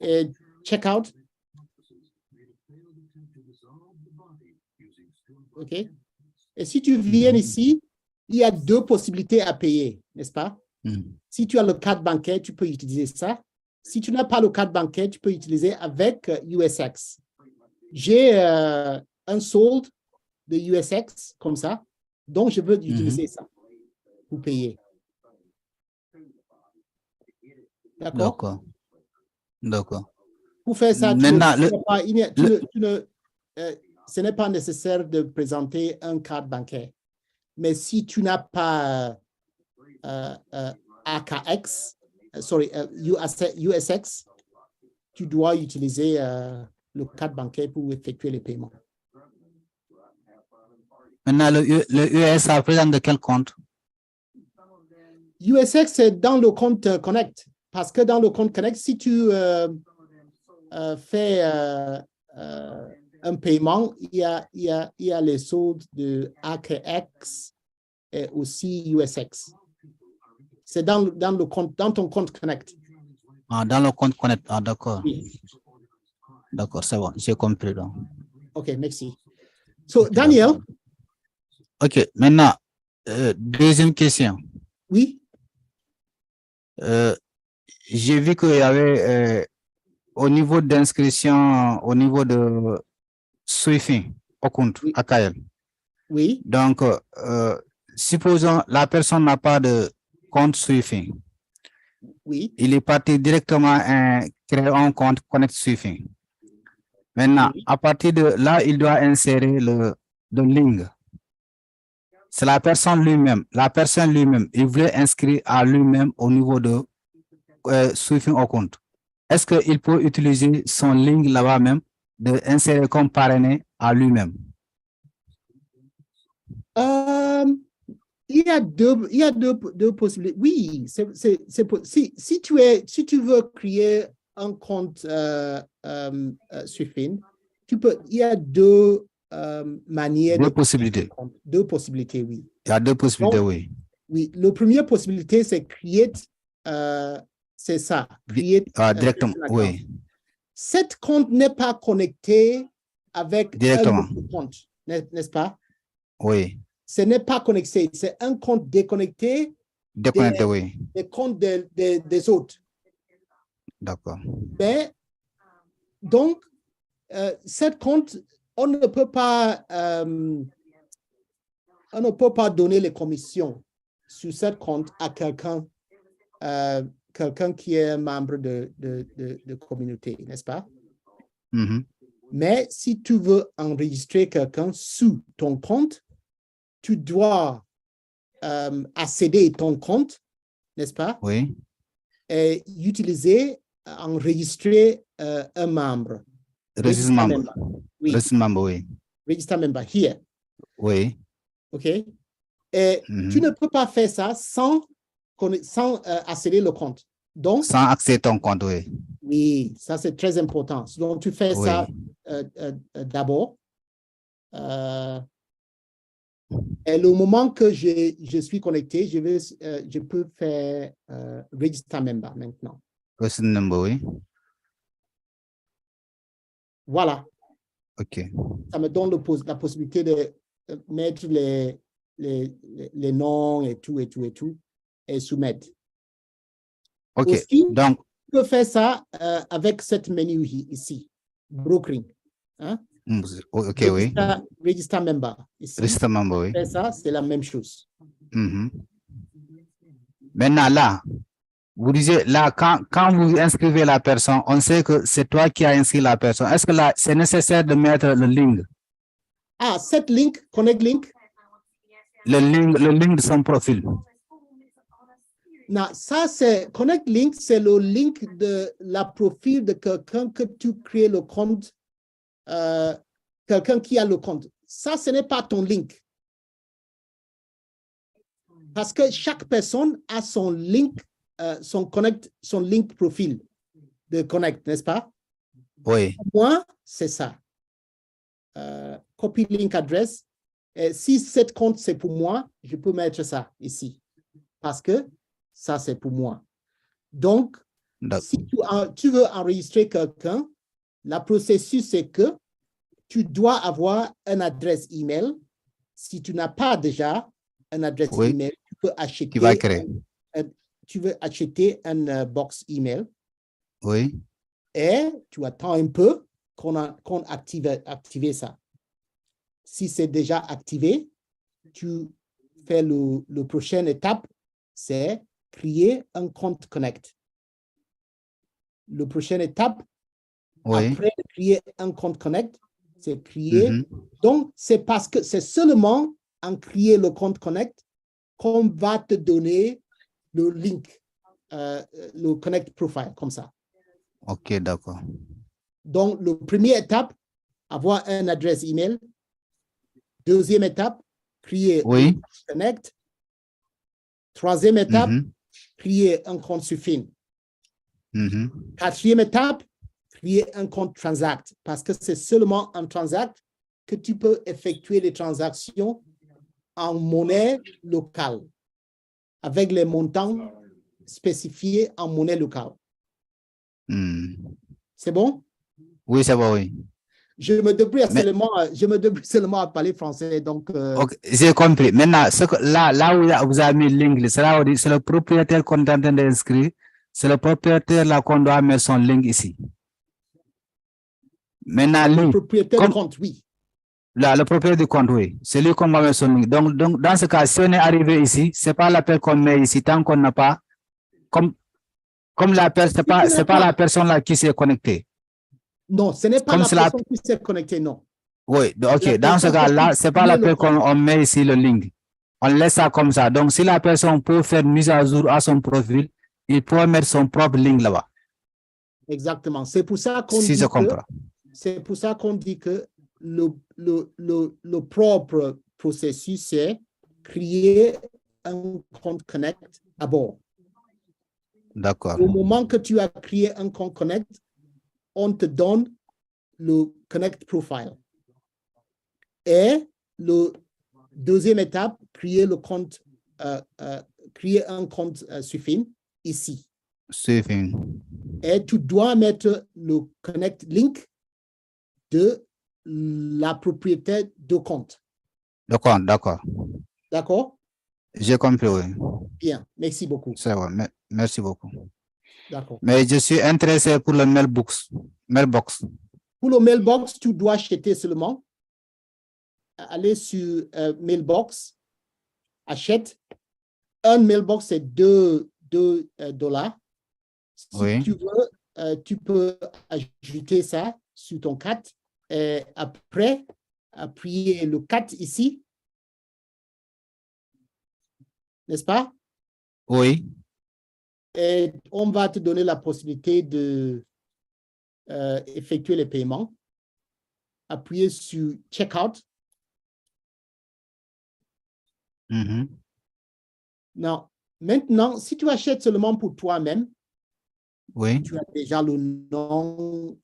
et check out. OK. Et si tu viens ici, il y a 2 possibilités à payer, n'est-ce pas? Si tu as le carte bancaire, tu peux utiliser ça. Si tu n'as pas le carte bancaire, tu peux utiliser avec USX. J'ai un solde de USX comme ça, donc je veux utiliser ça pour payer. D'accord? D'accord. Pour faire ça, maintenant, ce n'est pas nécessaire de présenter un carte bancaire. Mais si tu n'as pas AKX, USX, tu dois utiliser le carte bancaire pour effectuer les paiements. Maintenant, le USA présente de quel compte? USX, c'est dans le compte Connect. Parce que dans le compte Connect, si tu fais un paiement, il y a les soldes de AKX et aussi USX. C'est dans ton compte Connect. Ah, dans le compte Connect. Ah, d'accord. Oui. D'accord, c'est bon, j'ai compris. Donc. OK, merci. So, Daniel. OK, maintenant, deuxième question. Oui. J'ai vu qu'il y avait au niveau d'inscription, au niveau de Swifting au compte AKL. Oui. Donc, supposons la personne n'a pas de compte Swifting. Oui. Il est parti directement créer un compte Connect Swifting. Maintenant, à partir de là, il doit insérer le link. C'est la personne lui-même. La personne lui-même, il voulait inscrire à lui-même au niveau de Swifting au compte. Est-ce qu'il peut utiliser son link là-bas même, d'insérer comme parrainé à lui-même? Il y a deux possibilités. Oui, si tu veux créer un compte Swifting, il y a deux manières. Deux possibilités. Deux possibilités, oui. Il y a deux possibilités, Donc, oui. Oui, la première possibilité, c'est create, c'est ça, create. Directement, oui. Cet compte n'est pas connecté avec Directement. un autre compte, n'est-ce pas? Oui. Ce n'est pas connecté, c'est un compte déconnecté, Déconnecté, oui. des comptes des autres. D'accord. Mais, donc, cet compte, on ne peut pas donner les commissions sur ce compte à quelqu'un qui est un membre de communauté, n'est-ce pas? Mais si tu veux enregistrer quelqu'un sous ton compte, tu dois accéder à ton compte, n'est-ce pas? Oui. Et enregistrer un membre. Register member. Oui. Register member, oui. Register member, here. Oui. OK? Et tu ne peux pas faire ça sans accéder le compte. Donc, sans accéder ton compte, oui. Oui, ça c'est très important. Donc, tu fais ça d'abord. Et le moment que je suis connecté, je peux faire Register Member maintenant. Register Member, oui. Voilà. OK. Ça me donne la possibilité de mettre les noms et tout, et soumettre. OK. Aussi, donc, tu peux faire ça avec cette menu ici, brokering. Hein? Ok, oui. Register member. Ici. Register member, oui. Après ça, c'est la même chose. Maintenant, là, vous disiez, là, quand vous inscrivez la personne, on sait que c'est toi qui as inscrit la personne. Est-ce que là, c'est nécessaire de mettre le link? Ah, cette link, connect link? Le link de son profil. Non, ça, c'est connect link, c'est le link de la profil de quelqu'un que tu crées le compte, quelqu'un qui a le compte. Ça, ce n'est pas ton link. Parce que chaque personne a son link, son link profil de connect, n'est-ce pas? Oui. Pour moi, c'est ça. Copy link address. Et si cette compte, c'est pour moi, je peux mettre ça ici. Parce que ça, c'est pour moi. Donc, si tu veux enregistrer quelqu'un, le processus, c'est que tu dois avoir une adresse email. Si tu n'as pas déjà une adresse email, tu peux acheter. Tu vas créer. Tu veux acheter un box email. Oui. Et tu attends un peu qu'on active ça. Si c'est déjà activé, tu fais le prochaine étape, c'est créer un compte Connect. Le prochaine étape, après créer un compte Connect, c'est créer. Donc, c'est parce que c'est seulement en créer le compte Connect qu'on va te donner le link, le Connect Profile, comme ça. Ok, d'accord. Donc, la première étape, avoir une adresse email. Deuxième étape, créer un compte Connect. Troisième étape, créer un compte Suffin. Quatrième étape, créer un compte Transact, parce que c'est seulement en Transact que tu peux effectuer les transactions en monnaie locale, avec les montants spécifiés en monnaie locale. C'est bon? Oui, c'est bon, oui. Je me débrouille seulement à parler français, donc... Ok, j'ai compris. Maintenant, là où vous avez mis link, c'est le propriétaire qu'on est en train d'inscrire. C'est le propriétaire là qu'on doit mettre son link ici. Maintenant, le propriétaire du compte, oui. Là, le propriétaire du compte, oui. C'est lui qu'on va mettre son link. Donc, dans ce cas, si on est arrivé ici, c'est pas l'appel qu'on met ici tant qu'on n'a pas... Comme l'appel, c'est pas la personne là qui s'est connectée. Non, ce n'est pas comme la personne qui s'est connectée, non. Oui, ok. Dans ce cas-là, c'est pas l'appel qu'on met ici le link. On laisse ça comme ça. Donc, si la personne peut faire une mise à jour à son profil, il peut mettre son propre link là-bas. Exactement. C'est pour ça qu'on dit que le propre processus, c'est créer un compte Connect à bord. D'accord. Au moment que tu as créé un compte Connect, on te donne le Connect Profile. Et le deuxième étape, créer un compte Suffin ici. Suffin. Et tu dois mettre le Connect Link de la propriété de compte. D'accord, d'accord. D'accord? J'ai compris, oui. Bien, merci beaucoup. C'est vrai, merci beaucoup. D'accord. Mais je suis intéressé pour le mailbox. Pour le mailbox, tu dois acheter seulement. Aller sur mailbox, achète. Un mailbox, c'est 2 $. Si tu veux, tu peux ajouter ça sur ton 4. Et après, appuyer le 4 ici. N'est-ce pas? Oui. Et on va te donner la possibilité de effectuer les paiements. Appuyer sur Checkout. Non. Maintenant, si tu achètes seulement pour toi-même, tu as déjà le nom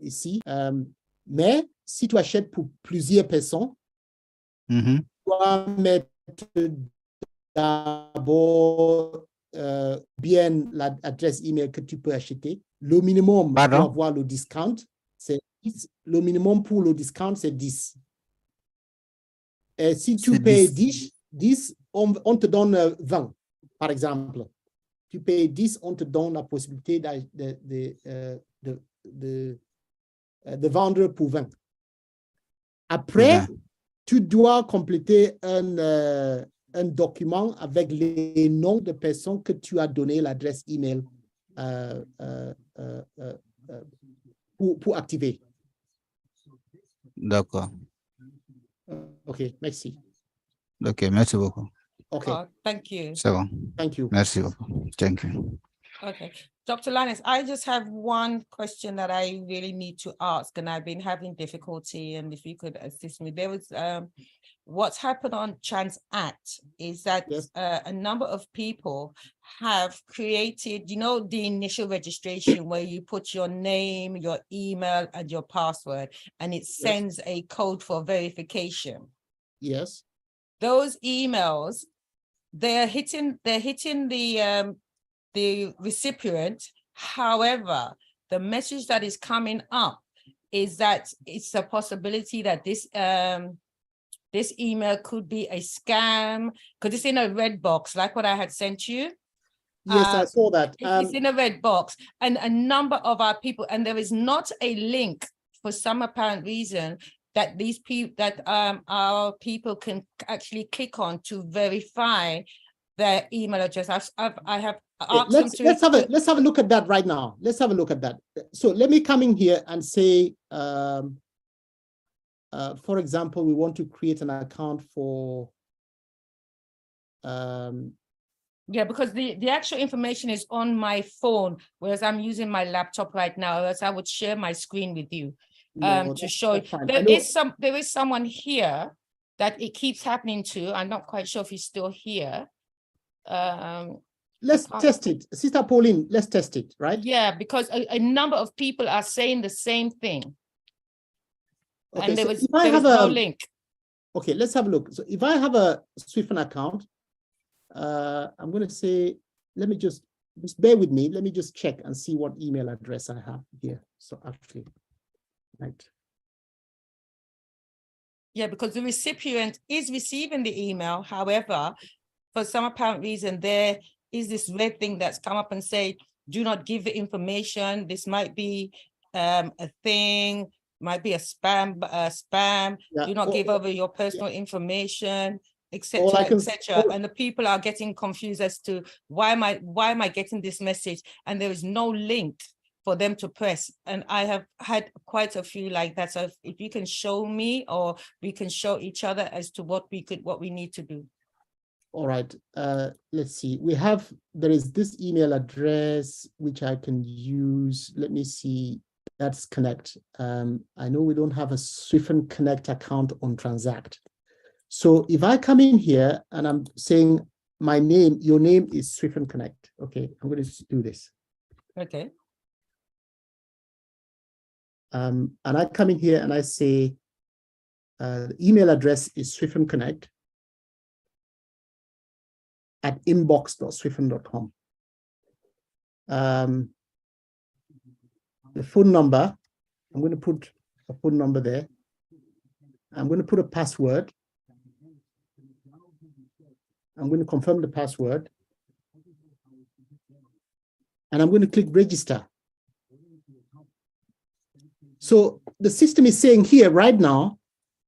ici. Mais si tu achètes pour plusieurs personnes, tu dois mettre d'abord bien l'adresse email que tu peux acheter. Le minimum pour avoir le discount, c'est 10. Le minimum pour le discount, c'est 10. Et si tu payes 10, on te donne 20, par exemple. Tu payes 10, on te donne la possibilité de vendre pour 20. Après, tu dois compléter un document avec les noms de personnes que tu as donné l'adresse email pour activer. D'accord. OK, merci. OK, merci beaucoup. OK. Thank you. C'est bon. Thank you. Merci beaucoup. Thank you. Okay, Dr. Linus, I just have one question that I really need to ask, and I've been having difficulty, and if you could assist me. There was what's happened on Transact is that a number of people have created, you know, the initial registration where you put your name, your email, and your password, and it sends a code for verification. Yes. Those emails, they're hitting the recipient. However, the message that is coming up is that it's a possibility that this this email could be a scam because it's in a red box, like what I had sent you. Yes, I saw that. It's in a red box, and a number of our people, and there is not a link for some apparent reason that these people our people can actually click on to verify their email address. I have asked them to. Let's have a look at that right now. Let's have a look at that. So let me come in here and say, for example, we want to create an account for. Yeah, because the actual information is on my phone, whereas I'm using my laptop right now. Else I would share my screen with you to show you. There is someone here that it keeps happening to. I'm not quite sure if he's still here. Let's test it. Sister Pauline, let's test it, right? Yeah, because a number of people are saying the same thing. Okay, and there so was no link. Okay, let's have a look. So if I have a Swift account, I'm going to say, let me just bear with me. Let me just check and see what email address I have here. So actually, right. Yeah, because the recipient is receiving the email. However, for some apparent reason, there is this red thing that's come up and say, do not give the information. This might be a thing, might be a spam, do not give over your personal information, etc., etc. And the people are getting confused as to why am I getting this message? And there is no link for them to press. And I have had quite a few like that. So if you can show me, or we can show each other as to what we need to do. All right, let's see. There is this email address which I can use. Let me see. That's Connect. I know we don't have a Swift and Connect account on Transact. So if I come in here and I'm saying my name, your name is Swift and Connect. Okay, I'm going to do this. Okay. And I come in here and I say the email address is Swift and Connect at inbox.swiffen.com. The phone number, I'm going to put a phone number there. I'm going to put a password. I'm going to confirm the password. And I'm going to click register. So the system is saying here right now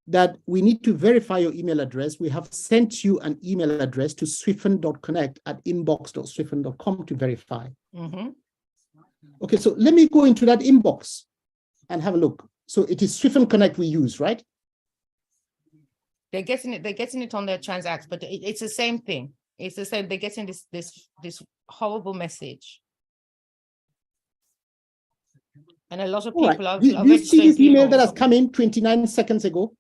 that we need to verify your email address. We have sent you an email address to swiffen.connect@inbox.swiffen.com to verify. Mm-hmm. Okay, so let me go into that inbox and have a look. So it is Swift and Connect we use, right? They're getting it on their Transact, but it's the same thing. It's the same. They're getting this horrible message. And a lot of people are Do you see this email that has come in 29 seconds ago?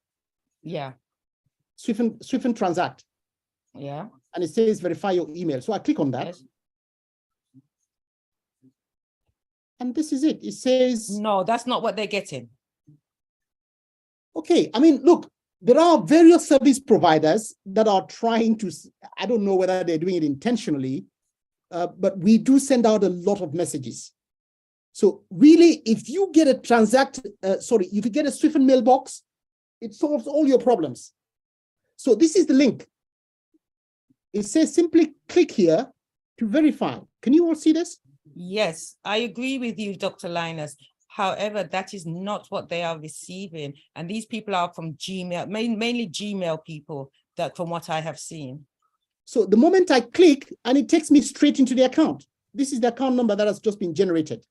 Yeah. Swift and Transact. Yeah. And it says verify your email. So I click on that. Yes. And this is it. It says... No, that's not what they're getting. Okay. I mean, look, there are various service providers that are trying to... I don't know whether they're doing it intentionally, but we do send out a lot of messages. So really, if you get a if you get a Swift and mailbox, it solves all your problems. So this is the link. It says simply click here to verify. Can you all see this? Yes, I agree with you, Dr. Linus. However, that is not what they are receiving. And these people are from Gmail, mainly Gmail people, that from what I have seen. So the moment I click, and it takes me straight into the account. This is the account number that has just been generated.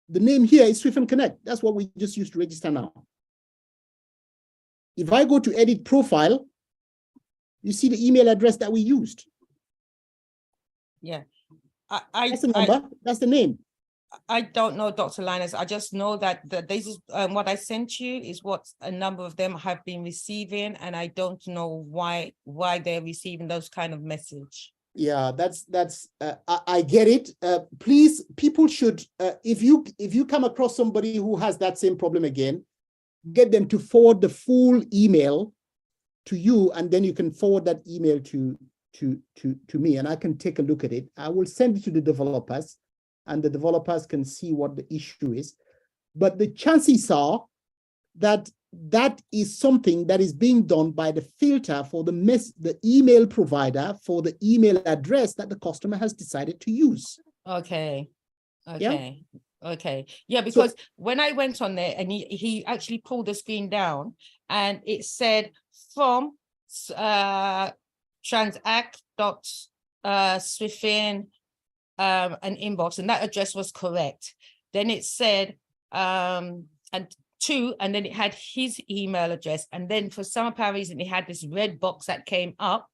The name here is Swift and Connect. That's what we just used to register now. If I go to edit profile, you see the email address that we used. Yeah. That's the number, that's the name. I don't know, Dr. Linus. I just know that this is what I sent you is what a number of them have been receiving, and I don't know why they're receiving those kind of message. Yeah, I get it. Please, people should, if you come across somebody who has that same problem again, get them to forward the full email to you, and then you can forward that email to me, and I can take a look at it. I will send it to the developers, and the developers can see what the issue is. But the chances are that that is something that is being done by the filter for the email provider for the email address that the customer has decided to use. Okay. Yeah? Okay. Yeah, because when I went on there and he actually pulled the screen down and it said from transact.swiffin an inbox, and that address was correct. Then it said and then it had his email address, and then for some apparent reason it had this red box that came up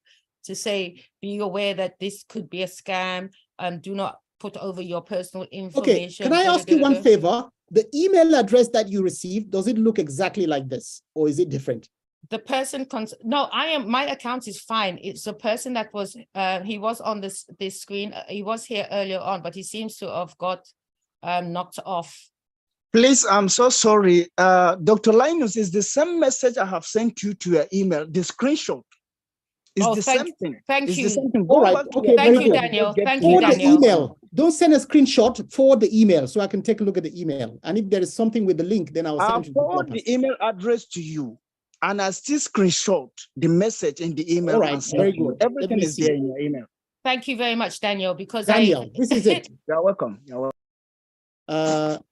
to say, be aware that this could be a scam and do not put over your personal information. Okay, can I ask you one favor? The email address that you received, does it look exactly like this, or is it different? The person, no, my account is fine. It's the person that was, he was on this screen. He was here earlier on, but he seems to have got knocked off. Please, I'm so sorry. Dr. Linus, is the same message I have sent you to your email, the screenshot. It's the same thing. Thank you. The same thing. All right. Okay. Thank you, Daniel. Thank you, Forward Daniel. the email. Don't send a screenshot. Forward the email so I can take a look at the email. And if there is something with the link, then I'll send it to forward the email address to you, and I still screenshot the message in the email. All right. Very good. Everything is there in your email. Thank you very much, Daniel. Because Daniel, this is it. You're welcome. You're welcome.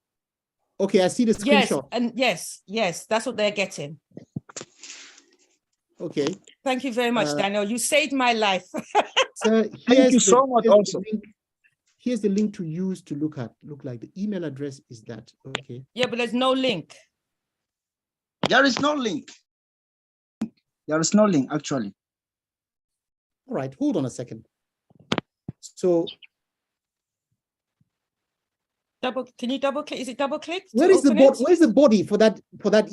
Okay, I see the screenshot. Yes, that's what they're getting. Okay. Thank you very much, Daniel. You saved my life. Thank you so much also. Here's the link to use to look like the email address is that. Okay. Yeah, but there's no link. There is no link. There is no link, actually. All right, hold on a second. So can you double click? Is it double click? Where's the body for that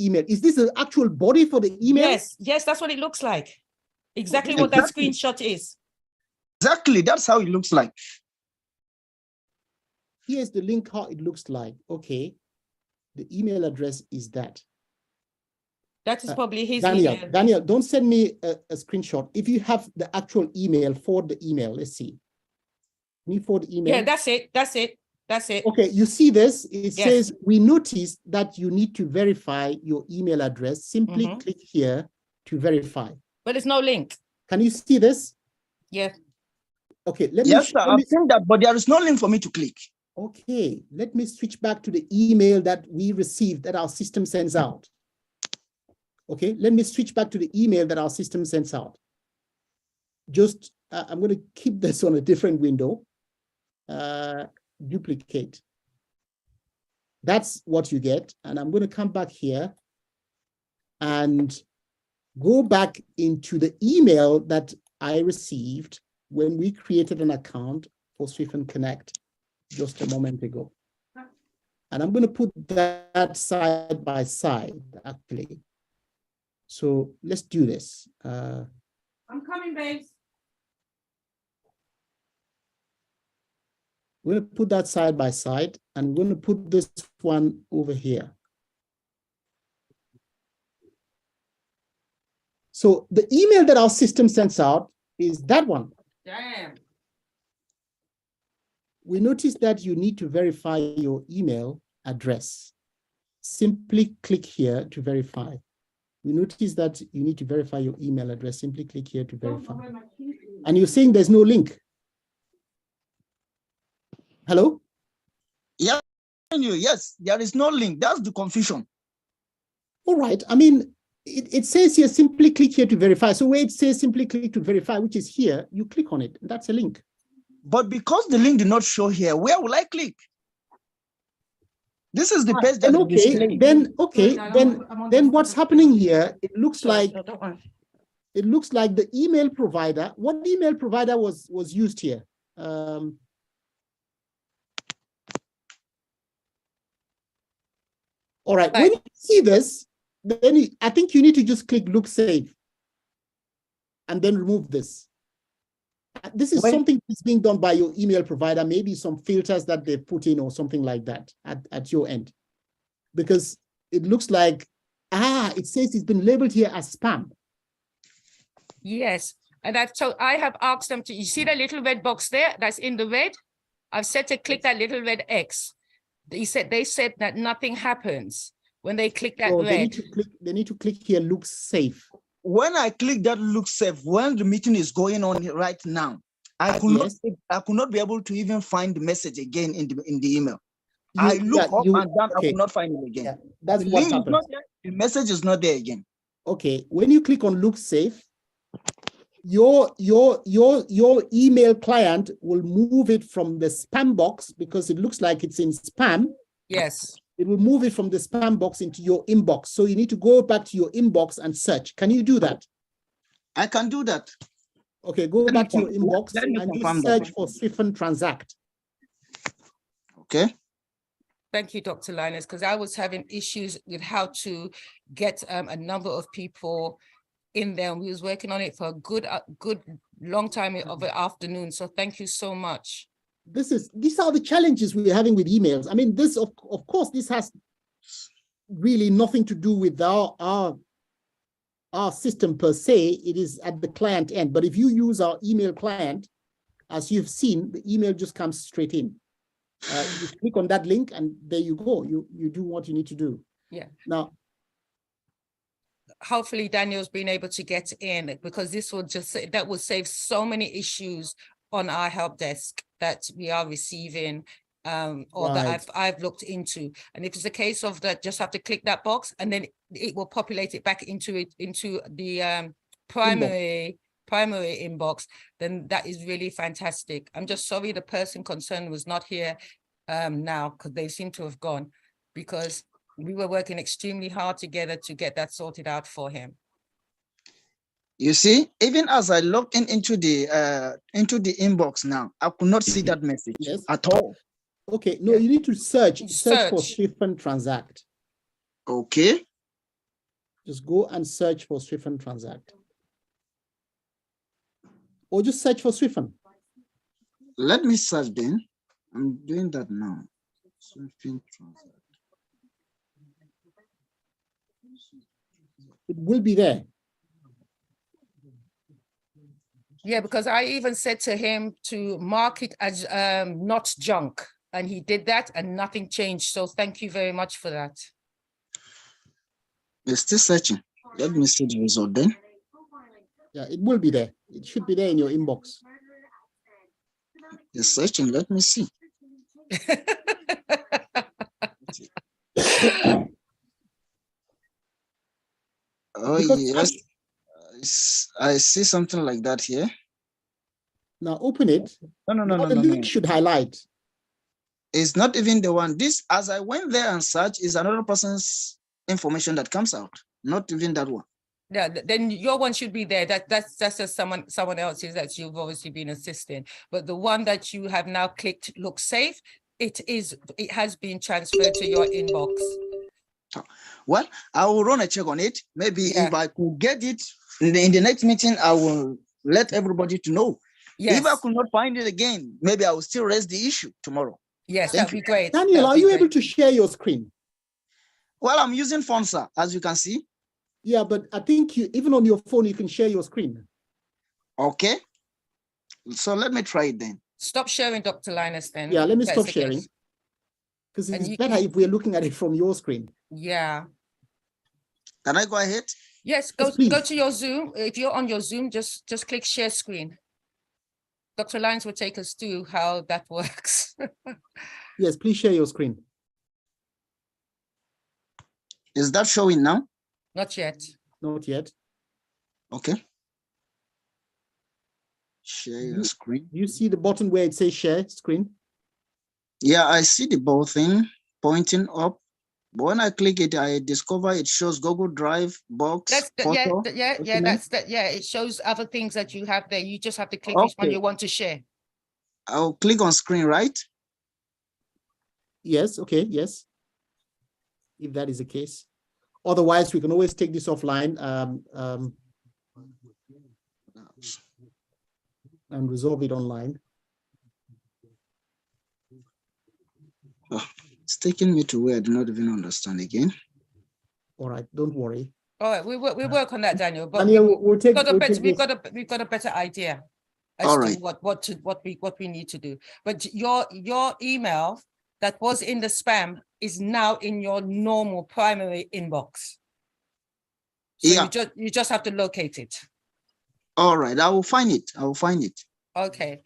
email? Is this the actual body for the email? Yes, that's what it looks like. Exactly what that screenshot is. Exactly, that's how it looks like. Here's the link, how it looks like. Okay, the email address is that. That is probably his Daniel, email. Daniel, don't send me a screenshot. If you have the actual email, forward the email. Let's see. Can you forward the email? Yeah, that's it. Okay, you see this? It says, we noticed that you need to verify your email address. Simply click here to verify. But there's no link. Can you see this? Yeah. Okay, Yes, sir, I've seen that, but there is no link for me to click. Okay, let me switch back to the email that we received that our system sends out. Okay, let me switch back to the email that our system sends out. Just, I'm going to keep this on a different window. Duplicate. That's what you get. And I'm going to come back here and go back into the email that I received when we created an account for Swift and Connect just a moment ago. And I'm going to put that side by side, actually. So let's do this. I'm coming, babes. We're going to put that side by side, and we're going to put this one over here. So the email that our system sends out is that one. Damn. We notice that you need to verify your email address. Simply click here to verify. We notice that you need to verify your email address. Simply click here to verify. And you're saying there's no link. Hello? Yeah, you, yes, there is no link. That's the confusion. All right. I mean, it says here, simply click here to verify. So where it says simply click to verify, which is here, you click on it. That's a link. But because the link did not show here, where will I click? This is the page that And is okay, displaying. then what's happening here? It looks like the email provider. What email provider was used here? All right. When you see this, then I think you need to just click look safe and then remove this. This is something that's being done by your email provider, maybe some filters that they put in or something like that at your end. Because it looks like, it says it's been labeled here as spam. Yes, and so I have asked them to, you see the little red box there that's in the red? I've said to click that little red X. They said that nothing happens when they click that red. They need to click here, look safe. When I click that look safe, when the meeting is going on right now, I could not be able to even find the message again in the email. I look up and down, I could not find it again. Yeah, that's the what link happens. is not there, the message is not there again. Okay, when you click on look safe, your email client will move it from the spam box because it looks like it's in spam. Yes. It will move it from the spam box into your inbox. So you need to go back to your inbox and search. Can you do that? I can do that. Okay, go back to your inbox and just search for Swift and Transact. Okay. Thank you, Dr. Linus, because I was having issues with how to get a number of people in there. We was working on it for a good long time of the afternoon. So thank you so much. These are the challenges we're having with emails. I mean, this of course, this has really nothing to do with our system per se. It is at the client end. But if you use our email client, as you've seen, the email just comes straight in. You click on that link and there you go. You do what you need to do. Yeah. Now, hopefully Daniel's been able to get in, because this will that will save so many issues on our help desk that we are receiving or that I've looked into. And if it's a case of that, just have to click that box and then it will populate it back into the primary inbox, then that is really fantastic. I'm just sorry the person concerned was not here now, because they seem to have gone, because we were working extremely hard together to get that sorted out for him. You see, even as I logged into the inbox now, I could not see that message at all. Okay, no, you need to search for Swift and Transact. Okay. Just go and search for Swift and Transact. Or just search for Swift. Let me search then. I'm doing that now. Swift and Transact. It will be there. Yeah, because I even said to him to mark it as not junk, and he did that and nothing changed. So thank you very much for that. It's still searching. Let me see the result then. Yeah, it will be there. It should be there in your inbox. It's searching. Let me see. Oh, yes. I see something like that here. Now open it. No. The link should highlight. It's not even the one. This, as I went there and searched, is another person's information that comes out. Not even that one. Yeah, then your one should be there. That's just someone else's that you've obviously been assisting. But the one that you have now clicked look safe, it has been transferred to your inbox. Well, I will run a check on it. Maybe if I could get it in the next meeting, I will let everybody to know. Yes. If I could not find it again, maybe I will still raise the issue tomorrow. Yes, that'd be great. Daniel, are you able to share your screen? Well, I'm using Fonsa, as you can see. Yeah, but I think even on your phone, you can share your screen. Okay. So let me try it then. Stop sharing, Dr. Linus, then. Yeah, let me stop sharing. Because it's better if we're looking at it from your screen. Yeah. Can I go ahead? Yes, go to your Zoom. If you're on your Zoom, just click share screen. Dr. Lyons will take us through how that works. Yes, please share your screen. Is that showing now? Not yet. Not yet. Okay. Share your screen. Do you see the button where it says share screen? Yeah, I see the ball thing pointing up. But when I click it, I discover it shows Google Drive, Box, That's Photo. yeah. It shows other things that you have there. You just have to click which one Okay. you want to share. I'll click on screen, right? Yes, okay, yes. If that is the case. Otherwise, we can always take this offline and resolve it online. Oh, it's taking me to where I do not even understand again. All right, don't worry. All right, we work on that, Daniel. But Daniel, we've got a better idea as All to right. what we need to do. But your email that was in the spam is now in your normal primary inbox. So Yeah. you just have to locate it. All right, I will find it. I will find it. Okay.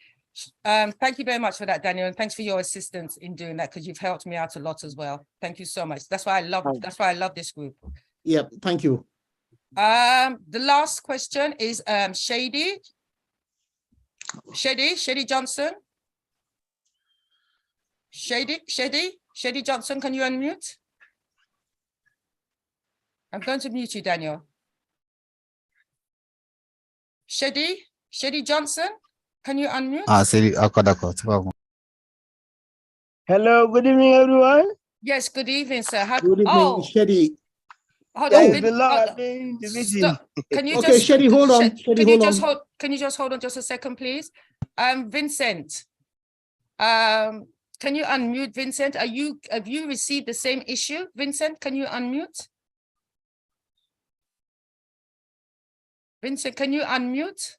Thank you very much for that, Daniel, and thanks for your assistance in doing that, because you've helped me out a lot as well. Thank you so much. That's why I love this group. Yeah, thank you. The last question is Shady Johnson. Shady Johnson, can you unmute? I'm going to mute you, Daniel. Shady Johnson, can you unmute? Hello, good evening, everyone. Yes, good evening, sir. Good evening, Shady. Hold Yeah, on. it's been long. I've been busy. Stop. Can you Okay, just Shady, hold on. Can you just hold on just a second, please? Vincent. Can you unmute, Vincent? Have you received the same issue? Vincent, can you unmute? Vincent, can you unmute?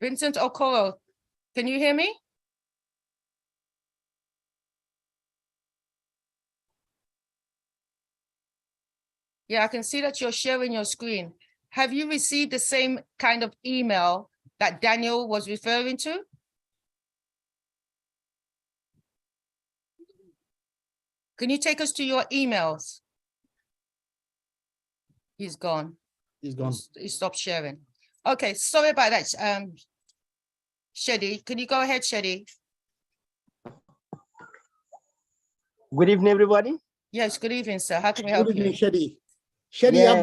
Vincent Okoro, can you hear me? Yeah, I can see that you're sharing your screen. Have you received the same kind of email that Daniel was referring to? Can you take us to your emails? He's gone. He's gone. He stopped sharing. Okay, sorry about that. Shady, can you go ahead, Shady? Good evening, everybody. Yes, good evening, sir. How can we help Good evening, you? Shady. Shady, Yeah. I've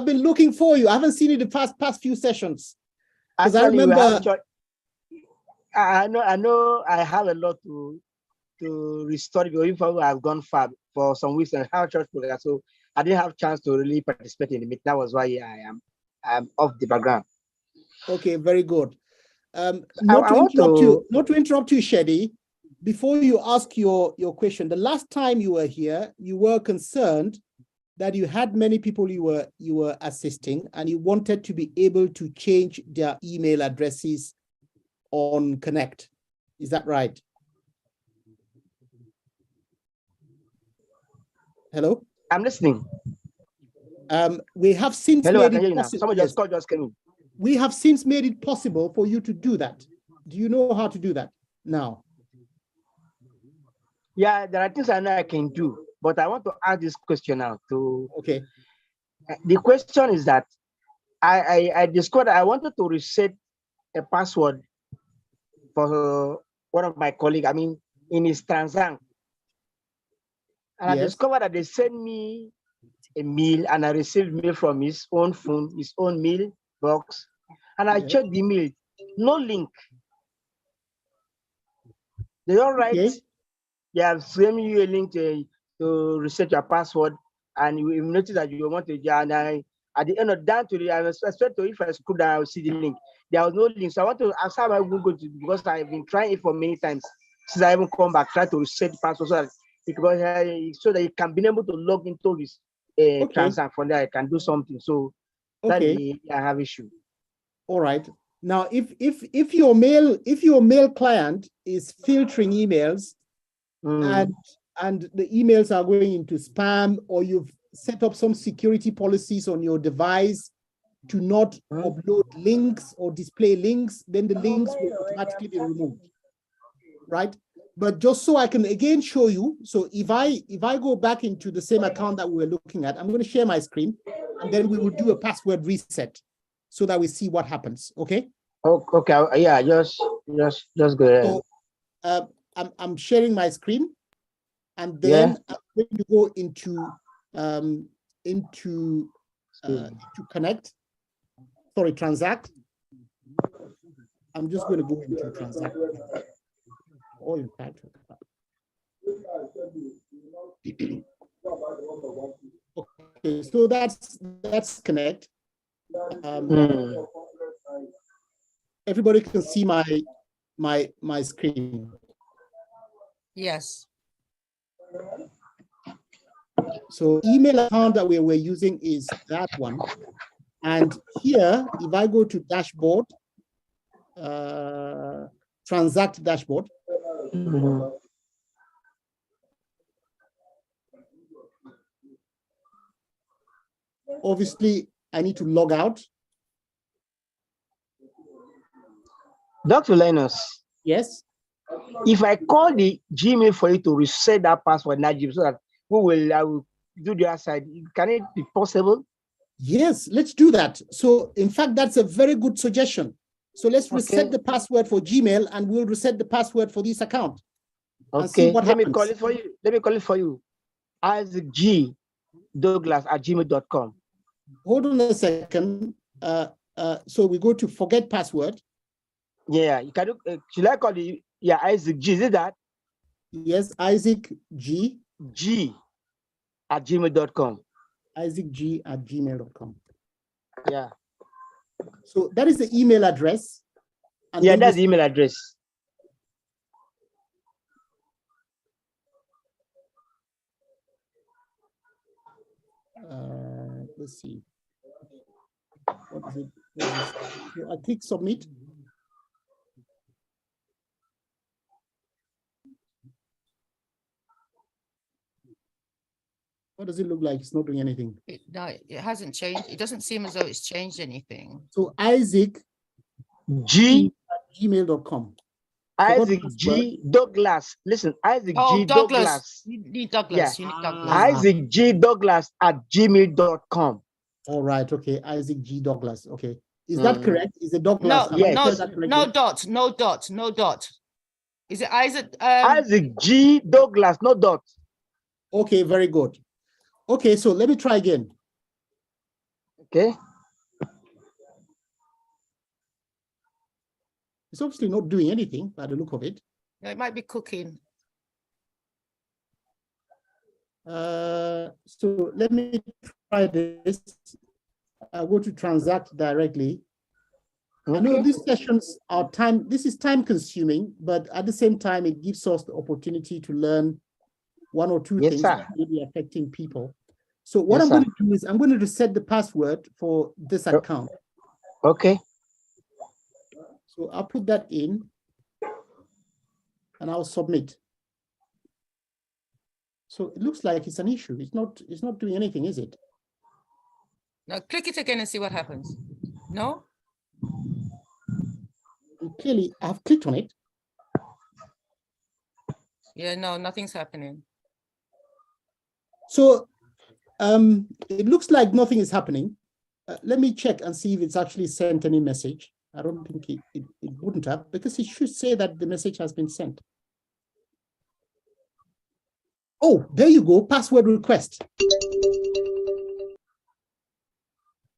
been looking for you. I haven't seen you the past few sessions. Because I Actually, remember. I know I have a lot to restore because if I've gone far for some weeks and have church program, so I didn't have a chance to really participate in the meeting. That was why I'm off the background. Okay, very good. Not to interrupt you, Shady. Before you ask your question, the last time you were here, you were concerned that you had many people you were assisting, and you wanted to be able to change their email addresses on Connect. Is that right? Hello? I'm listening. We have since Hello, I made can hear it you now. possible. Someone just came in. We have since made it possible for you to do that. Do you know how to do that now? Yeah, there are things I know I can do, but I want to ask this question now. Okay. The question is that I discovered I wanted to reset a password for one of my colleagues. I mean, in his Transang, and I discovered that they sent me a mail, and I received mail from his own phone, his own mail box, and I checked the mail, no link. They don't write. They have sent you a link to reset your password, and you notice that you want to. And at the end of down to the, I expect to if I scroll down, I will see the link. There was no link, so I want to ask how I will go to, because I've been trying it for many times since I haven't come back. Try to reset the password so that you can be able to log into his Transang from there. I can do something. So that I have issue. All right. Now, if your mail client is filtering emails, and the emails are going into spam, or you've set up some security policies on your device to not upload links or display links, then the links will automatically be removed, right? But just so I can again show you, so if I go back into the same account that we were looking at, I'm going to share my screen, and then we will do a password reset so that we see what happens. Okay. Okay. Yeah. Just go ahead. So I'm sharing my screen, and then I'm going to go into connect. Sorry, transact. I'm just going to go into transact. Or in fact, okay, so that's connect. Everybody can see my screen. Yes. So email account that we're using is that one. And here, if I go to dashboard, transact dashboard. Obviously, I need to log out. Dr. Linus. Yes. If I call the Gmail for you to reset that password now, so that I will do the other side, can it be possible? Yes, let's do that. So in fact, that's a very good suggestion. So let's reset the password for Gmail, and we'll reset the password for this account. And see what happens. Let me call it for you. Let me call it for you. Isaac G. Douglas@gmail.com. Hold on a second. So we go to forget password. Yeah, you can do. Should I call the Isaac G? Is it that? Yes, Isaac G. G@gmail.com. Isaac G@gmail.com. Yeah. So that is the email address. And yeah, that's the email address. Let's see. What is it? So I click submit. What does it look like? It's not doing anything. No, it hasn't changed. It doesn't seem as though it's changed anything. So Isaac G@gmail.com. Isaac G. Douglas. Listen, Isaac G. Douglas. You need Douglas. Yeah. You need Douglas. Isaac G. Douglas@gmail.com. All right. Okay. Isaac G. Douglas. Okay. Is that correct? Is it Douglas? No, no dot, no dot, no dot. Is it Isaac? Isaac G. Douglas, no dot. Okay, very good. Okay, so let me try again. Okay. It's obviously not doing anything by the look of it. No, it might be cooking. So let me try this. I'll go to transact directly. I know these sessions are this is time consuming, but at the same time, it gives us the opportunity to learn one or two things that may be affecting people. So what I'm going to do is I'm going to reset the password for this account. Okay. So I'll put that in and I'll submit. So it looks like it's an issue. It's not doing anything, is it? Now click it again and see what happens. No? And clearly I've clicked on it. Yeah, no, nothing's happening. So it looks like nothing is happening. Let me check and see if it's actually sent any message. I don't think it wouldn't have, because it should say that the message has been sent. Oh, there you go, password request.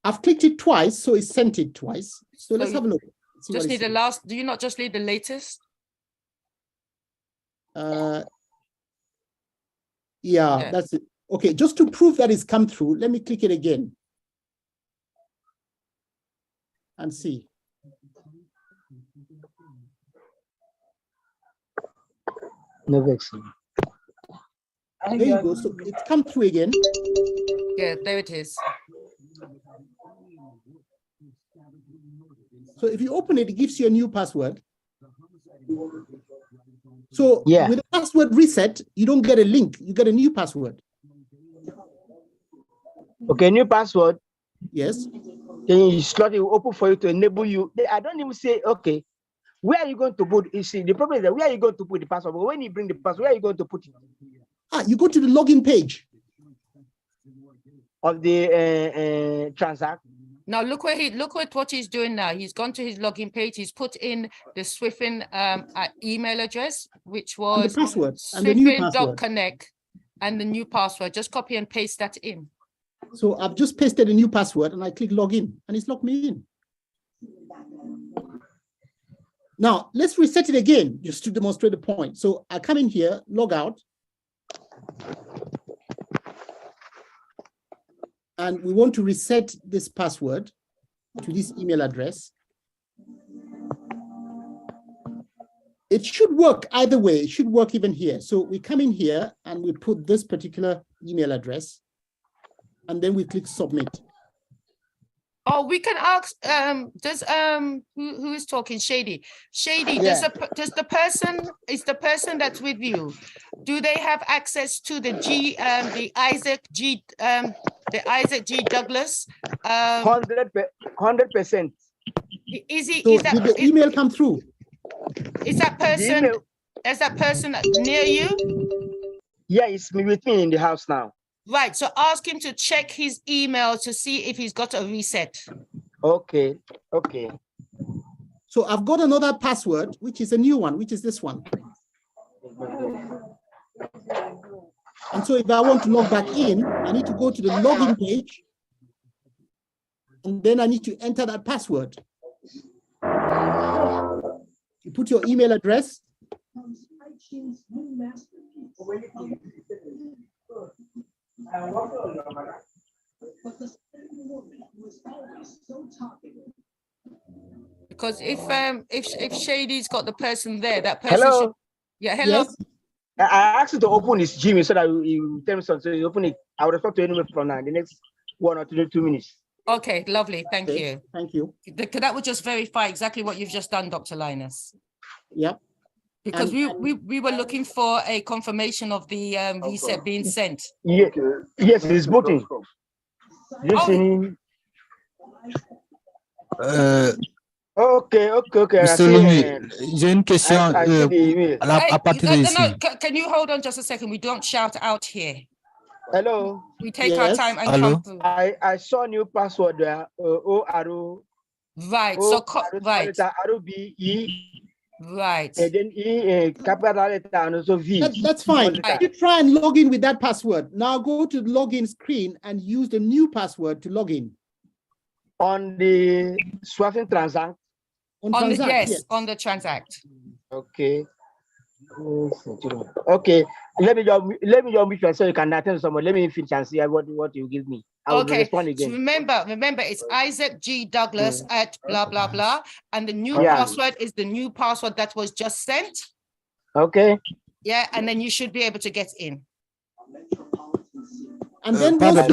I've clicked it twice, so it sent it twice. So let's have a look. Just need the last, do you not just need the latest? Yeah, that's it. Okay, just to prove that it's come through, let me click it again and see. No vaccine. There you go. So it's come through again. Yeah, there it is. So if you open it, it gives you a new password. So with the password reset, you don't get a link, you get a new password. Okay, new password. Yes. Then you slot it will open for you to enable you. I don't even say, okay, where are you going to put? You see, the problem is that where are you going to put the password? But when you bring the password, where are you going to put it? You go to the login page of the transact. Now look at what he's doing now. He's gone to his login page. He's put in the Swiffin email address, which was and the password and the new password. Swiffin.connect and the new password. Just copy and paste that in. So I've just pasted a new password and I click login and it's logged me in. Now let's reset it again just to demonstrate the point. So I come in here, log out. And we want to reset this password to this email address. It should work either way. It should work even here. So we come in here and we put this particular email address, and then we click submit. Oh, we can ask, who is talking? Shady. Shady, Yeah. is the person that's with you, do they have access to the Isaac G Douglas? 100%. Is he? So Is that, did the email come through? Is that person near you? Yeah, it's with me in the house now. Right, so ask him to check his email to see if he's got a reset. Okay. So I've got another password, which is a new one, which is this one. And so if I want to log back in, I need to go to the login page, and then I need to enter that password. You put your email address. Because if Shady's got the person there, that person Hello. should, yeah, hello. Yes. I asked you to open his Gmail so that you tell me something. So you open it. I will respond to you from now. The next 1 or 2 minutes. Okay, lovely. Thank you. Thank you. That would just verify exactly what you've just done, Dr. Linus. Yep. Because we were looking for a confirmation of the reset being sent. Yeah. Yes, it's booting. Okay. Mr. Louis, j'ai une question à partir d'ici. Can you hold on just a second? We don't shout out here. Hello. We take our time and come through. I saw new password there. Right. So right. Right. And then capital letter and also V. That's fine. You try and log in with that password. Now go to the login screen and use the new password to log in. On the Swiffin transact. On the transact. Okay. Okay. Let me just be sure so you can attend to someone. Let me finish and see what you give me. I will respond again. So remember, it's Isaac G Douglas at blah blah blah, and the new password is the new password that was just sent. Okay. Yeah, and then you should be able to get in. And then no,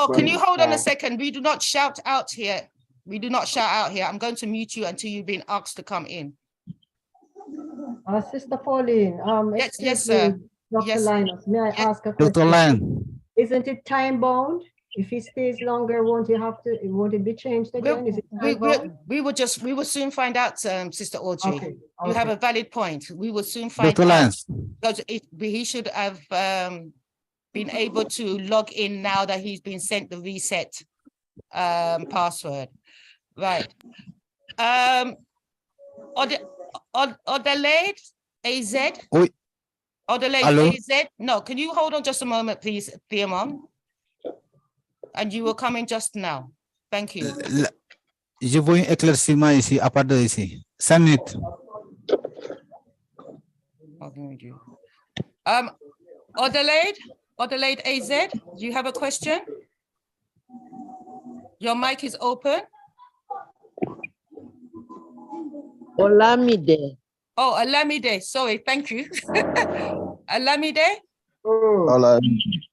can you hold on a second? We do not shout out here. I'm going to mute you until you've been asked to come in. Sister Pauline, yes, sir. Dr. Linus, may I ask a Dr. question? Lan. Isn't it time bound? If he stays longer, won't it be changed again? Is it time bound? We will soon find out, Sister Audrey. Okay. You have a valid point. We will soon find Dr. out. Lance. Because he should have been able to log in now that he's been sent the reset password. Right. Adelaide AZ? Oui. Adelaide Hello? AZ? No, can you hold on just a moment, please, Theamon? And you will come in just now. Thank you. Je vois un éclaircissement ici, à part de ici. 5 minutes. Adelaide AZ, do you have a question? Your mic is open. Olamide. Oh, Olamide. Sorry, thank you. Olamide? Hello.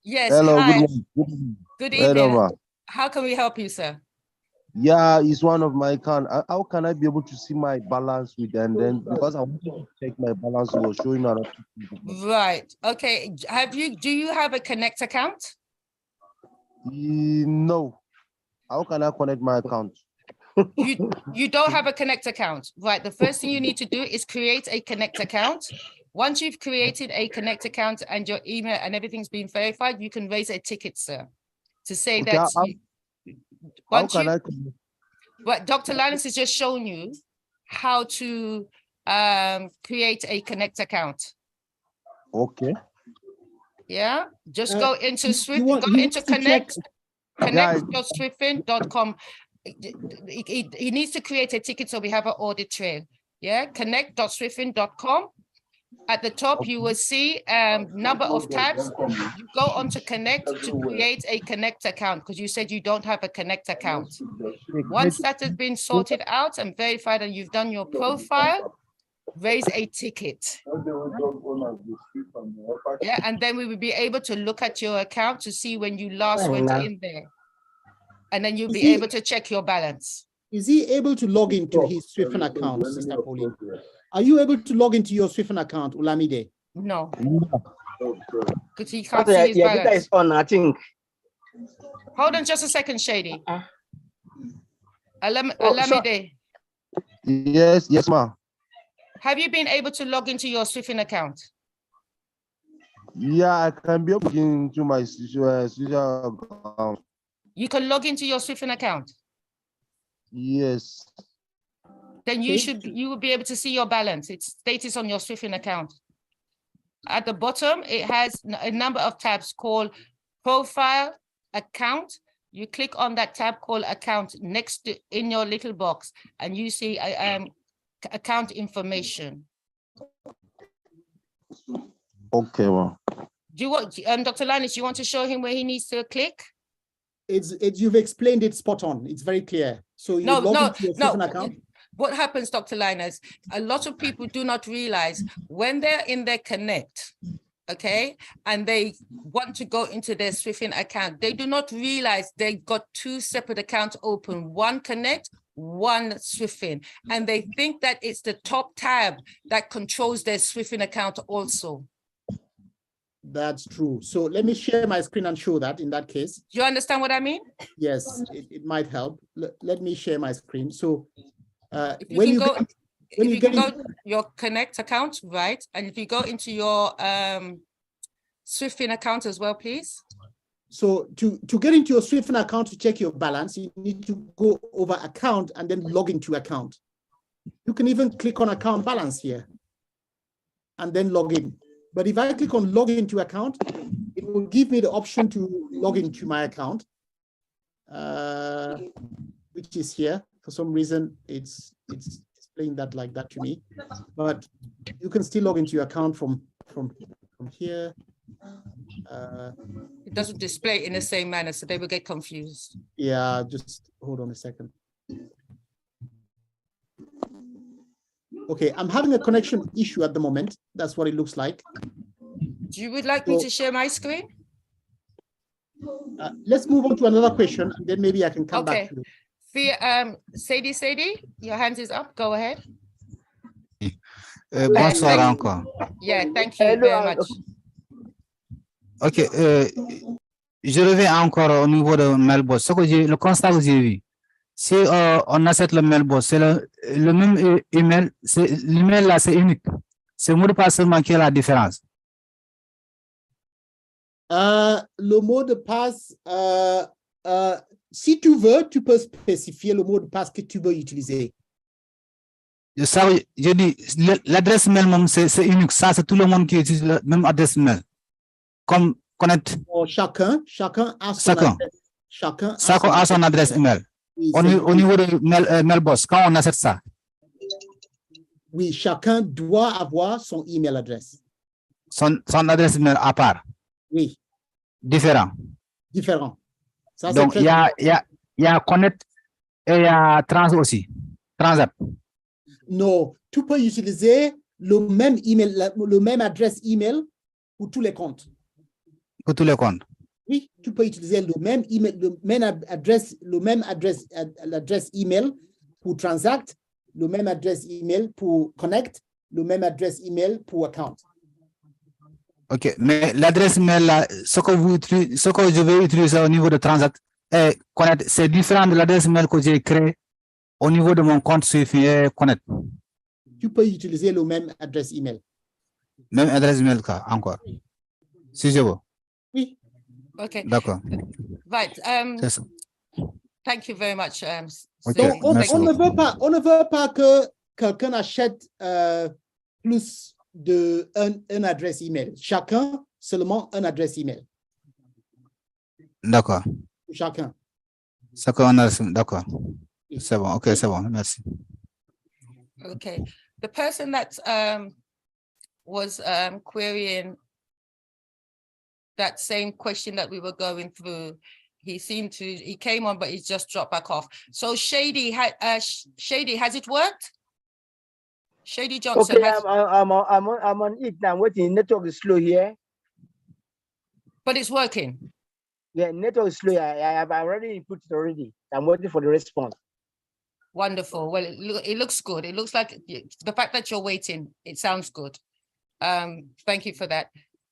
Yes. Hello, hi. good evening. Over. How can we help you, sir? Yeah, it's one of my account. How can I be able to see my balance with and then because I wanted to check my balance, it was showing out. Right. Okay. Do you have a Connect account? No. How can I connect my account? You don't have a Connect account, right? The first thing you need to do is create a Connect account. Once you've created a Connect account and your email and everything's been verified, you can raise a ticket, sir, to say Okay, that how can I? but Dr. Linus has just shown you how to create a Connect account. Okay. Yeah, just go into Swift, go into Connect, Yeah. connect.swiftin.com. He needs to create a ticket so we have an audit trail. Yeah, connect.swiftin.com. At the top, you will see number of tabs. You go on to Connect to create a Connect account because you said you don't have a Connect account. Once that has been sorted out and verified and you've done your profile, raise a ticket. Yeah, and then we will be able to look at your account to see when you last went in there. And then you'll be able to check your balance. Is he able to log into his Swiften account, Sister Pauline? Are you able to log into your Swiften account, Olamide? No. Because he can't see his yeah, balance. data is on, I think. Hold on just a second, Shady. Olamide, Yes, ma'am. have you been able to log into your Swiften account? Yeah, I can be able into my social account. You can log into your Swiften account. Yes. Then you will be able to see your balance. It's status on your Swiften account. At the bottom, it has a number of tabs called Profile, Account. You click on that tab called Account next to in your little box, and you see account information. Okay, well. Do you want, Dr. Linus, you want to show him where he needs to click? You've explained it spot on. It's very clear. So you log into your Swiften account. What happens, Dr. Linus? A lot of people do not realize when they're in their Connect, okay, and they want to go into their Swiften account, they do not realize they've got two separate accounts open, one Connect, one Swiften, and they think that it's the top tab that controls their Swiften account also. That's true. So let me share my screen and show that in that case. Do you understand what I mean? Yes, it might help. Let me share my screen. So If you go your Connect account, right? And if you go into your Swiften account as well, please. So to get into your Swiften account to check your balance, you need to go over account and then log into account. You can even click on account balance here and then log in. But if I click on log into account, it will give me the option to log into my account, which is here. For some reason, it's displaying that like that to me. But you can still log into your account from here. It doesn't display in the same manner, so they will get confused. Yeah, just hold on a second. Okay, I'm having a connection issue at the moment. That's what it looks like. Do you would like me to share my screen? Let's move on to another question, and then maybe I can come back to it. Sadie, your hand is up. Go ahead. Bonsoir encore. Yeah, thank you very much. Ok, je reviens encore au niveau de Mailbox. Le constat que j'ai vu, si on achète le Mailbox, c'est le même email, l'email là c'est unique. C'est le mot de passe seulement qui est la différence. Le mot de passe, si tu veux, tu peux spécifier le mot de passe que tu veux utiliser. Je dis, l'adresse mail même c'est unique. Ça, c'est tout le monde qui utilise la même adresse mail. Comme connect. Chacun a son adresse. Chacun a son adresse email. Au niveau de Mailbox, quand on achète ça. Oui, chacun doit avoir son email adresse. Son adresse email à part. Oui. Différent. Ça, donc, il y a Connect et il y a Trans aussi. Transapp. Non, tu peux utiliser le même email, le même adresse email pour tous les comptes. Pour tous les comptes. Oui, tu peux utiliser le même email, l'adresse email pour Transact, le même adresse email pour Connect, le même adresse email pour Account. Ok, mais l'adresse mail là, ce que je vais utiliser au niveau de Transact et Connect, c'est différent de l'adresse mail que j'ai créée Au niveau de mon compte suffit connect. Tu peux utiliser le même adresse email. Même adresse email encore. Si je veux. Oui. Okay. D'accord. Right. C'est ça. Thank you very much. Okay, On merci ne beaucoup. veut pas que quelqu'un achète plus un adresse email. Chacun seulement un adresse email. D'accord. Chacun. Ça qu'on a, d'accord. C'est bon. Ok, c'est bon. Merci. Okay. The person that was querying that same question that we were going through, he came on, but he just dropped back off. So Shady, Shady, has it worked? Shady Johnson. Okay, I'm on it now. Waiting. Network is slow here. But it's working. Yeah, network is slow. I have already input it already. I'm waiting for the response. Wonderful. Well, it looks good. It looks like the fact that you're waiting, it sounds good. Thank you for that.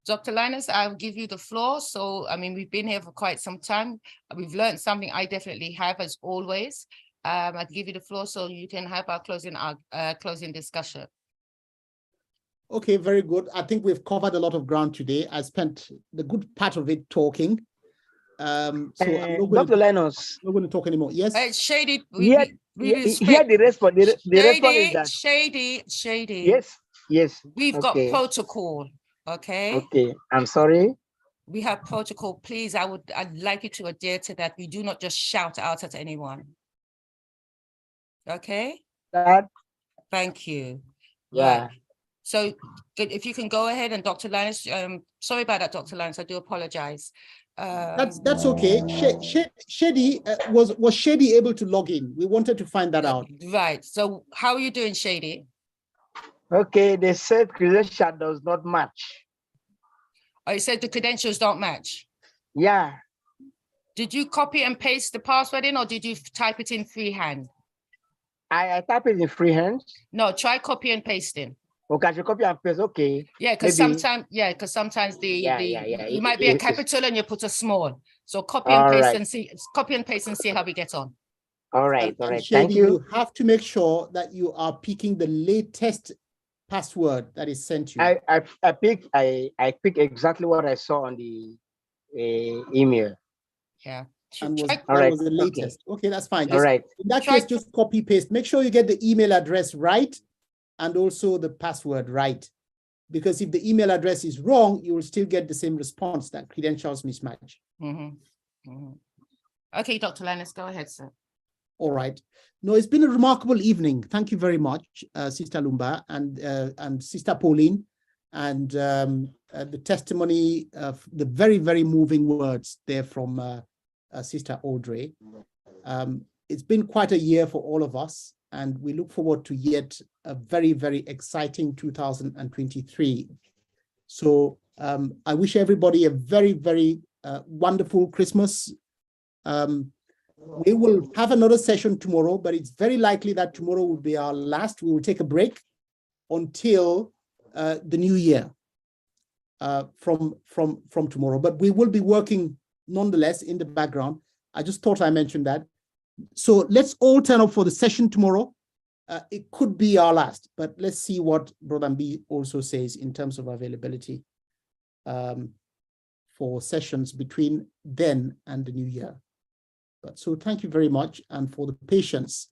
Dr. Linus, I'll give you the floor. So, I mean, we've been here for quite some time. We've learned something. I definitely have, as always. I'll give you the floor so you can have our closing discussion. Okay, very good. I think we've covered a lot of ground today. I spent the good part of it talking. So I'm not Dr. Linus, not going to talk anymore. Yes. Shady, here the response. The response is that Shady. Yes. We've got protocol. Okay. Okay. I'm sorry. We have protocol. Please, I'd like you to adhere to that. We do not just shout out at anyone. Okay. Thank you. Yeah. Right. So if you can go ahead, and Dr. Linus, sorry about that, Dr. Linus, I do apologize. That's okay. Shady, was Shady able to log in? We wanted to find that out. Right. So how are you doing, Shady? Okay, they said credential does not match. Oh, you said the credentials don't match? Yeah. Did you copy and paste the password in, or did you type it in freehand? I type it in freehand. No, try copy and pasting. Okay, I should copy and paste. Okay. Yeah, because sometimes you might be a capital and you put a small. So copy and paste and see. Copy and paste and see how we get on. All right. Shady, Thank you. You have to make sure that you are picking the latest password that is sent you. I pick exactly what I saw on the email. Yeah. And was the latest. Okay, that's fine. All right. In that case, just copy paste. Make sure you get the email address right and also the password right. Because if the email address is wrong, you will still get the same response, that credentials mismatch. Okay, Dr. Linus, go ahead, sir. All right. No, it's been a remarkable evening. Thank you very much, Sister Lumba and Sister Pauline, and the testimony of the very, very moving words there from Sister Audrey. It's been quite a year for all of us, and we look forward to yet a very, very exciting 2023. So I wish everybody a very, very wonderful Christmas. We will have another session tomorrow, but it's very likely that tomorrow will be our last. We will take a break until the new year from tomorrow, but we will be working nonetheless in the background. I just thought I mentioned that. So let's all turn up for the session tomorrow. It could be our last, but let's see what Brother B also says in terms of availability for sessions between then and the new year. But so thank you very much, and for the patience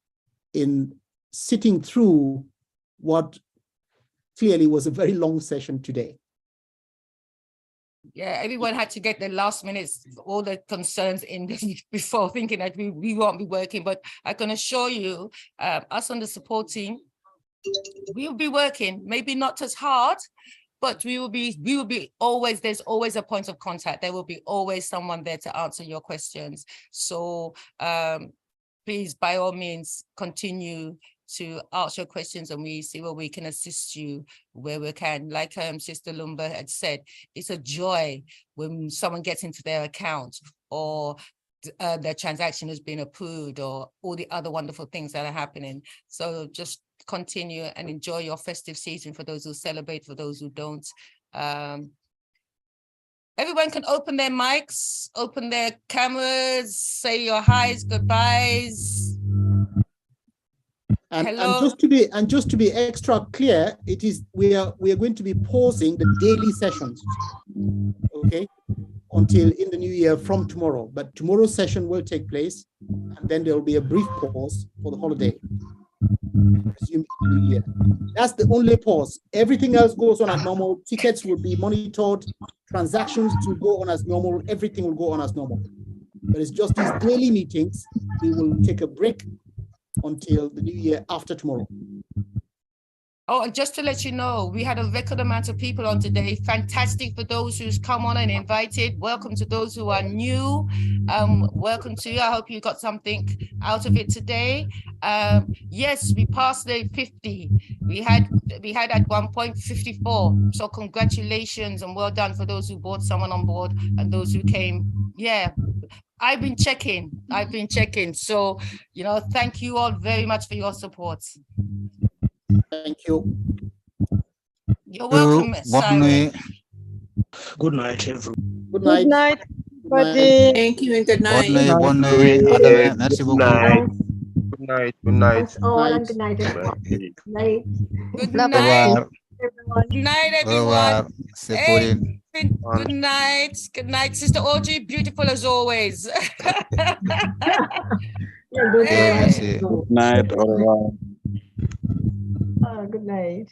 in sitting through what clearly was a very long session today. Yeah, everyone had to get their last minutes, all the concerns in before thinking that we won't be working. But I can assure you, us on the support team, we will be working, maybe not as hard, but we will be always, there's always a point of contact. There will be always someone there to answer your questions. So please, by all means, continue to ask your questions, and we see where we can assist you where we can. Like Sister Lumba had said, it's a joy when someone gets into their account, or their transaction has been approved, or all the other wonderful things that are happening. So just continue and enjoy your festive season, for those who celebrate, for those who don't. Everyone can open their mics, open their cameras, say your highs, goodbyes. And Hello. just to be extra clear, we are going to be pausing the daily sessions, okay, until in the new year from tomorrow. But tomorrow's session will take place, and then there will be a brief pause for the holiday. Resume in the new year. That's the only pause. Everything else goes on as normal. Tickets will be monitored. Transactions will go on as normal. Everything will go on as normal. But it's just these daily meetings. We will take a break until the new year after tomorrow. Oh, and just to let you know, we had a record amount of people on today. Fantastic for those who's come on and invited. Welcome to those who are new. Welcome to you. I hope you got something out of it today. Yes, we passed the 50. We had at one point 54. So congratulations and well done for those who brought someone on board and those who came. Yeah. I've been checking. So, thank you all very much for your support. Thank you. You're welcome, Simon. Good night, everyone. Good night. Good night, buddy. Thank you and good night. Bonne Good nuit. Merci beaucoup. night. Good night. Good night. Thanks all and good night. Good night. Good Au night. revoir. Everyone. Good night, Au everyone. revoir. C'est Pauline. Good night. Good night, Sister Audrey. Beautiful as always. Yeah, good night. Merci. Good night. Au revoir. Good night.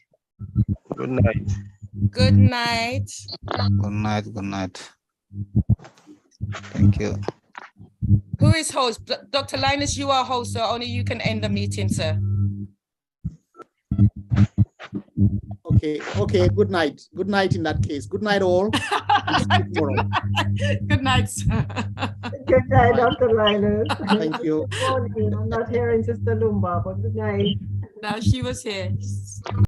Good night. Good night. Good night. Good night. Thank you. Who is host? Dr. Linus, you are host, so only you can end the meeting, sir. Okay. Good night. Good night in that case. Good night, all. Good night, sir. Good night, Dr. Linus. Thank you. Good morning. I'm not hearing Sister Lumba, but good night. No, she was here.